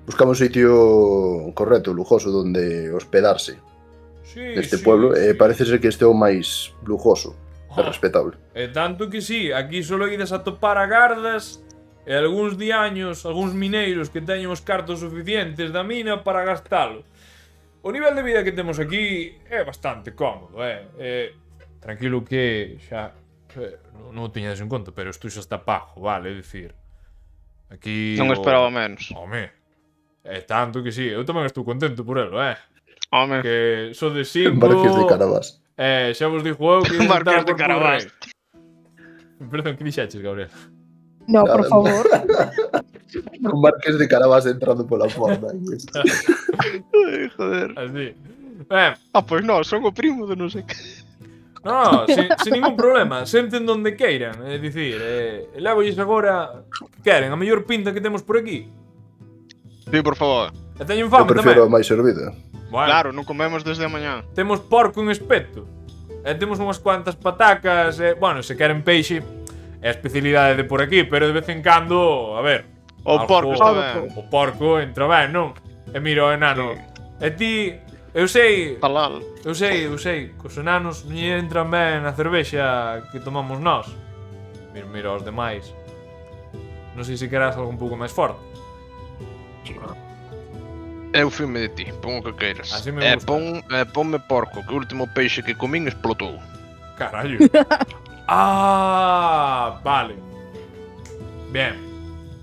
Buscamos un sitio correcto, lujoso, donde hospedarse Sí, neste sí, pueblo. sí. Parece ser que este é o máis lujoso e Ah, respetable. e tanto que sí, aquí solo ides a topar a gardas e algúns diaños, algúns mineiros que teñen os cartos suficientes da mina para gastalo. O nivel de vida que temos aquí é bastante cómodo, tranquilo que xa non o tiñades en conta, pero isto xa está pago, vale, é dicir. Aquí Non esperaba menos. Home, é tanto que sí, eu tamén estou contento por elo, Home, que só de 5. Marqués de Carabás. Xa vos dixo eu que Marqués de Carabás. Perdón, que dixaches, Gabriel? No, por Nada, favor. Un Marqués de Carabás entrando pola porta. Ai, joder. Así. Pois non, son o primo de non sei que. No, sin ningún problema. Senten donde queiran. É dicir, levolles agora que queren, a mellor pinta que temos por aquí. Sí, por favor. E teñen Eu fame prefiro a tamén. máis servida. Bueno, Claro, non comemos desde a mañá. temos porco en espeto. E temos unhas cuantas patacas. Bueno, se queren peixe, é a especialidade de por aquí, pero de vez en cando, a ver. O algo- porco está ben. O porco entra ben, non? E mira o enano. E ti, eu sei, Halal. eu sei, que os enanos non lle entran ben na cervexa que tomamos nós. Mira os demais. Non sei se queras algo un pouco máis forte. Eu fime de ti, pon o que queiras. Así me E gusta. ponme porco, que o último peixe que comín explotou. Carallo. Vale. Bien.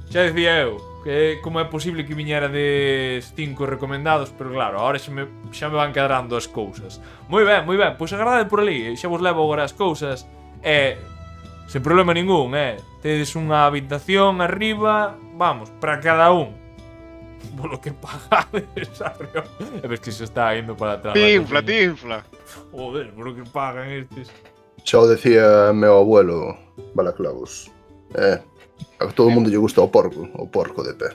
Xa dicía eu que como é posible que viñera de 5 recomendados, pero claro, agora xa me van quedrando as cousas. Moi ben, pois agradade por ali, xa vos levo agora as cousas e sen problema ningún, tedes unha habitación arriba, vamos, para cada un. Polo que pagades, arriba. E ves que se está indo para atrás. Tinfla, tinfla. Joder, polo que pagan estes. Xa o decía meu abuelo Balaclavos. A todo o mundo lle gusta o porco de pé.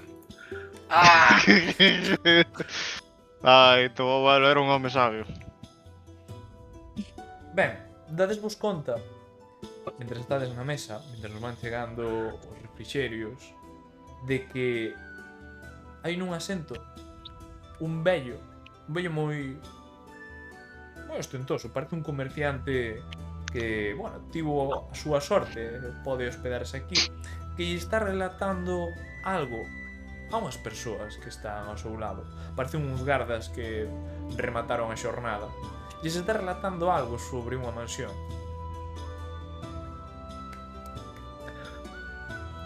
Ai, tu abuelo era un home sabio. Ben, dadesvos conta, mentre estades na mesa, mentre nos van chegando os refrixerios, de que hai nun asento un vello moi ostentoso, parece un comerciante que, bueno, tivo a súa sorte, pode hospedarse aquí, que lle está relatando algo a unhas persoas que están ao seu lado. Parecen uns gardas que remataron a xornada. Lles está relatando algo sobre unha mansión.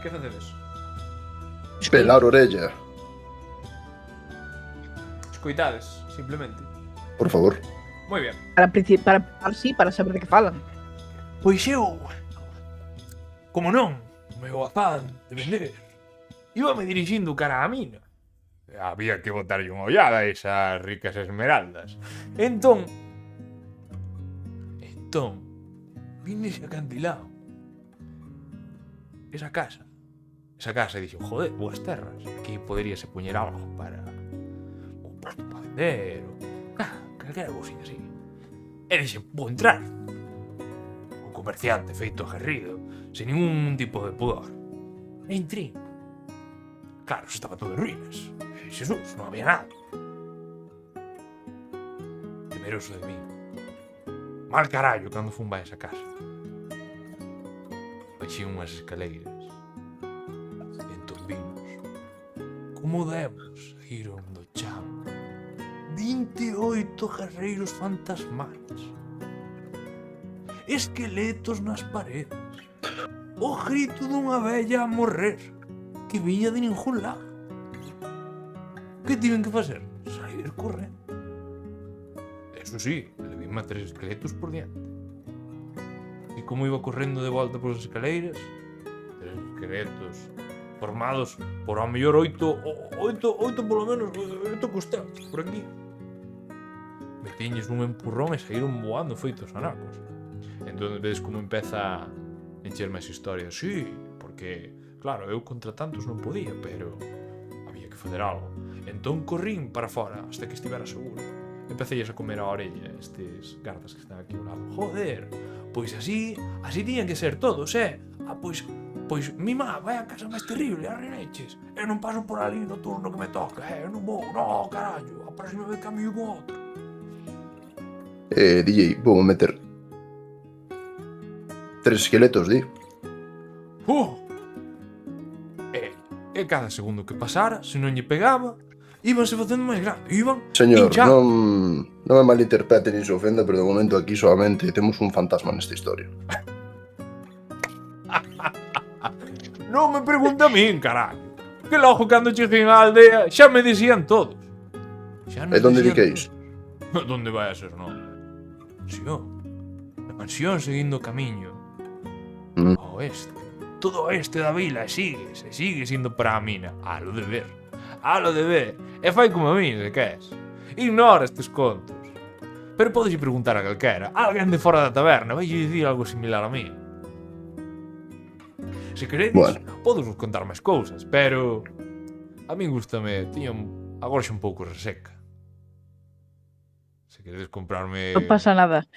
Que facedes? Pelar orella, Escoitades, simplemente. por favor. Moi ben. Para saber de que falan. Pois eu, como non, o meu afán de vender, íbame dirixindo cara á mina. Había que botarlle unha ollada a esas ricas esmeraldas. Entón, vin ese acantilado. Esa casa, e dixo, joder, boas terras. Aquí poderíase poñer algo para un posto para vender, ou calquera cousinha así. E dixen, vou entrar. Un comerciante feito aguerrido, sen ningún tipo de pudor. E entré. Claro, estaba todo en ruínas. Jesús, non había nada. Temeroso de mí. Mal carallo cando fun vai a esa casa. Baixei unhas escaleiras. Entordinos. Como demos saíron do chão 28 guerreiros fantasmais. Esqueletos nas paredes. O grito dunha vella a morrer que viña de ningún lado. Que tiven que facer? Saír correndo. Eso sí, levime a 3 esqueletos por diante. E como iba correndo de volta polas escaleiras, 3 esqueletos formados por ao mellor 8 polo menos, 8 costelos por aquí. Metiñes un empurrón e saíron voando feitos anacos. Entón vedes como empeza a encher máis historias. Sí, porque, claro, eu contra tantos non podía, pero había que fazer algo. Entón corrín para fora hasta que estivera seguro. Empecéis a comer a orella estes gardas que están aquí ao lado. Joder, pois así tiñan que ser todos, Pois mi má vai a casa máis terrible, a reneches. Eu non paso por ali no turno que me toca, eu non vou, no, carallo, a próxima vez cambio con outro. DJ, vou meter 3 esqueletos, di. E cada segundo que pasara, se non lle pegaba, íbanse facendo máis grande, Señor, hinchando. non me malinterprete ni se ofenda, pero de momento aquí solamente temos un fantasma nesta historia. Non me pregunta a min, carallo. Que logo cando cheguei á aldea xa me dicían todos. Xa nos E donde dicían diqueis? todos. Donde vai a ser, non? Na mansión seguindo o camiño ao oeste. Todo o oeste da vila e sigue indo para a mina. A lo de ver. E fai como a mí, se queres. Ignora estes contos. Pero podes preguntar a calquera. Alguén de fora da taberna vai dicir algo similar a mí. Se queredes, Bueno. podes vos contar máis cousas, pero a mí gustame, tiña agora xa un pouco reseca. Se queredes comprarme... Non pasa nada.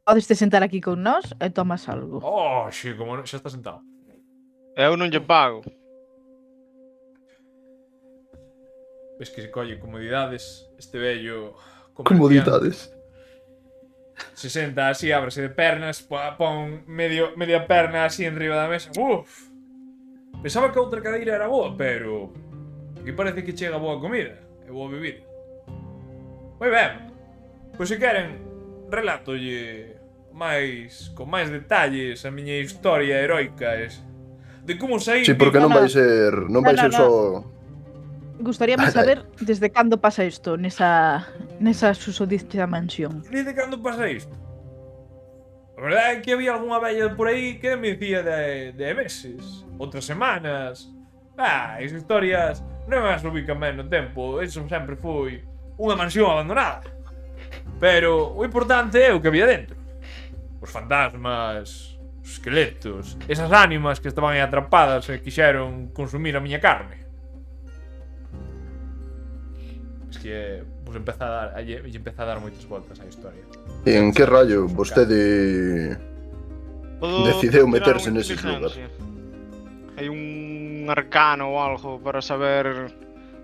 Podes te sentar aquí con nós e tomas algo. Oh, sí, como non, xa está sentado. Eu non lle pago. Ves que se colle comodidades, este vello Comodidades. se senta así, ábrese de pernas, pon media perna así enriba da mesa. Uf. Pensaba que a outra cadeira era boa, pero aquí parece que chega boa comida e boa bebida. Moi ben. Pois se queren, relátolle con máis detalles a miña historia heroica de como saí. Sí, porque non vai ser, non vai No, ser no. só Gustaríame Ai, ai. saber desde cando pasa isto nesa susodicha mansión. Desde cando pasa isto? A verdade é que había algunha vella por aí que me dicía de meses, outras semanas. As historias non as ubican ben no tempo, eso sempre foi unha mansión abandonada. Pero o importante é o que había dentro. Os fantasmas, os esqueletos, esas ánimas que estaban aí atrapadas e quixeron consumir a miña carne. Es que pues empeza a dar moitas voltas á historia. en que rayo vostede decideu meterse neses lugares. Hai un arcano ou algo para saber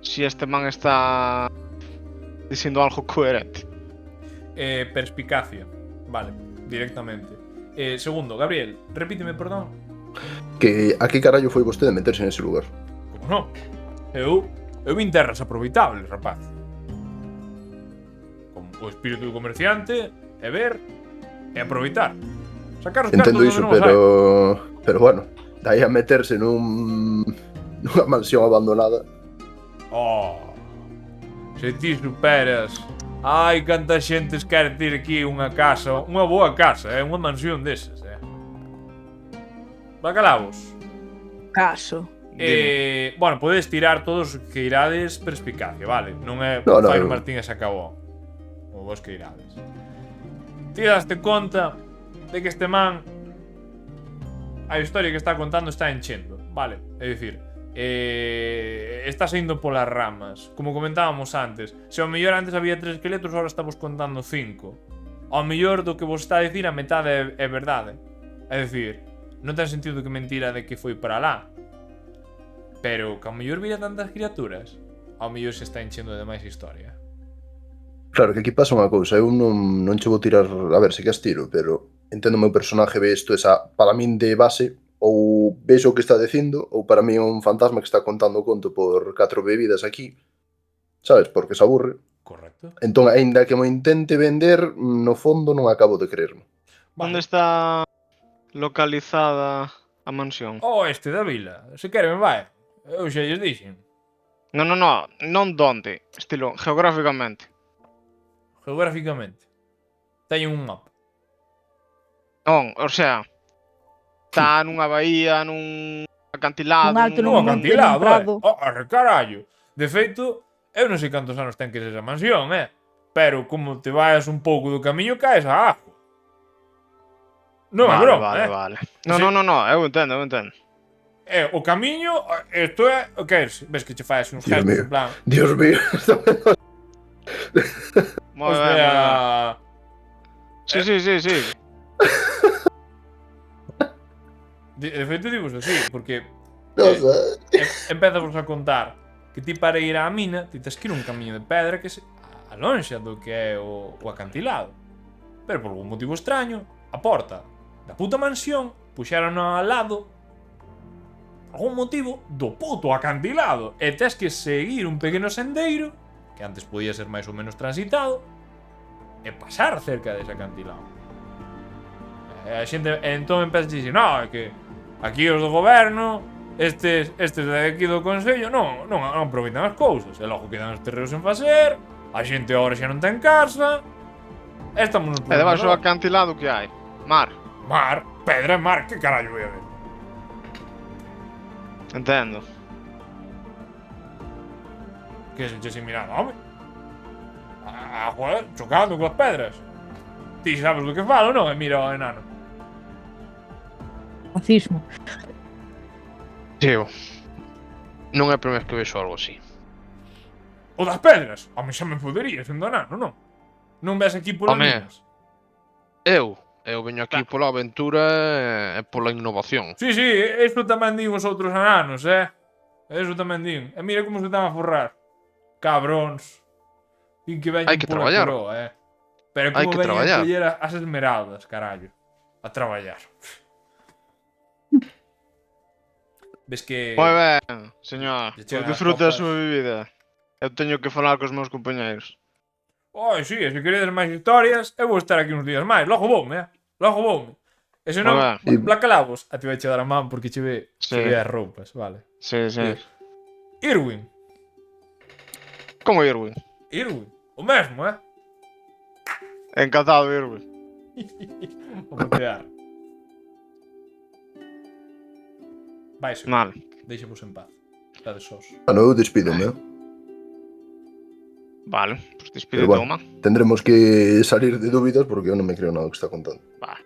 si este man está dicindo algo coherente. Perspicacia. Vale, directamente. Segundo, Gabriel, repíteme, perdón. Que a que carallo foi vostede meterse nese lugar? Como non? Eu vin terras aproveitables, rapaz. Con o espírito do comerciante, é ver e aproveitar. Sacar os cartos Entendo onde iso, non os hai. pero bueno, dai a meterse nunha mansión abandonada. Oh, se ti superas. Ai, canta xentes quere ter aquí unha casa, unha boa casa, unha mansión desas, Bacalabos. Caso. Bueno, podedes tirar todos que irades perspicacia, vale? Non é No, no, Faino no. Martín e se acabou. O vos que irades. Ti daste conta de que este man a historia que está contando está enchendo, vale? É dicir, está saindo polas ramas. Como comentábamos antes, se ao mellor antes había 3 esqueletos, agora estamos contando 5. Ao mellor do que vos está a dicir a metade é verdade. É dicir, non ten sentido que mentira de que foi para lá. Pero que ao mellor vira tantas criaturas, ao mellor se está enchendo de máis historia. Claro, que aquí pasa unha cousa, eu non che vou tirar, a ver, se que as tiro, pero entendo o meu personaje ve isto esa, para min de base, ou ves o que está dicindo, ou para mí é un fantasma que está contando o conto por 4 bebidas aquí, sabes, porque se aburre. Correcto. Entón, aínda que mo intente vender, no fondo non acabo de creerme. Onde está localizada a mansión? O este da vila, se queren vai. Eu xa lles dixen. Non donde, estilo, geográficamente. Geográficamente. Teñen un mapa. Non, o sea, está nunha bahía, nun acantilado, Un alto, No nun acantilado, prado. arre carallo. De feito, eu non sei cantos anos ten que ser esa mansión, Pero como te vayas un pouco do camiño, caes a ajo. Non é broma, Vale. Sí. Non, eu entendo. O camiño, isto é, o que é? Ves que che faz uns Dios gestos mío. en plan, Dios mío, Moi o ben, moi ben. sea, Sí. de feito digo así, porque non sei. empezamos a contar que ti para ir á mina, ti tes que ir un camiño de pedra que se alonxa do que é o acantilado. Pero por algún motivo extraño, a porta da puta mansión puxeron ao lado algún motivo do puto acantilado e tes que seguir un pequeno sendeiro que antes podía ser máis ou menos transitado e pasar cerca dese acantilado. E a xente entón empeza a dicir, no, é que aquí os do goberno, estes de aquí do consello non aproveitan as cousas, e logo quedan os terreos en facer, a xente agora xa non ten casa, e estamos nos E debaixo do acantilado que hai? Mar. mar, pedra e mar, que carallo voy a ver? Entendo. Que se che sin mirar, home. Joder, chocando coas pedras. Ti sabes do que falo, non? E mira o enano. Racismo. Tío, non é a primeira vez que vexo algo así. O das pedras? A mí xa me podería, sendo enano, non? Non ves aquí polas Home. minas? Eu veño aquí pola aventura e pola innovación. Sí, isto tamén din os outros enanos, Eso tamén din. E mira como se están a forrar. Cabróns. Din que veñen Hai que pola traballar. coroa, Pero Hai como que veñen a traballar. coller as esmeraldas, carallo. A traballar. Ves que... Moi ben, señor. Lle chegan Pois as disfruta a copas. súa bebida. Eu teño que falar cos meus compañeiros. Oi, sí, e se queredes máis historias, eu vou estar aquí uns días máis. Logo voume, Logo voume. E se non, Moi ben. Blacalabos, a ti vai che dar a man porque che ve Sí. as roupas, vale. Sí, sí. Irwin. Como Irwin? Irwin. O mesmo, Encantado, Irwin. Vou quedar. Vai, señor. Mal. Deixa-vos en paz. Estades sós. Bueno, eu despídome. Vale, pues Pero despídete, bueno, Oma. tendremos que salir de dúbidas porque eu non me creo nada que está contando. Va.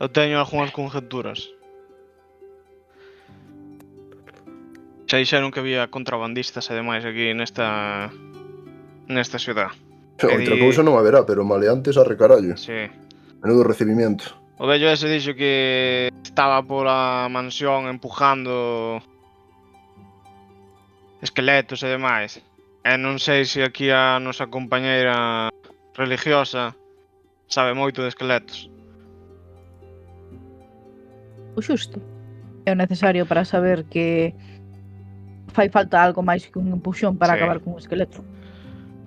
Eu teño algunhas conjeturas. Xa dixeron que había contrabandistas e demais aquí nesta ciudad. Outra cousa non haberá, pero maleantes a recarallo. Sí. Menudo recibimiento. O vello ese dixo que estaba pola mansión empujando esqueletos e demais. E non sei se aquí a nosa compañeira religiosa sabe moito de esqueletos. O xusto. É o necesario para saber que fai falta algo máis que un empuxón para Sí. acabar con un esqueleto.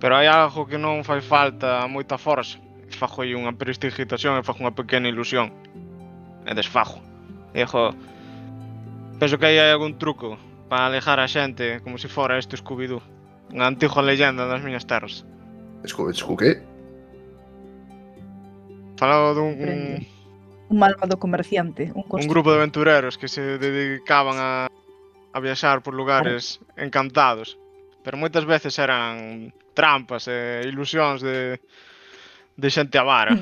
Pero hai algo que non fai falta moita forza. Fajo aí unha prestigitación e fajo unha pequena ilusión. E desfajo. E dixo... Penso que aí hai algún truco para alejar a xente como se fora este Scooby-Doo. Unha antiga leyenda das miñas terras. Esco que? Falaba dun Prende. Un malvado comerciante, un grupo de aventureros que se dedicaban a viaxar por lugares encantados. Pero moitas veces eran trampas e ilusións de xente avara.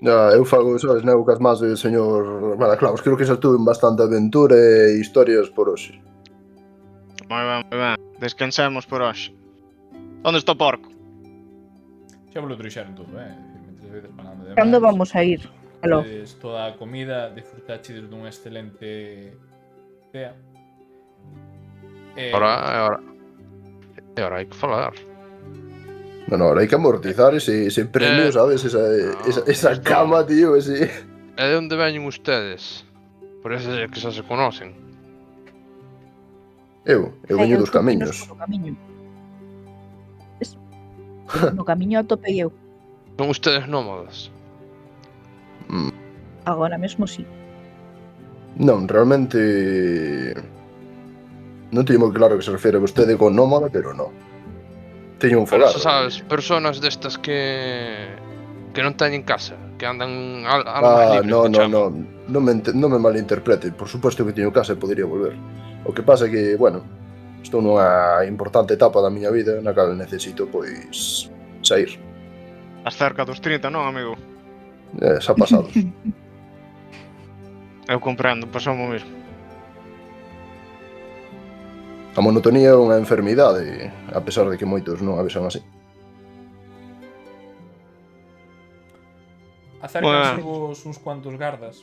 Ya, eu fago, sabes, neucas máis do señor Balaclavos. Creo que xa estuve en bastante aventura e historias por hoxe. Moi ben, moi ben. Descansemos por hoxe. Onde está o porco? Xa vos lo trouxeron todo, Mentres vedes falando de Cando máis, vamos a ir? Aló. tedes toda a comida, disfrutaches dun excelente cea. Ahora hai que falar. Bueno, ahora hai que amortizar ese premio, sabes? Esa cama, tío, ese... E de onde veñen ustedes? Por eso é que xa se conocen. Eu veño dos camiños. No camiño. No camiño atopei eu. Son ustedes nómadas. Agora mesmo sí. Non, realmente... Non teño moi claro que se refere a vostede con nómada, pero non. Teño un Pero fogar. xa sabes, personas destas que non teñen casa, que andan algo máis libres, No, que no, chaman. no. Non me malinterprete. Por suposto que teño casa e podería volver. O que pasa é que, bueno, estou nunha importante etapa da miña vida na cal necesito, pois, sair. Estás cerca dos 30, non, amigo? Xa pasados. Eu comprendo, pasou o mesmo. A monotonía é unha enfermidade, a pesar de que moitos non a vexan así. Acércanse vos uns cuantos gardas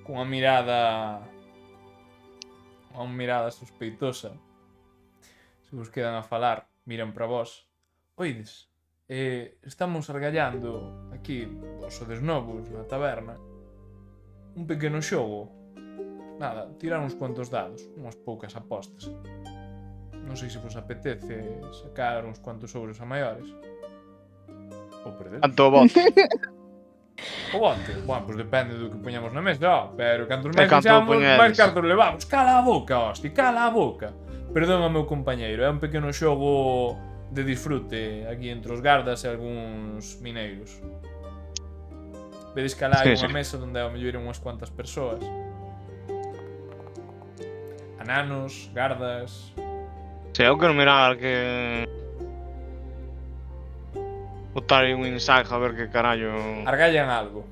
cunha mirada sospeitosa. Se vos quedan a falar, miran para vos. Oides, estamos argallando aquí, vos sodes novos na taberna, un pequeno xogo. Nada, tirar uns cuantos dados, unhas poucas apostas. Non sei se vos apetece sacar uns cuantos sobres a maiores. Ou perder. Tanto o bote. O bote? Bueno, pois depende do que poñamos na mesa, pero cantos E máis canto fixamos, poñedes? máis cartos levamos. Cala a boca, hosti, cala a boca. Perdón ao meu compañeiro, é un pequeno xogo de disfrute aquí entre os gardas e algúns mineiros. Vedes que alá hai Sí, unha sí. mesa onde ao mellor unhas cuantas persoas. Ananos, gardas... Se eu quero mirar que botar aí un insight a ver que carallo... Argallan algo.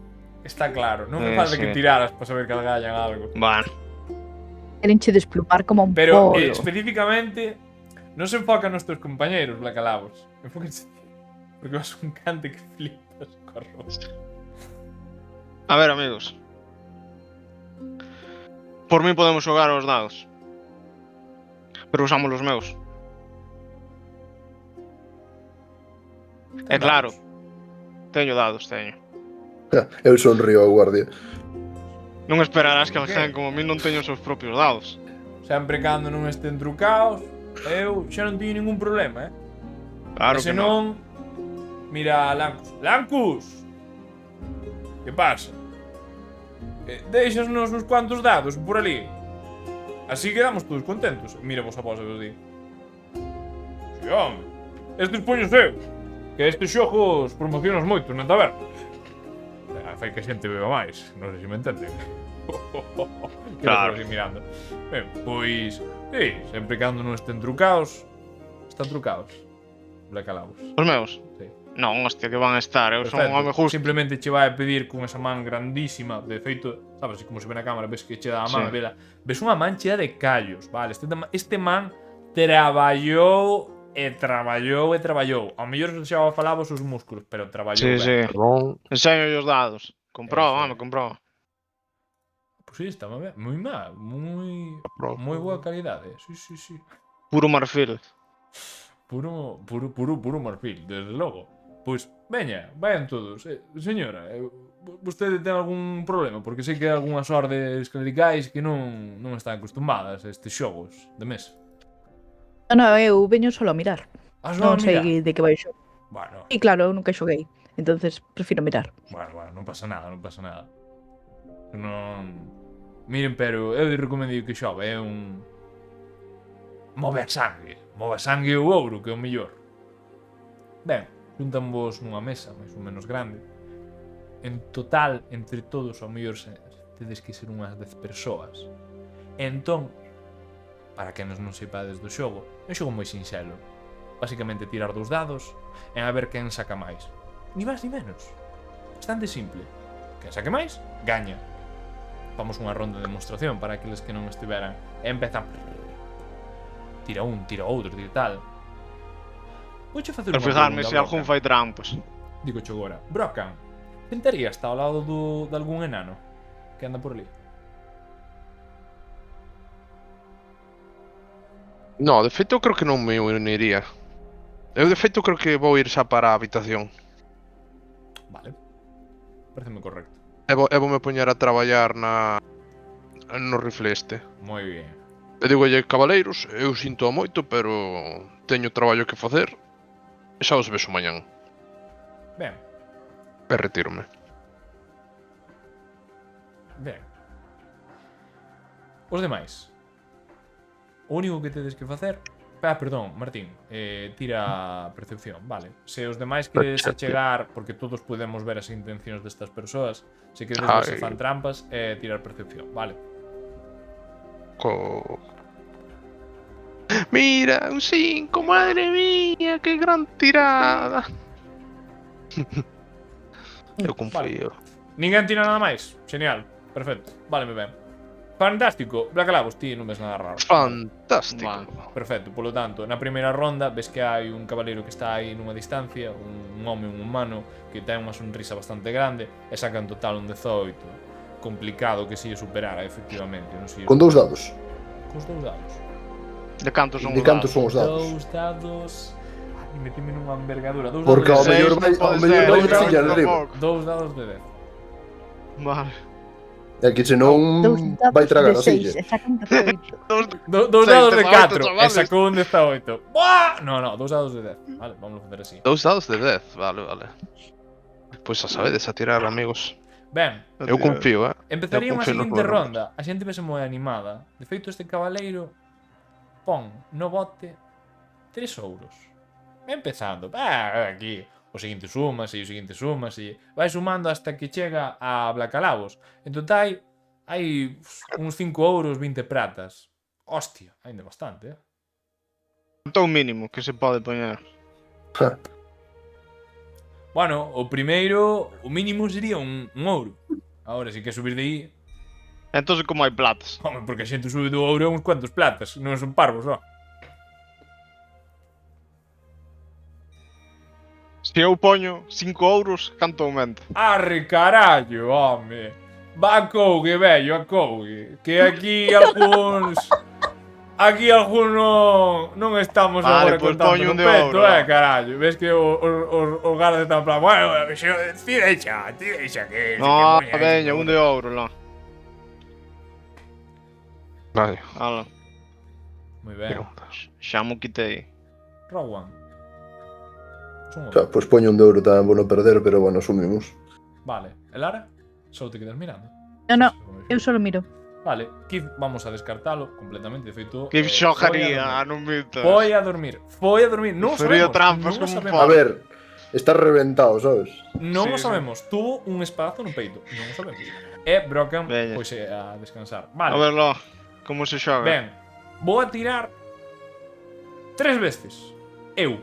Está claro. Non me falta Sí. que tiraras para saber que argallan algo. Bueno, Querenche desplumar como un Pero polo. específicamente non se enfocan nos teus compañeros, Blacalabos. Enfóquense porque vas un cante que flipas co arroz. a ver, amigos. Por mí podemos xogar aos dados. Pero usamos os meus. É claro, teño dados, teño. Eu sonrío ao guardia. Non esperarás que alguén como a mí non teña os seus propios dados. Sempre cando non estén trucaos, eu xa non teño ningún problema, Claro e que non. senón, mira a Lancus. Lancus! Que pasa? Deixasnos uns cuantos dados por ali. Así quedamos todos contentos. Mira vos a vos, eu digo. Si, home. Estes poños eu. Que estes xogos promocionas moito na taberna. Fai que a xente beba máis. Non sei se me entenden. Claro. Así mirando. Ben, pois... Sí, sempre cando non estén trucaos. Están trucaos. Blacalabos. Os meus? Sí. Non, hostia, que van a estar. Eu son un Perfecto. home justo. Simplemente che vai a pedir con esa man grandísima. De feito, sabes, como se ve na cámara, ves que che dá a man, Sí. vela. Ves unha man chea de callos, vale? Este man traballou e traballou. Ao mellor xa falaba os seus músculos, pero traballou Sí, ben. sí. Perdón. Enseño os dados. Comproba, Eso. home, comproba. Pois sí, está ben. Moi mal, moi boa calidade. Sí, sí, sí. Puro marfil. Puro marfil, desde logo. Pois, veña, vayan todos. Señora, vostede ten algún problema? Porque sei que hai algunhas ordes clericais que non están acostumbadas a estes xogos de mesa. Non, eu veño solo a mirar. Ah, só Non sei mira. de que vai o xogo. Bueno, E claro, eu nunca xoguei. Entonces, prefiro mirar. bueno, non pasa nada, non pasa nada. Non... Miren, pero eu recomendo que xove, é un... Move a sangue o ouro, que é o mellor. Ben, xuntanvos nunha mesa, máis ou menos grande. En total, entre todos, ao mellor tedes que ser unhas 10 persoas. Entón, para que non sepades do xogo, é un xogo moi sinxelo. Basicamente tirar 2 dados e a ver quen saca máis. Ni máis ni menos. Bastante simple. Quen saque máis, gaña. Vamos unha ronda de demostración para aqueles que non estiveran. E empezan. Tira un, tira outro, tira tal. Vouche facer Por unha fijarme pregunta, se algún Brocan. fai trampas. Digo cho agora. Brocan, sentarías ao lado de algún enano que anda por ali? No, de feito eu creo que non me uniría. Eu de feito creo que vou ir xa para a habitación. Vale. Pareceme correcto. E voume poñer a traballar no rifle este. Moi bien. E digolle, cabaleiros, eu sinto moito, pero teño traballo que facer. E xa os vexo mañán. Ben, E retírome. ben. Os demais. O único que tedes que facer... Ah, perdón, Martín. Tira percepción, vale. Se os demais queres Percepción. chegar, porque todos podemos ver as intencións destas persoas, se queres ver se Ai. fan trampas, tirar percepción, vale. Mira, un 5, madre mía, que gran tirada. Eu confío. Ninguén tira nada máis. Genial. Perfecto. Váleme ben. Fantástico. Blacalabos, ti non ves nada raro. Fantástico. Vale. Perfecto. Polo tanto, na primeira ronda ves que hai un cabaleiro que está aí nunha distancia, un home, un humano, que ten unha sonrisa bastante grande e saca en total un 18. Complicado que se lle superara, efectivamente. Non sei. Con 2 dados. Cos 2 dados. De cantos son De os cantos dados? son os dados. 2 dados... Ai, metime nunha envergadura. 2 Porque ao dados de 10. mellor vai, ao mellor vai Dous chillar dados, arriba. 2 dados de 10. Vale. É que senón Dous dados vai tragar de a 6, silla. e sacan 18. Dos Seis, dados de 4 18, e chavales. sacou un 18. Buah! No, 2 dados de 10. Vale, vamos a facer así. 2 dados de 10, vale. Pois a sabedes a tirar, amigos. Ben, Eu confío, empezaría Eu unha confío nos seguinte meus ronda. A xente vese moi animada. De feito, este cabaleiro pon no bote 3 ouros. Vai empezando. Aquí. O seguinte sumas e o seguinte sumas e vai sumando hasta que chega a Blacalabos. En total, hai uns 5 ouros, 20 pratas. Hostia, ainda bastante, Quanto o mínimo que se pode poñer? Bueno, o primeiro, o mínimo sería un ouro. Agora, se quer subir de aí... Entón, como hai platas? Home, porque a xente sube do ouro a uns cuantos platas. Non son parvos, ó. Se eu poño 5 euros, canto aumenta? Arre, carallo, home. Va a cougue, vello, a cougue. Que aquí algúns... Aquí algúns non estamos Vale, agora pois contando poño no un de peto, ouro, va. carallo. Ves que os gardas están en plan, bueno, ti deixa que... No, que poña veña, isto, un de ouro, lá. Vale, Ala, Moi ben. preguntas. xa mo quitei. Rowan. O Son sea, pois poño un de ouro tamén bueno perder, pero bueno, asumimos. Vale, e Lara? Só te quedas mirando. No, Sí, eu solo miro. Vale, Keith vamos a descartalo completamente, de feito... Que xojaría, foi non mitas. a dormir. Foi a dormir. Non o Faría sabemos. trampas non o como un sabemos. A ver, está reventado, sabes? Non Sí, o sí. sabemos. Tuvo un espadazo no peito. Non o sabemos. E Brocken, Veña. pois a descansar. A Vale. ver, lá, como se xoga? Ben, vou a tirar 3 veces. Eu.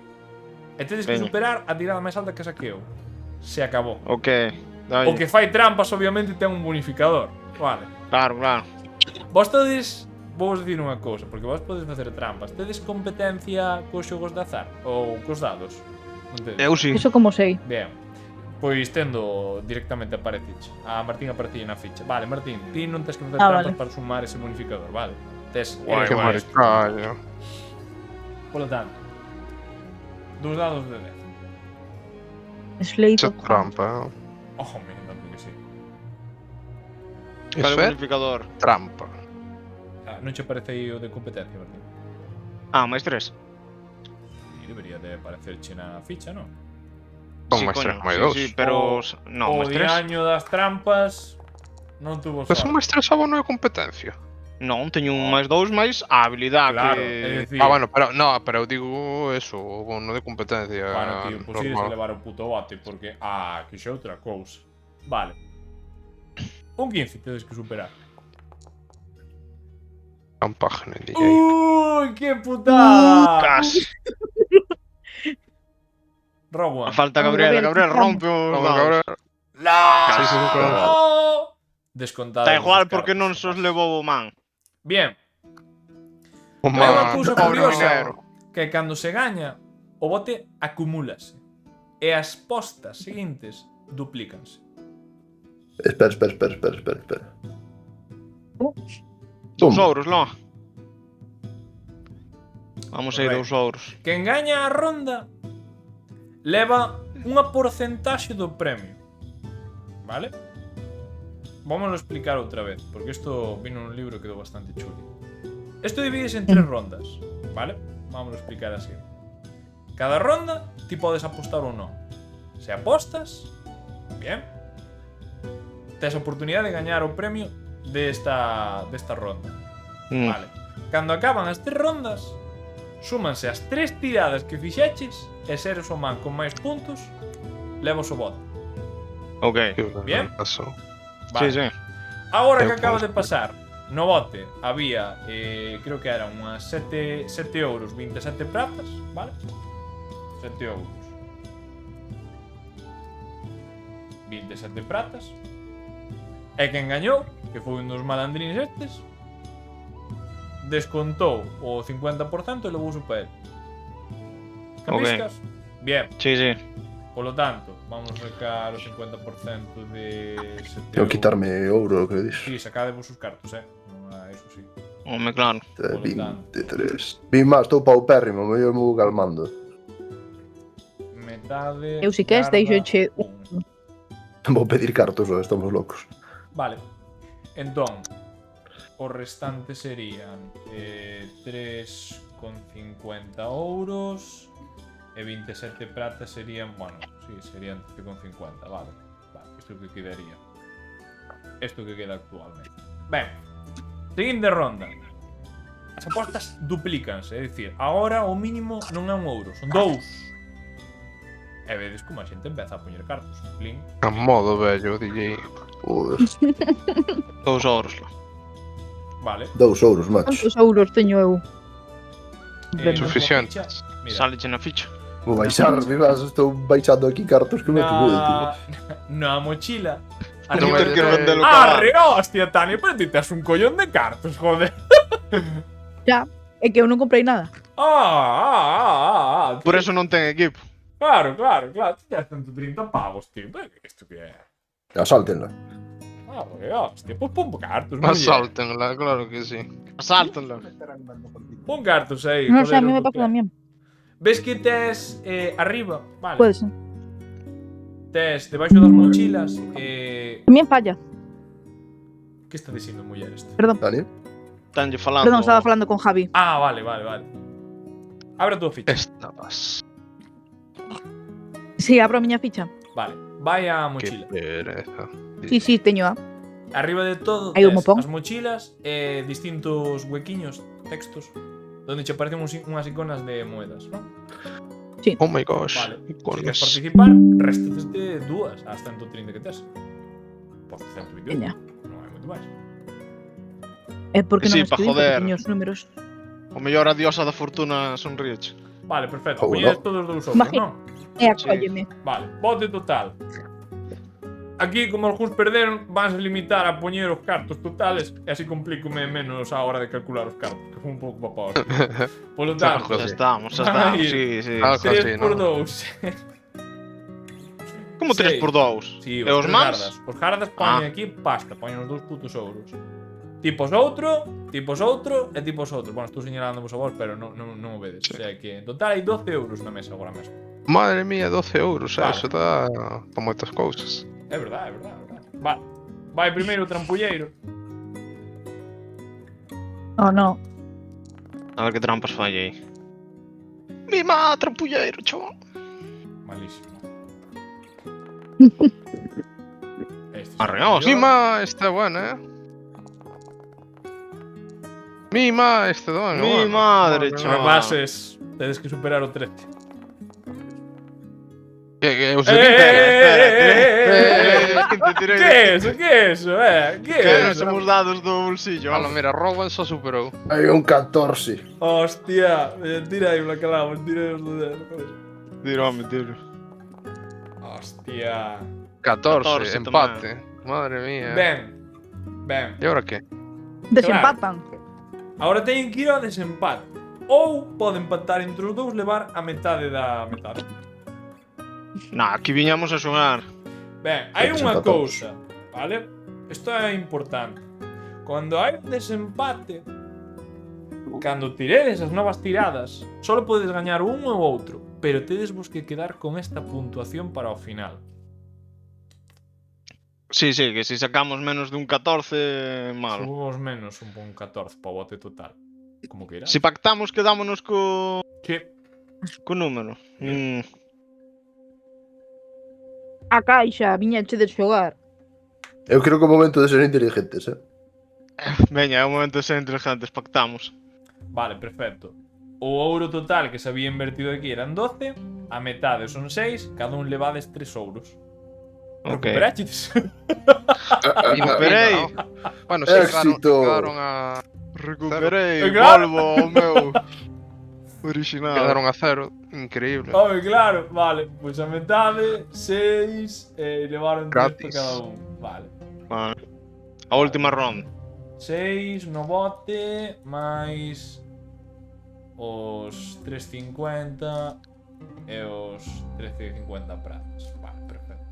E tedes que Veña. superar a tirada máis alta que saque eu. Se acabou. Ok, O que fai trampas, obviamente, ten un bonificador. Vale. Claro, claro. Vos todes, vou vos dicir unha cousa, porque vos podes facer trampas. Tedes competencia cos xogos de azar? Ou cos dados? Non tedes? Eu sí. Eso como sei. Ben. Pois tendo directamente apareciche. A Martín aparecille na ficha. Vale, Martín, ti non tes que facer trampas Vale. para sumar ese bonificador, vale? Tes Guai, Que guai. maricallo. Polo tanto, 2 dados de 10. Slate Esa of Hand. trampa, Ojo, me tanto que sí. Cal Eso é o é bonificador? trampa. Ah, non che parece aí o de competencia, Martín? Ah, máis 3. E debería de aparecerche na ficha, non? Con máis 3, máis 2. Sí, pero... No, o máis 3. diaño das trampas non tuvo Pero sorte. son máis 3 abono de competencia. Non, teño un máis 2 máis a habilidade Claro, que... é dicir, Ah, bueno, pero no, pero eu digo eso, o bono de competencia bueno, tío, pues ides a normal. levar o puto bote porque, que xa outra cousa. Vale. Un 15 tedes que superar. Campaje en DJ. Uy, que putada. Casi. Rowan. A falta Vamos, Gabriel, Gabriel, Gabriel rompe os Vamos, dados. cabrón. ¡No! Sí, sí, sí, claro. Descontado. Está igual esas porque cartas, non sos levou o man. Bien. O Hai unha man, cousa pobre curiosa minero. que cando se gaña o bote acumúlase e as postas seguintes duplícanse. Espera. 2 Toma. euros, non? Vamos a ir Correcto. 2 euros. Quen gaña a ronda leva unha porcentaxe do premio. Vale? Vamos a explicar outra vez, porque isto vino nun libro e quedou bastante chulo. Isto divides en 3 rondas, vale? Vamos a explicar así. Cada ronda ti podes apostar ou non. Se apostas, bien, tes a oportunidade de gañar o premio desta ronda. Vale. Cando acaban as 3 rondas, súmanse as 3 tiradas que fixeches e seres o man con máis puntos, levas o bote. Ok. Bien. Eso. Sí, sí. Agora Eu que acaba pois, de pasar, no bote había, creo que eran unhas 7 euros 27 pratas, vale? 7 euros 27 pratas. E quen gañou, que foi un dos malandrines estes, descontou o 50% e levouse para el. Capiscas? Bien, Sí, sí. polo tanto, vamos a sacar o 50% de 7 Tengo euros. que quitarme ouro, que dixo. Sí, sacade vos os cartos, eso sí. Home, claro. 23. Vi máis, estou paupérrimo, me vou calmando. Metade. Eu si queres garda, deixoche un. Vou pedir cartos, estamos locos. Vale. Entón, o restante serían 3,50 euros e 27 pratas serían, bueno, sí, serían 13,50, vale. Vale, isto que quedaría. Isto que queda actualmente. Ben, seguinte ronda. As apostas duplícanse, é dicir, agora o mínimo non é un euro, son 2. E vedes como a xente empeza a poñer cartos. Plin. A modo vello, DJ. Joder. 2 euros. Vale. 2 euros, macho. Cantos euros teño eu? Eh, Suficiente. Mira, Sale na ficha. Vou baixar, vivas, estou baixando aquí cartos que me medo, tío. Na mochila. Non Ter é que de- vendelo cabalo. Arre, hostia, Tania, pero ti tes un collón de cartos, joder. Ya, é que eu non comprei nada. Por eso non ten equipo. Claro, ti tes 130 pavos, tío. Pero isto que é? Asáltenla. Arre, hostia, pues pon cartos, muller. Asáltenla, claro que sí. Asáltenlo. Pon cartos aí, Non sei, a joder, mí me o que pasa tamén. Ves que tes arriba, vale. Pode ser. Tes debaixo das mochilas, Tamén falla. que está dicindo muller este? Perdón. Dani? Estanlle falando. Perdón, estaba falando con Javi. Ah, vale. Abre a tua ficha. Estabas. Sí, abro a miña ficha. Vale, vai a Que mochila. pereza. Sí, teño a. Arriba de todo Hai un tes mopón. as mochilas e distintos huequiños, textos, donde che aparecen unhas iconas de moedas, ¿no? Oh my gosh. Vale. Se Icones. queres participar, restete dúas ás 130 que tes. Por 128. Veña. Non hai moito máis. É porque Sí, non pa escribí, joder. porque teño os números. O mellor a diosa da fortuna sonríeche. Vale, perfecto. Oh, Poñedes no. todos os dous outros, Imagina. non? E acólleme. Vale, bote total. Aquí, como algúns perderon, vanse limitar a poñer os cartos totales e así complícome menos a hora de calcular os cartos, que foi un pouco papao. Polo tanto, Joder. Xa estamos, xa Ai. estamos. Sí, sí. Ah, 3 sí, por no. 2. Como 3 Seis. por 2? Sí, E os tres mans? gardas. Os gardas poñen aquí pasta, poñen os dous putos euros. Tipos outro e tipos outro. Bueno, estou señalando vos a vos, pero non o vedes. Sí. O sea que en total hai 12 euros na mesa agora mesmo. Madre mía, 12 euros, Vale. eso dá para moitas cousas. É verdade. Vale. Vai primeiro o trampulleiro. Oh, no. A ver que trampas fallei. Mima, trampulleiro, chaval. Malísimo. Este Arreaos. Mima, esta é buena, Mima, este dono. Mi madre, chaval. Rapaces, tedes que superar o 13. Que os Eh, de 20. Que Que é eso? Que é eso? Que Que é non eso? somos dados do bolsillo. Ala, mira, Rowan só superou. Hai un 14. Hostia, tira aí, Blacalamos, tira aí os do dedo. Dirome, tiro. Hostia. 14, 14 empate. Madre mía. Ben. E agora que? Desempatan. Ahora teñen que ir ao desempate. Ou pode empatar entre os dous levar a metade da metade. Nah, aquí viñamos a xogar. Ben, hai Pues unha empatamos. cousa, vale? Isto é importante. Cando hai un desempate, cando tiredes as novas tiradas, só podedes gañar un ou outro, pero tedes vos que quedar con esta puntuación para o final. Sí, que si sacamos menos dun 14, malo. Subos menos un bon 14 para o bote total. Como que irá? Si pactamos, quedámonos co número. A caixa, viñache de xogar. Eu creo que é o momento de ser inteligentes, Veña, é o momento de ser inteligentes, pactamos. Vale, perfecto. O ouro total que se había invertido aquí eran 12, a metade son 6, cada un levades 3 ouros. Ok. Recuperachedes. Recuperei. Bueno, sí, Éxito. quedaron a... Recuperei, Claro. volvo ao meu original. Quedaron a 0. Increíble. Home, claro, vale, pois a metade, 6, levaron 3 Gratis. para cada un. Vale. Vale. A última ronda. 6 no bote, máis os 3,50 e os 13,50 pratas. Vale, perfecto.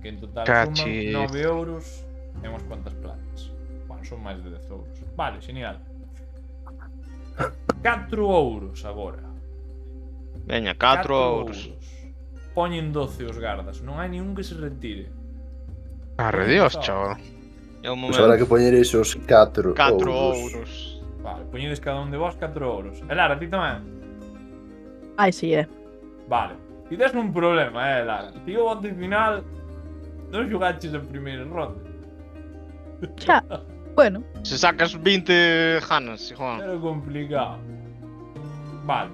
Que en total Cachis. suman 9 euros e unhas cuantas platas. Bueno, son máis de 10 euros. Vale, genial. 4 euros agora. Veña, 4 euros. Poñen 12 os gardas, non hai ningún que se retire. Arre Dios, chaval. É o Pois habrá que momento. poñer esos 4 4 euros. euros. Vale, poñedes cada un de vos 4 euros. E Lara, ti tamén? Ai, sí, Vale. Ti tes un problema, Lara. Ti o bote final non xogaches a primeira ronda. Xa. Bueno, Se sacas 20 ganas, Juan. Era complicado. Vale.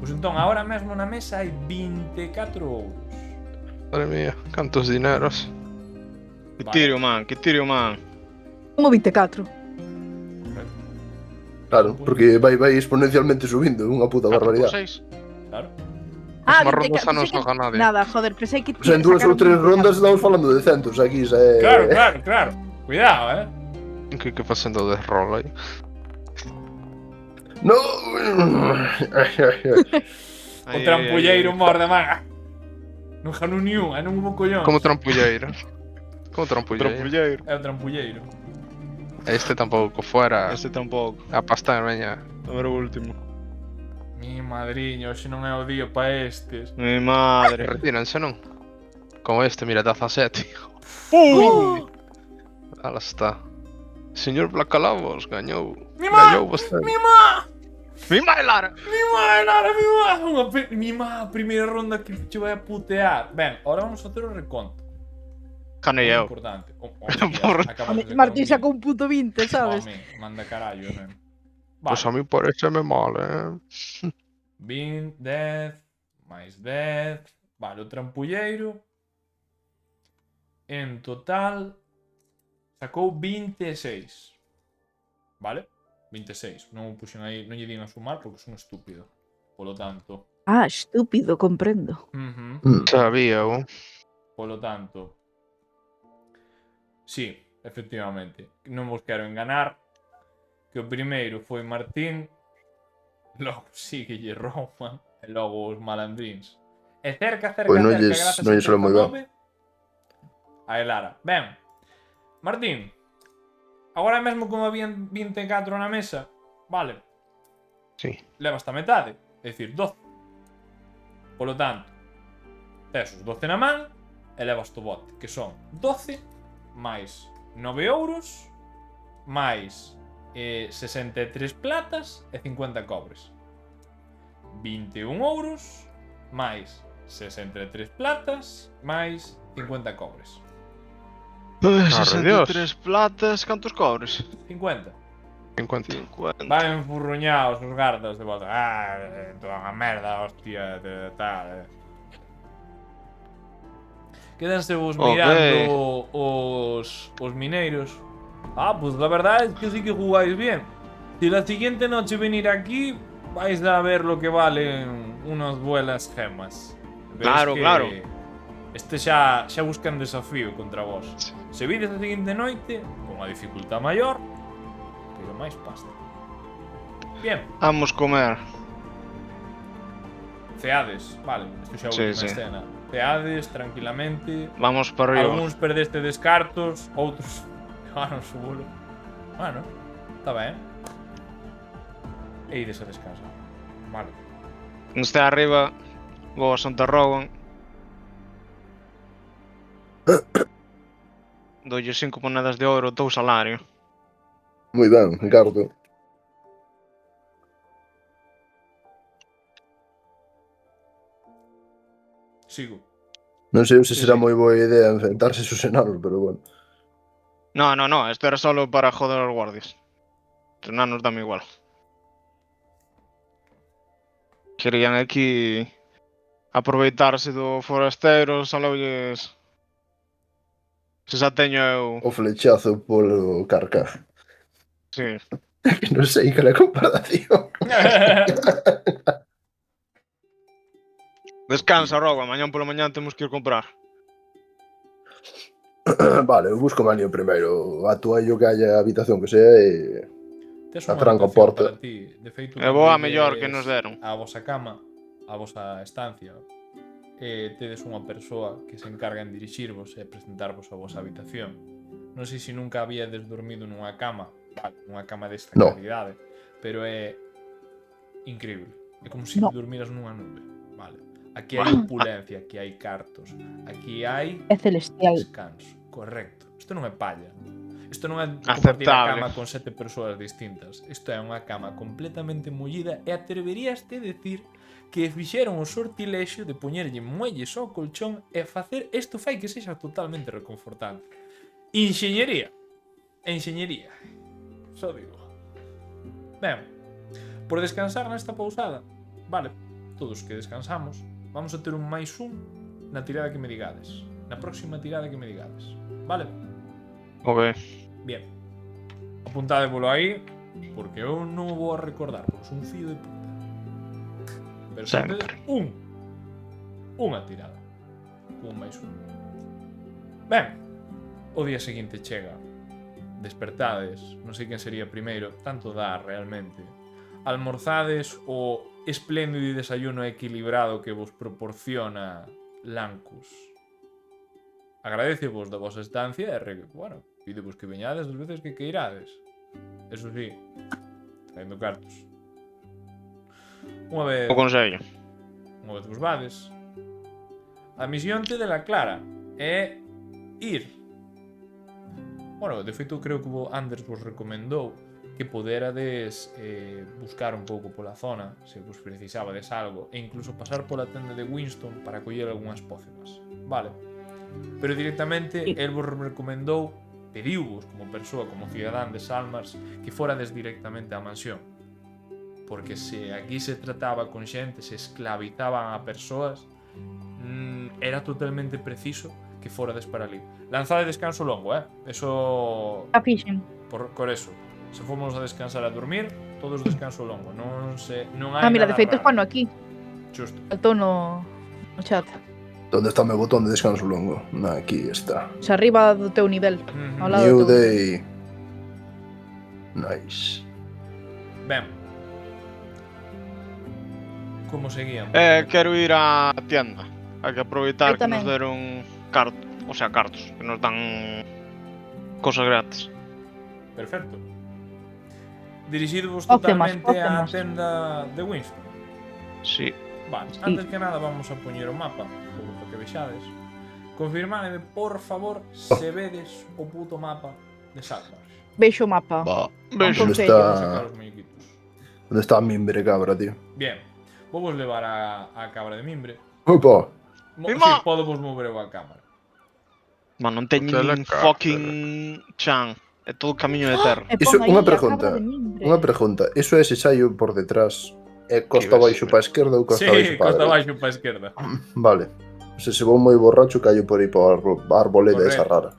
Pois entón, agora mesmo na mesa hai 24 euros. Madre mía, cantos dineros. Que tiro, man, que tiro, man. como 24. Claro, porque vai exponencialmente subindo, unha puta 4 por barbaridade. 6. Claro. Os Ah, marrón 24, non pensei que... xoga nadie. Nada, joder, pensei que... O sea, en 2 ou 3 rondas estamos falando de centos aquí, Claro. Cuidado, Que facendo de rol aí? No. O trampulleiro morde manga. Non janou ni un, non hubo collóns. Como trampulleiro. Como trampulleiro. Trampulleiro. É o trampulleiro. Este tampouco fuera Ese tampouco. a pasta veña. A ver o último. Mi madriño, hoxe non é o día pa estes. Mi madre. Retíranse, non? Como este, mira, 17. Ala está. Señor Blacalabos gañou. Mima! Gañou vostede. Mima! Mima e Lara. Mima, a primeira ronda que che vai a putear. Ben, ahora vamos a hacer o reconto. Canei Moi eu. importante. Martín sacou un punto 20, sabes? Home, manda carallo, nen. Pois a Vale, mí pareceme mal, 20, 10, máis 10. Vale, o trampulleiro en total sacou 26. Vale? 26. Non o puxen aí, non lle din a sumar porque son estúpido. Polo tanto, Ah, estúpido, comprendo. Sabía, polo tanto, sí, efectivamente, non vos quero enganar, que o primeiro foi Martín, logo síguelle Roman, e logo os malandríns. E cerca, Pois non lles- grazas non a lles sole moi ben. 39, a Elara. Ben, Martín, agora mesmo como habían 24 na mesa, vale, Sí. levas a metade, é dicir, 12. Polo tanto, tes os 12 na man e levas to bote, que son 12 máis 9 euros máis 63 platas e 50 cobres. 21 euros máis 63 platas máis 50 cobres. 63 platas, cantos cobres? 50. 50. 50. Van enfurruñados os gardas de volta. Toda unha merda, hostia, tal. Quédanse vos Ok. mirando os mineiros. Ah, pues la verdad es que sí que jugáis bien. Si la siguiente noche venir aquí, vais a ver lo que valen unas buenas gemas. Pero Claro, es que claro. Este xa buscan desafío contra vos. Se vides a seguinte noite, con a dificultad maior, pero máis pasta. Bien, Vamos comer. ceades, vale, isto xa é a Sí, última sí. escena. Ceades, tranquilamente. Vamos para arriba. Algúns perdeste descartos, outros levaron su bolo. Bueno, está ben. E ides a descansar. Vale. Non está arriba. Vou a Santa Rowan. Doulle 5 monedas de ouro, teu salario. Moi ben, Ricardo. Sigo. Non sei se Sí, será sí. moi boa idea enfrentarse sus enanos, pero bueno. No, esto era solo para joder a los guardias. Os enanos dame igual. Querían aquí aproveitarse do forasteiro, saloulles... Se xa teño eu... O flechazo polo carcaj. Sí. Que non sei cal é a comparación. Descansa, Roga, mañán pola mañán temos que ir comprar. Vale, eu busco manio primeiro. Atuallo que haya habitación que sea e... Tes A unha tranca habitación porta. para ti. De feito, E vou a cando mellor que ides nos deron. A vosa cama, a vosa estancia, tedes unha persoa que se encarga en dirixirvos e presentarvos a vosa habitación. Non sei se nunca habíades dormido nunha cama, vale, nunha cama desta No. calidade, pero é increíble. É como se No. dormiras nunha nube, vale. Aquí hai opulencia, aquí hai cartos, aquí hai É celestial. descanso, correcto. Isto non é palla. Isto non é compartir a Aceptable. cama con 7 persoas distintas. Isto é unha cama completamente mullida e atreveríaste decir que fixeron o sortilexio de poñerlle muelles ao colchón e facer isto fai que sexa totalmente reconfortante. Enxeñería. Enxeñería. Só digo. Ben, por descansar nesta pousada, vale, todos que descansamos, vamos a ter un máis un na tirada que me digades. Na próxima tirada que me digades. Vale? Ok. Bien. Apuntádevolo aí, porque eu non o vou a recordar, porque son un fío de puta. Pero se Sempre. tedes un unha tirada. Cun máis un. Ben, o día seguinte chega. Despertades, non sei quen sería primeiro, tanto dá realmente. Almorzades o espléndido desayuno equilibrado que vos proporciona Lancus. Agradecevos da vosa estancia e, bueno, pidevos que veñades as veces que queirades. Eso sí, traendo cartos. Unha vez... O consello. Unha vez vos vades, a misión te de la clara é ir. Bueno, de feito creo que Anders vos recomendou que poderades buscar un pouco pola zona se vos precisabades algo e incluso pasar pola tenda de Winston para coller algunhas pócemas. Vale. Pero directamente el vos recomendou, pediuvos como persoa, como cidadán de Salmars, que forades directamente á mansión. Porque se aquí se trataba con xente, se esclavizaban a persoas, era totalmente preciso que forades para ali. Lanzade descanso longo, Eso... A fixen. Por eso. Se fomos a descansar a dormir, todos descanso longo. Non hai Mira, nada de feito, raro. Juan aquí. Justo. Saltou no chat. Onde está o meu botón de descanso longo? Aquí está. O sea, arriba do teu nivel. Ao lado New do teu. day. Nice. Ben. Como seguían? Quero ir á tienda. Hai que aproveitar Eu que nos tamén. deron cartos, que nos dan cosas gratis. Perfecto. Dirixidvos Óptimas, totalmente á óptimas. tenda de Winston. Sí. Vale, Sí. antes que nada vamos a poñer o mapa, para que vexades. Confirmadme, por favor, se vedes o puto mapa de Salmars. Vexo o mapa. Va. Vexo. Onde Consello. Vou está... sacar os muñequitos. Onde está a mimbre, cabra, tío? Bien, vou vos levar a cabra de mimbre. Opa! Mima. Si, podo vos mover a cámara. Man, non teño Hotel nin Carter. fucking chan. É todo camiño de terra. E Iso, pon aí unha a pregunta. cabra de mimbre. Unha pregunta. Iso é se saio por detrás é costa ves? baixo para a esquerda ou costa baixo Sí, para a costa dereita? baixo para a esquerda. Vale. Se vou moi borracho, callo por aí para a arboleda esa Correcto. rara.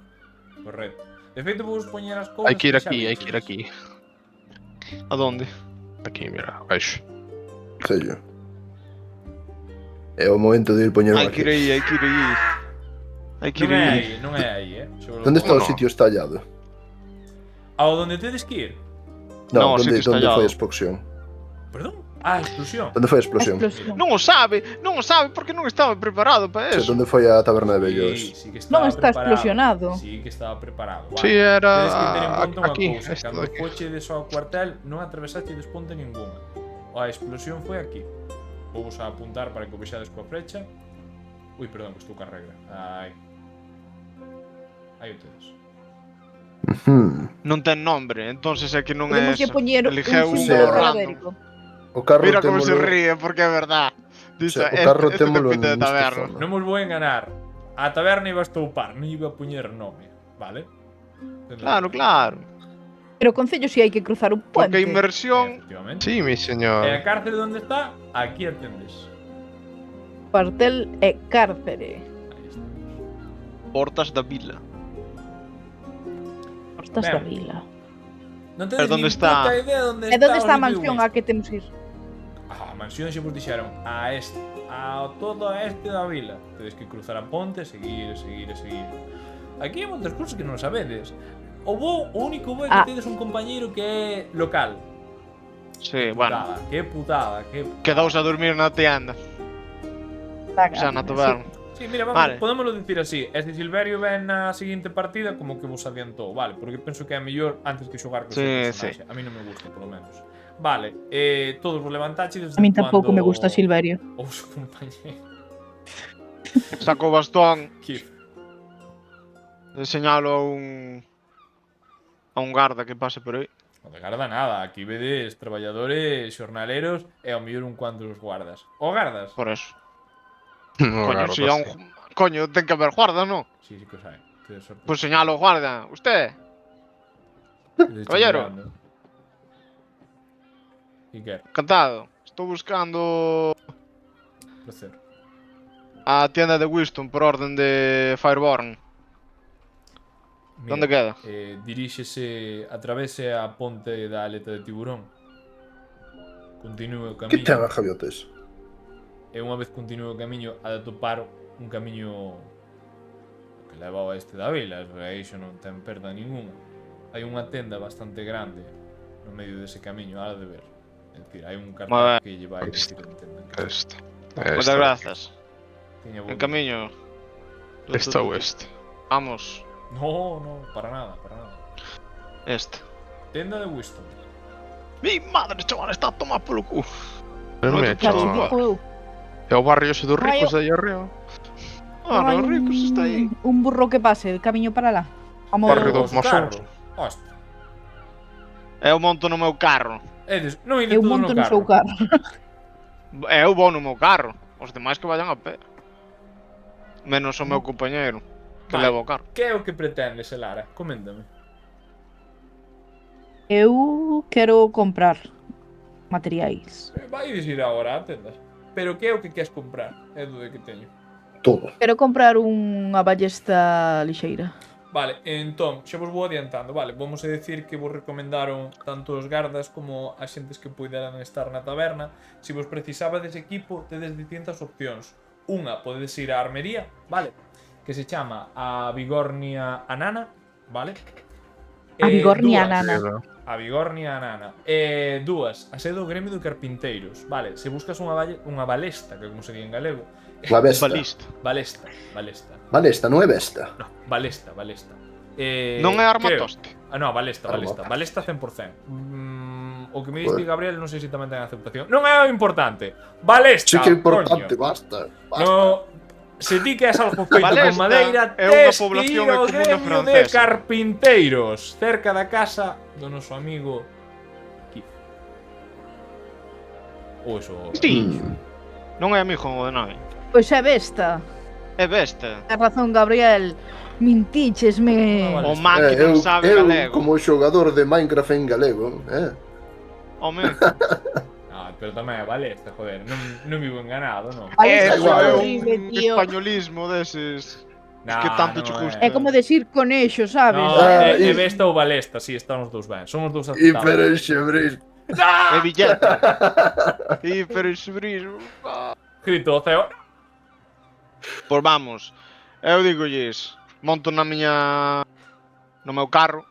Correcto. De feito, vou poñer as cousas Hai que ir xa aquí, hai viches. que ir aquí. A donde? Aquí, mira, baixo. Sello. É o momento de ir poñer Hai aquí. que ir aí, hai que ir aí. Hai que ir Non é aí. aí, non é aí, Se vos lo Onde está o pongo. sitio estallado? Ao donde tedes que ir? No, o onde, sitio onde estallado. foi a explosión? Perdón? Ah, explosión. Onde foi a explosión? Explosión. Non o sabe porque non estaba preparado para Se, eso. onde foi a taberna de Bellos? Sí que Non estaba está preparado. explosionado. Sí que estaba preparado. Sí, Tedes que ter en era conta unha aquí, cousa. esto Cando de aquí. fochedes ao cuartel, non atravesaste desponte ninguna. A explosión foi aquí. Vou a apuntar para que o vexades coa frecha. Ui, perdón, que estou ca regra. Aí. Aí o tedes. Non ten nombre, entonces é que non é Podemos lle esa. poñer un Elige un símbolo random. cadavérico. O carro Mira como se témolo... ríe, porque é verdad. Dice, O carro este témolo te pite de nesta taberna. zona. Non vos vou enganar. A taberna iba a estoupar, non iba a poñer nome, vale? Claro, claro. Pero o concello si hai que cruzar un puente. Porque a inmersión... Efectivamente. Sí, mi E a señor. cárcel onde está? Aquí atendes. Cuartel e cárcere. Aí está. Portas da vila. Portas Ben. da vila. Non tedes Pero onde nin está? puta idea onde E onde o está a sitio mansión Winston. a que temos que ir? A mansión xe vos dixeron a este, a todo a este da vila. Tedes que cruzar a ponte, seguir. Aquí hai moitas cousas que non sabedes. O único bo é que tedes un compañeiro que é local. Sí, bueno. Putada. Quedaos a dormir na tienda. O sea, na taberna. Sí, mira, vamos, Vale. podémoslo dicir así. E se Silverio ven na seguinte partida, como que vos adiantou, vale? Porque penso que é mellor antes que xogar co seu Sí, personaxe. A mí non me gusta, polo menos. Vale, todos vos levantaches desde A min tampouco cuando me gusta Silverio. O seu compañeiro. Saco o bastón, Kif. señalo a un garda que pase por aí. Non de garda nada, aquí vedes traballadores, xornaleros e ao mellor un cuantos guardas. O gardas? Por eso. No, Coño, claro, si a un... Coño, ten que haber guarda, non? Sí, sí que o sabe. Tedes sorte. Pois señalo guarda. Usted. Tedes caballero. chegando. E que? Encantado. Estou buscando Placer. a tienda de Winston por orden de Fireborn. Mira, Donde queda? Diríxese, atravese a ponte da aleta de tiburón. Continúe o Que ten camiño. a javiotes? E unha vez continúe o camiño, ha de topar un camiño que leva ao este da vila, e iso non ten perda ninguna. Hai unha tenda bastante grande no medio dese camiño, ha de ver. É dicir, hai un cartel que lle vai dicir a tenda. Este. Moitas grazas. Tiña bo En día. camiño. Este ou este. Vamos. No, para nada, para nada. Este. Tenda de Winston. Mi madre, chaval, está a tomar polo cu. Pero me Xa echo. che digo eu. É o barrio ese dos Non hai ricos de aí arriba. Ah, Non hai no, ricos está aí. un burro que pase de camiño para lá. Vamos Barrio dos O carro. masóns. Hostia. Eu monto no meu carro. Edes, non ides Eu todo monto no no seu carro. carro. Eu vou no meu carro. Os demais que vayan a pé. Menos o meu compañeiro, que Vale. leva o carro. Que é o que pretendes, Lara? Coméntame. Eu quero comprar materiais. Vai ir agora á tenda. Pero que é o que queres comprar? É do que teño. Todo. Quero comprar unha ballesta lixeira. Vale, entón, xa vos vou adiantando. Vale, vamos a decir que vos recomendaron tanto os gardas como as xentes que puderan estar na taberna. Se vos precisabades equipo, tedes distintas opcións. Unha, podedes ir á armería, vale, que se chama a Vigornia Anana, vale? A Vigornia Dúas, Anana. A Vigornia Anana. Dúas, a sede do gremio de carpinteiros, vale? Se buscas unha balesta, que como se di en galego, Unha besta. Balista. balesta. Balesta, non é besta. No, balesta. Non é creo- armatoste. Ah, no, balesta. Arma. Balesta 100%. O que me diste, Gabriel, non sei se tamén ten aceptación. Non é o importante. Balesta, Sí que é importante, coño. basta. No, se ti que é algo feito Balesta con madeira, é unha tes que población ir ao e comuna gremio de francesa. carpinteiros, cerca da casa do noso amigo Keith. Ou eso. Sí. Mm. Non é amigo de nadie. Pois é besta. É besta. Ten razón, Gabriel. Mintíchesme. Ah, vale. O man que non sabe eu galego. como xogador de Minecraft en galego, Home, Ah, pero tamén é balesta, joder. Non vivo enganado, non. Balesta eso igual, é horrible, un tío. españolismo deses. Nah, que tanto non che é. gusta. É como decir conexo, sabes? No, Ah, é y- besta ou balesta, si, están os dous ben. Son os dous E aceptables. pero xebril. É billete. Hiperesbrismo. Grito ao ceo. Pois vamos. Eu digolles, monto na miña no meu carro.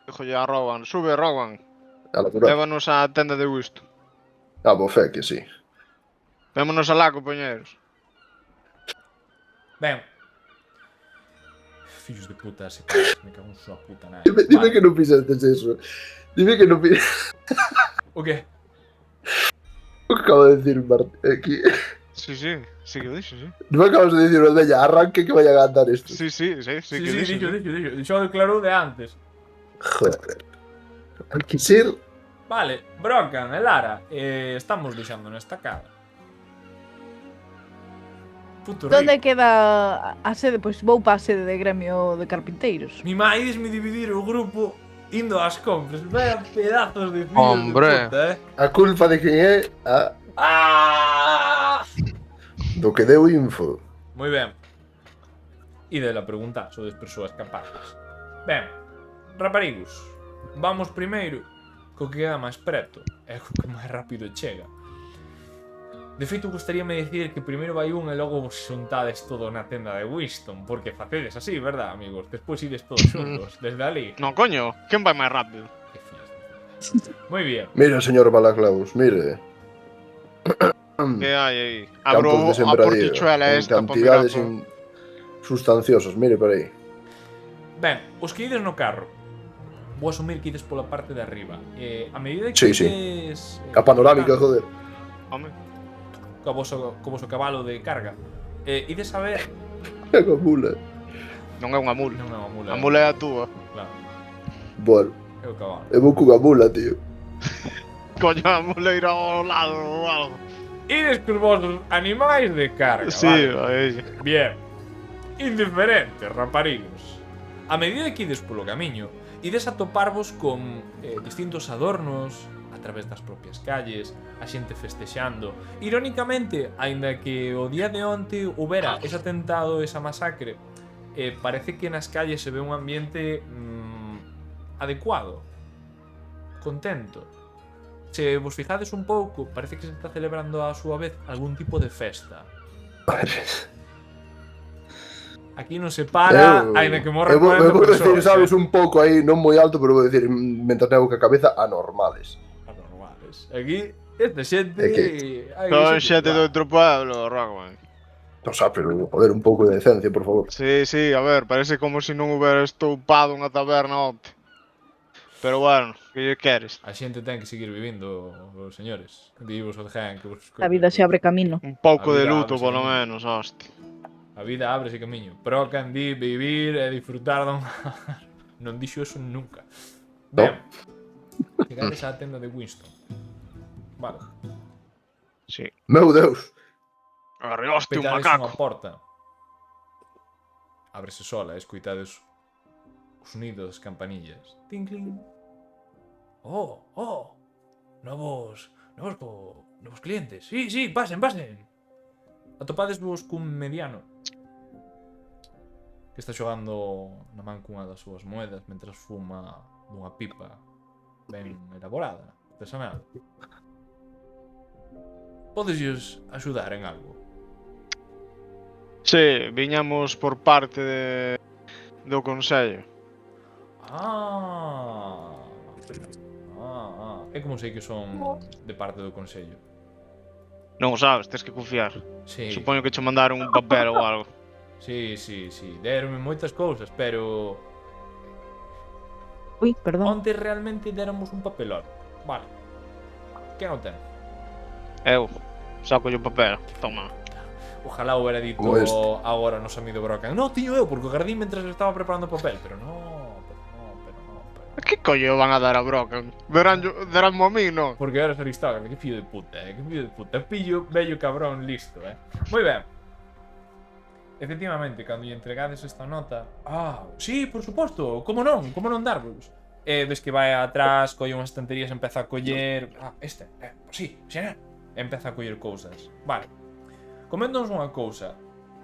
Dixolle a Rowan, sube Rowan, A la pura. lévanos á tenda de Winston. A bofé que sí. Vémonos alá, compañeros. Ben. Fillos de puta, se me cago en súa puta nada. Dime que non fixestes eso. Dime que non fixestes. O que? O que acabo de decir aquí. Sí, sí que dixo, sí. Non me acabas de decir, Bella, arranque que vayan a andar esto. Sí que Sí, dixo. dixo. Xo declarou de antes. Joder. Hai que ser. Vale, Brocan e Lara, estamos deixando nesta casa. Puto Donde rico. queda a sede? Pois vou pa a sede de gremio de carpinteiros. Mi máis me dividir o grupo indo ás compras. Vaya pedazos de fillos Hombre. de puta, A culpa de quen é a Ah! do que deu info. Moi ben. E de la pregunta, sodes persoas capaces. Ben, raparigos, vamos primeiro co que queda máis preto e co que máis rápido chega. De feito, gustaríame dicir que primeiro vai un e logo vos xuntades todo na tenda de Winston, porque facedes así, verdad, amigos? Despois ides todos xuntos, desde ali. Non, coño, quen vai máis rápido? Que fillas de puta. Moi bien. Mire, señor Balaclaus, mire. Que hai aí? Abro Campos de a sembradío, portichuela en esta para mirar. cantidades sustanciosas, mire por aí. Ben, os que ides no carro, vou asumir que ides pola parte de arriba. A medida que Sí, sí. ides... A panorámica, joder. Home, co voso cabalo de carga. Ides a ver... É coa mula. non é unha mula. Non é unha mula. A mula é a túa. Claro, Bueno, é o cabalo. eu vou cunha mula, tío. Coño, a mula irá ao lado ou algo. Ides cos vosos animais de carga, Sí, vale? aí. Bien. Indiferentes, raparigos. A medida que ides polo camiño, ides a toparvos con distintos adornos a través das propias calles, a xente festexando. Irónicamente, aínda que o día de onte houbera ese atentado, esa masacre, parece que nas calles se ve un ambiente adecuado, contento. Se vos fijades un pouco, parece que se está celebrando a súa vez algún tipo de festa. Aquí non se para, aínda que morra eu vou 40 decir, persoas. sabes, un pouco aí, non moi alto, pero vou decir, mentre nego que a cabeza, anormales. Anormales. Aquí, esta xente... É Son xente do outro pueblo, Rockman. Non sabe, pero, joder, un pouco de decencia, por favor. Sí, sí, a ver, parece como se non houbera estoupado unha taberna onte. Pero bueno, que lle queres? A xente ten que seguir vivindo, os señores. Divos o dejan que vos... A vida se abre camino. Un pouco A de vida luto, ábrese polo camiño. menos, hostia. A vida ábrese camiño. Procan di vivir e disfrutar don... Non dixo eso nunca. Ben. Chegades á tenda de Winston. Vale. Sí. Meu Deus. Arreoste un Petades macaco. unha porta. Ábrese sola, escoitades os sonidos das campanillas. Tinkling. Oh. Novos clientes. Sí, pasen. Atopades vos cun mediano que está xogando na man cunha das súas moedas mentras fuma dunha pipa ben elaborada, artesanal. Podesllles axudar en algo? Sí, viñamos por parte do Consello. É como sei que son de parte do Consello. Non o sabes, tens que confiar. Sí, Supoño que che mandaron un papel ou algo. sí. Deronme moitas cousas, pero Ui, perdón. onte realmente déramos un papelón. Vale. Quen o ten? Eu, saco o papel, toma. Ojalá houbera dito Como este. agora nos amigo Brocan. No, tiño eu, porque o gardín mentres estaba preparando o papel, pero no. Que coño van a dar a Brocan? Daránmo a mí, non? Porque eres Aristóteles, que fillo de puta, Pillo, bello cabrón, listo, Moi ben. Efectivamente, cando lle entregades esta nota... sí, por suposto, como non darvos? Ves que vai atrás, colle unhas estanterías, empeza a coller... sí, xeral. Empeza a coller cousas. Vale. Coméntanos unha cousa.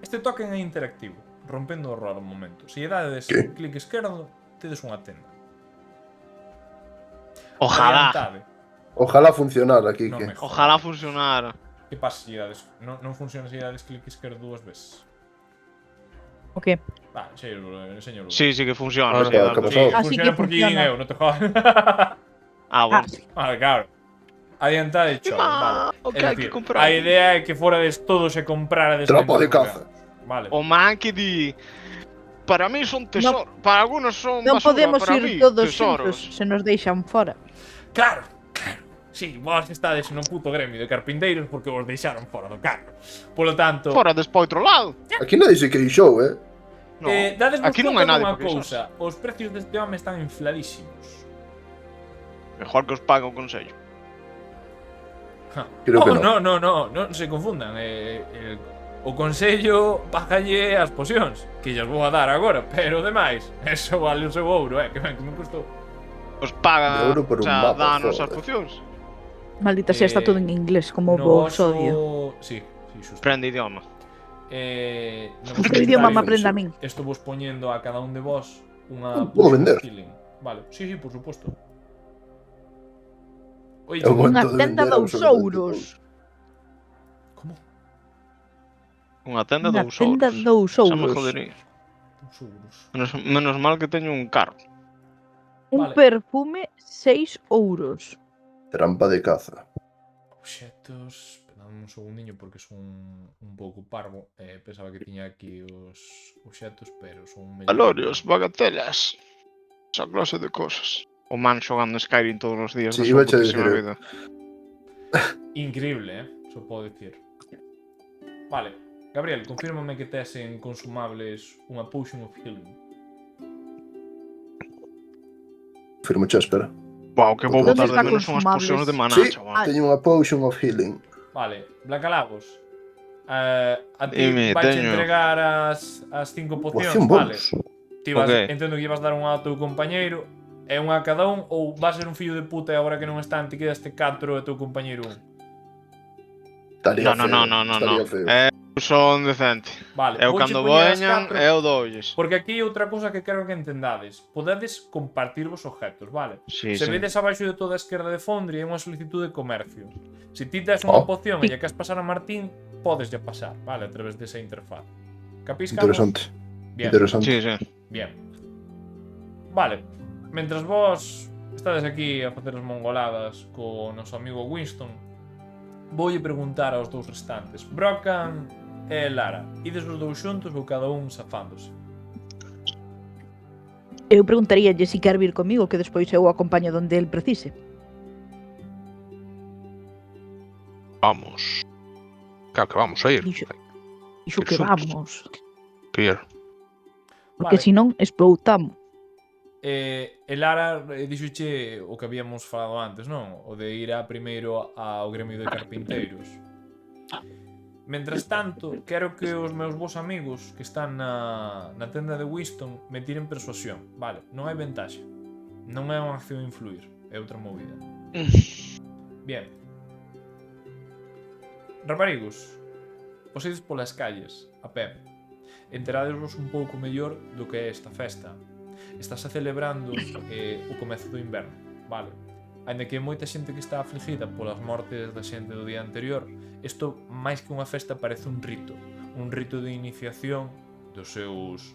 Este token é interactivo, rompendo o rol un momento. Se lle dades ¿Qué? clic esquerdo, tedes unha tenda. Ojalá. Adiantade. Ojalá funcionara aquí, Non que... me jodas. Ojalá funcionara. Que pasa se lle dades... Non funciona se lle dades clic esquerdo dúas veces. O que? Enseño. Sí, sí que funciona. Ahora, sí, ¿qué dando. pasó? Así funciona que porque funciona. eu, non te jodas. Bueno. Vale, claro. Adiantade chove, vale. o que É hai dicir, que comprar? a idea é que forades todos e comprarades Tropa dentro de do caza. lugar. Vale. O man que di... Para mí son tesoros. Para algunos son Non basura, podemos para ir mí, todos tesoros. xuntos, se nos deixan fora. Claro. Sí, vos estades nun puto gremio de carpinteiros porque vos deixaron fora do carro. Polo tanto, Fora despois outro lado. Aquí nadie se queixou, No, dades vos aquí non conta hai nadie dunha para queixarse. cousa. Os precios deste home están infladísimos. Mejor que os pague o Consello. Creo que no. Non se confundan. O Consello págalle as pocións que lles vou a dar agora, pero demais, eso vale o seu ouro, que ben que me custou. Os paga, De ouro por o un sea, mapa, danos as joder. pocións. Maldita sea, está todo en inglés, como No vos voso- odio. Sí, xusto. Prende idioma. No voso Que idioma me inventario, aprenda a min. Estou vos poñendo a cada un de vos unha Vou potion vender. of healing. Vale, sí, por suposto. Oye, É o momento Unha de tenda vender de absolutamente ouros. como? Unha tenda Unha dous tenda ouros. dous Xa me ouros. jodería. Dos euros. Menos mal que teño un carro. Un Vale. perfume, 6 ouros. Trampa de caza. Obxetos... Dame un segundiño porque son un pouco parvo. Pensaba que tiña aquí os obxetos, pero son mellor. Valorios, bagatelas. Esa clase de cosas. O man xogando Skyrim todos os días Sí, da súa iba a putísima decir, vida. Increíble, Eso podo dicir. Vale. Gabriel, confírmame que tes en consumables unha potion of healing. Firmo che, espera. Wow, que vou ¿Dónde botar de está menos unhas consumables? pocións de maná, Sí, chaval. teño unha potion of healing. Vale, Blacalagos. A ti Dime, vais teño. entregar as 5 pocións, Poción vale. bonus. Ti vas, Ok. entendo que ibas dar unha ao teu compañeiro e unha a cada un, ou vas ser un fillo de puta e agora que non están ti quedaste 4 e teu compañeiro 1. Estaría No, feo. no. Estaría feo. Son decente. Vale, Eu vouche cando poñer as veñan, 4, eu doulles. porque aquí hai outra cousa que quero que entendades. Podedes compartir vos objetos, vale? Sí, Se sí. vedes abaixo de toda a esquerda de Fondri hai unha solicitud de comercio. Se ti tes unha poción e lle queres pasar a Martín, podes lle pasar, vale? A través desa interfaz. Capiscamos? Interesante. Bien, Interesante. Sí, sí. bien. Vale, mentras vos estades aquí a facer as mongoladas co noso amigo Winston, voulle preguntar aos dous restantes, Brocan e Lara, ides os dous xuntos ou cada un safándose? Eu preguntaría se quer vir comigo, que despois eu o acompaño donde el precise. Vamos. Claro que vamos a ir. Dixo que Xuntos. vamos. Que ir. Porque Vale. senón explotamos. E Lara dixoche o que habíamos falado antes, non? O de ir a primeiro ao gremio de carpinteiros. Mentras tanto, quero que os meus bons amigos que están na tenda de Winston me tiren persuasión, vale? Non hai ventaxe. Non é unha acción influir, é outra movida. Bien. Raparigos, vos ides polas calles, a pé. Enteradesvos un pouco mellor do que é esta festa. Estás celebrando o comezo do inverno, vale? Ainda que hai moita xente que está afligida polas mortes da xente do día anterior, isto, máis que unha festa, parece un rito de iniciación dos seus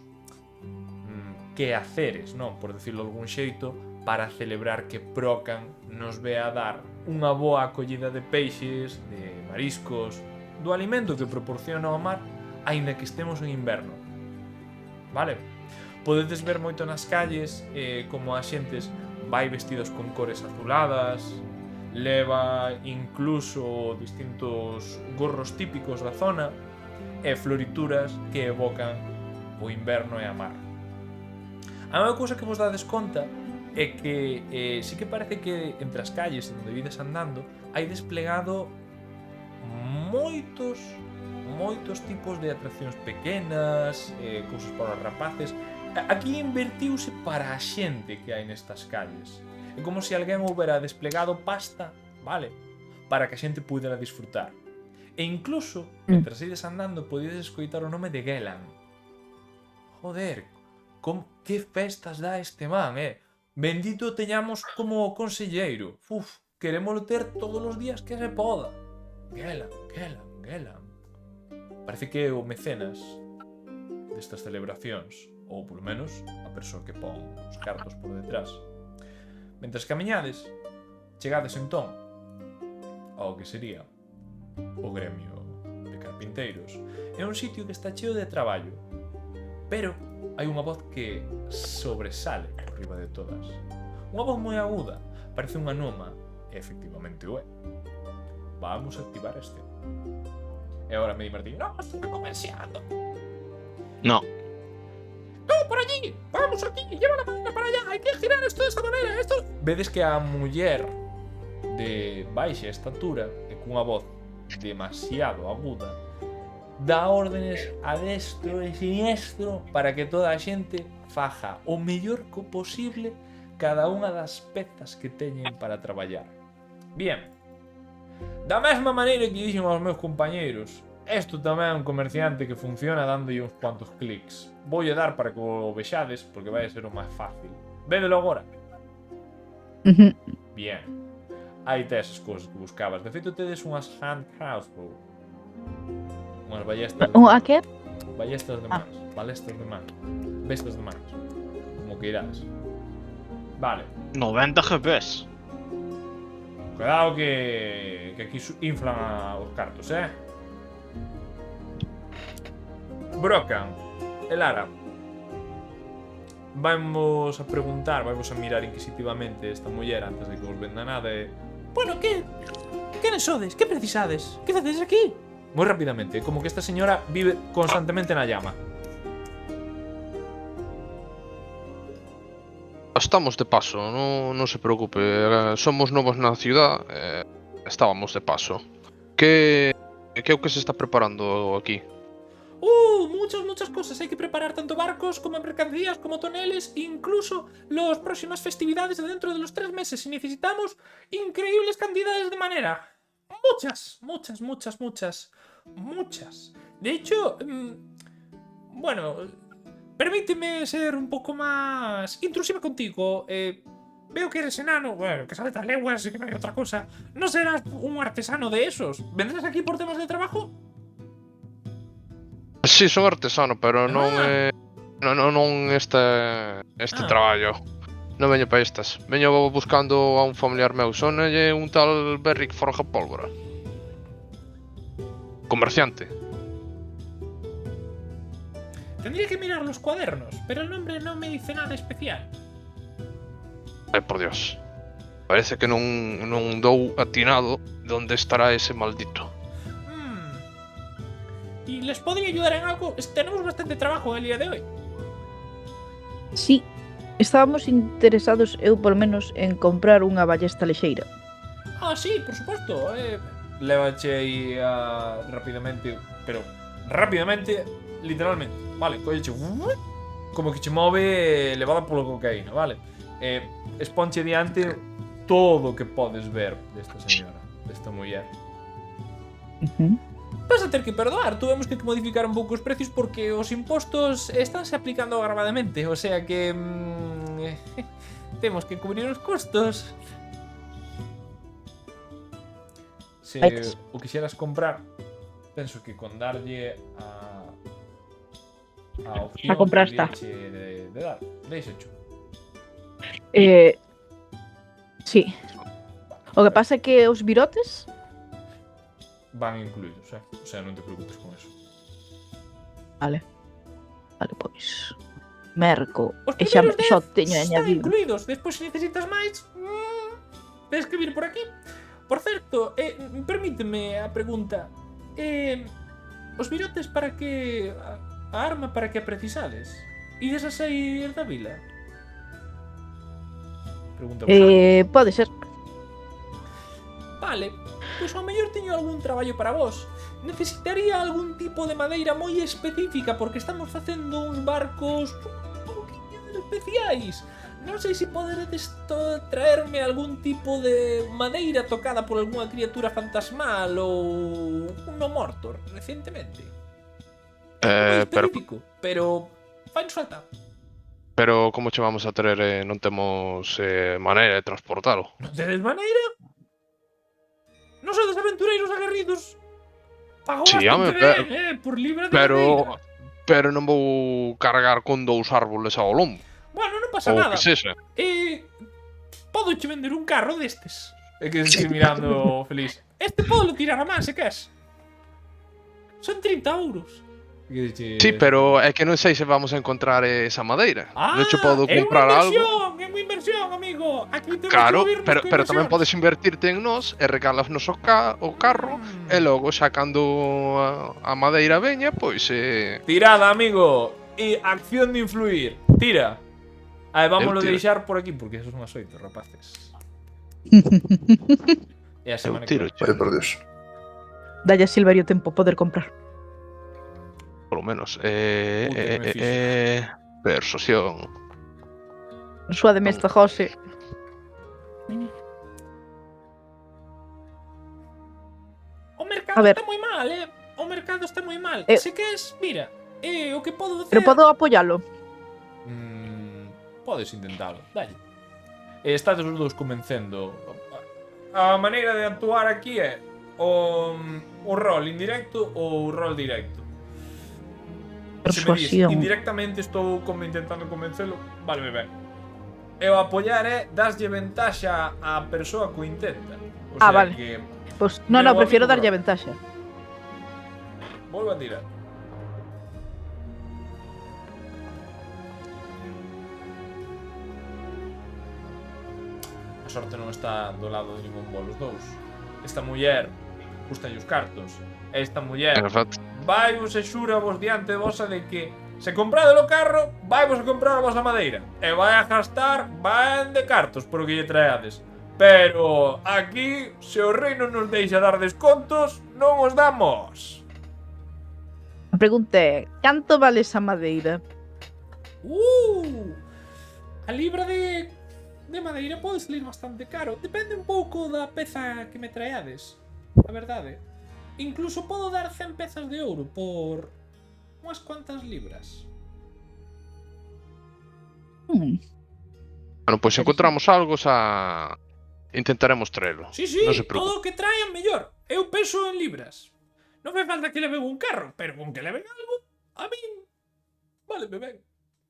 quehaceres, non? Por decirlo de algún xeito, para celebrar que Brocan nos vea dar unha boa acollida de peixes, de mariscos, do alimento que proporciona o mar, aínda que estemos en inverno. Vale? Podedes ver moito nas calles como a xentes vai vestidos con cores azuladas, leva incluso distintos gorros típicos da zona e florituras que evocan o inverno e a mar. A unha cousa que vos dades conta é que sí que parece que entre as calles onde vides andando hai desplegado moitos tipos de atraccións pequenas, cousas para os rapaces. Aquí invertiuse para a xente que hai nestas calles. É como se alguén houbera desplegado pasta, vale, para que a xente pudera disfrutar. E incluso, mentras ides andando, podides escoitar o nome de Gelan. Joder, que festas dá este man, Bendito teñamos como conselleiro. Querémolo ter todos os días que se poda. Gelan. Parece que é o mecenas destas celebracións, ou polo menos a persoa que pon os cartos por detrás. Mentras camiñades, chegades entón ao que sería o gremio de carpinteiros. É un sitio que está cheo de traballo, pero hai unha voz que sobresale por riba de todas. Unha voz moi aguda, parece unha noma, e efectivamente o é. Vamos a activar este. E agora me di Martín, no, estoy comerciando. No. ¡No, por allí! ¡Vamos aquí! ¡Lleva la madera para allá! ¡Hay que girar esto de esta manera! Esto... Vedes que a muller de baixa estatura e cunha voz demasiado aguda dá órdenes a destro e siniestro para que toda a xente faja o mellor co posible cada unha das pezas que teñen para traballar. Bien. Da mesma maneira que dixen aos meus compañeiros, isto tamén é un comerciante que funciona dándolle uns cuantos clics. Voulle dar para que o vexades, porque vai a ser o máis fácil. Védelo agora. Bien. Aí tes as cousas que buscabas. De feito, tedes unhas hand crossbow. Unhas ballestas de mans. A que? Ballestas de mans. Balestas de mans. Bestas de mans. Como que irás. Vale. 90 GPS. Cuidado que aquí inflan os cartos, Brocan e Lara, vamos a preguntar, vamos a mirar inquisitivamente esta muller antes de que vos venda nada e... Bueno, que sodes? Que precisades? Que facedes aquí? Moi rapidamente, como que esta señora vive constantemente na llama. Estamos de paso, non se preocupe. Somos novos na ciudad, estábamos de paso. Que é o que se está preparando aquí? Muchas cosas. Hay que preparar tanto barcos como mercancías, como toneles, incluso las próximas festividades de dentro de los 3 meses. Y necesitamos increíbles cantidades de madera. Muchas. De hecho, bueno, permíteme ser un poco más intrusiva contigo. Veo que eres enano, bueno, que sabes las lenguas y que no hay otra cosa. ¿No serás un artesano de esos? ¿Vendrás aquí por temas de trabajo? Si, son artesano, pero non Ah. este Ah. traballo. Non veño para estas. Veño buscando a un familiar meu. Sonalle un tal Berric Forja Pólvora. Comerciante. Tendría que mirar los cuadernos, pero el nombre no me dice nada especial. Ai, por Dios. Parece que non dou atinado de onde estará ese maldito. ¿Y les podría ayudar en algo? Tenemos bastante trabajo el día de hoy. Sí, estábamos interesados, eu por menos, en comprar unha ballesta lexeira. Ah, sí, por supuesto. Levache aí rápidamente, pero rápidamente, literalmente. Vale, colleche como que che move levada pola cocaína, vale? Exponche diante todo o que podes ver desta señora, desta muller. Vas a ter que perdoar, tuvemos que modificar un pouco os precios porque os impostos estánse aplicando agravadamente, o sea que temos que cubrir os custos. Se o quixeras comprar, penso que con darlle a opción A comprar está. de dar, deixecho. Sí. O que pasa é que os virotes Van incluídos, o sea, non te preocupes con eso. Vale, pois merco. Os E xa primeiros 10 teño están añadido. incluídos. Despois, se necesitas máis, tens que vir por aquí. Por certo, permíteme a pregunta. Os virotes para que... A arma para que a precisades? Ides a sair da vila? Pregunta vos. Pode ser. Vale, pois ao mellor teño algún traballo para vos. Necesitaría algún tipo de madeira moi específica porque estamos facendo uns barcos un pouquinho especiais. Non sei se poderedes traerme algún tipo de madeira tocada por algunha criatura fantasmal ou un no morto recentemente. É moi específico, pero fainos falta. Pero como che vamos a traer? Non temos maneira de transportalo. Non tedes maneira? Non sodes aventureiros aguerridos? Pago Sí, home, bastante ben, por libra de madeira. Pero non vou cargar con 2 árboles ao lombo. Bueno, non pasa Ou nada. que sexa. Podo che vender un carro destes. É que estoy mirando feliz. Este podo tirar a man se queres. Son 30 euros. Sí, pero é que non sei se vamos a encontrar esa madeira. Non che podo comprar algo. É unha inversión, amigo. Aquí temos Claro, que movernos con pero tamén inversións. podes invertirte en nós e regalasnos o carro e logo xa cando a madeira veña, pois Tirada, amigo. E acción de influir. Tira. Vámoslo Eu tiro. deixar por aquí porque esos son as 8, rapaces. E a eu semana tiro, que Ai, por Dios. Dalle a Silverio tempo poder comprar. polo menos. que me fixo. Persuasión. Persuádeme esta Jose. O mercado A ver. está moi mal, O mercado está moi mal. Eh. Se queres, mira, o que podo facer... Pero podo apoialo. Podes intentalo, dalle. Estades os dous convencendo. A maneira de actuar aquí é o rol indirecto ou o rol directo. Se me dis, Persuasión. indirectamente estou intentando convencelo, váleme ben. E o apoiar é daslle ventaxa á persoa que o intenta. O sea Vale. que Pois, Meu no, prefiero amigo darlle a Rob. ventaxa. volvo a tirar. A sorte non está do lado de ningún bolos dous. Esta muller gustan os cartos. Esta muller En efecto. vai vos e xura vos diante vosa de que se comprade o carro, vai vos a comprar a vosa madeira e vai a gastar ben de cartos por o que lle traeades. Pero aquí, se o reino nos deixa dar descontos, non os damos. A pregunta é, canto vale esa madeira? A libra de madeira pode salir bastante caro. Depende un pouco da peza que me traeades. A verdade. incluso podo dar 100 pezas de ouro por unhas cuantas libras. Bueno, pois se encontramos algo, xa intentaremos traelo. Sí, Non se preocupe. todo o que traian mellor. Eu peso en libras. Non fai falta que leven un carro, pero con que leven algo, a min váleme ben.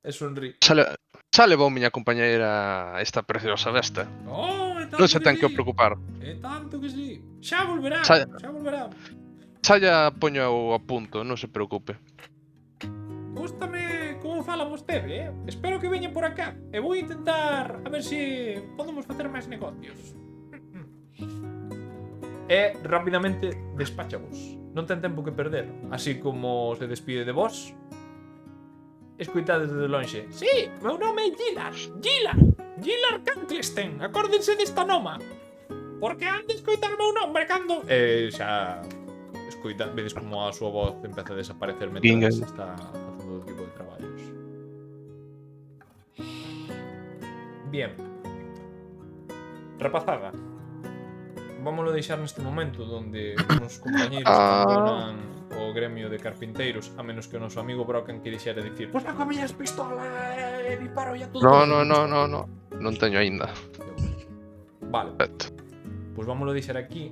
E sonrí. Xa levou miña compañeira esta preciosa besta. Oh, e tanto Non se ten que sí. preocupar. E tanto que sí. Xa volverá, Xa- xa volverá. Xa lla poño a punto, non se preocupe. Gústame como fala vostede, Espero que veña por acá. E vou intentar a ver se podemos facer máis negocios. E rapidamente despáchavos. Non ten tempo que perder. Así como se despide de vos, escoitades desde lonxe. Sí, meu nome é Gilar. Gilar Canclesten. Acórdense desta noma. Porque han de escoitar o meu nombre cando... xa... vedes como a súa voz empeza a desaparecer mentres está facendo o tipo de traballos. Bien. Rapazaga, vámoslo deixar neste momento donde uns compañeiros abandonan o gremio de carpinteiros, a menos que o noso amigo Brocken que dixera dicir pois a comiñas pistola e disparo ya todo. No. Non teño aínda. Vale, Perfecto. pois vámoslo deixar aquí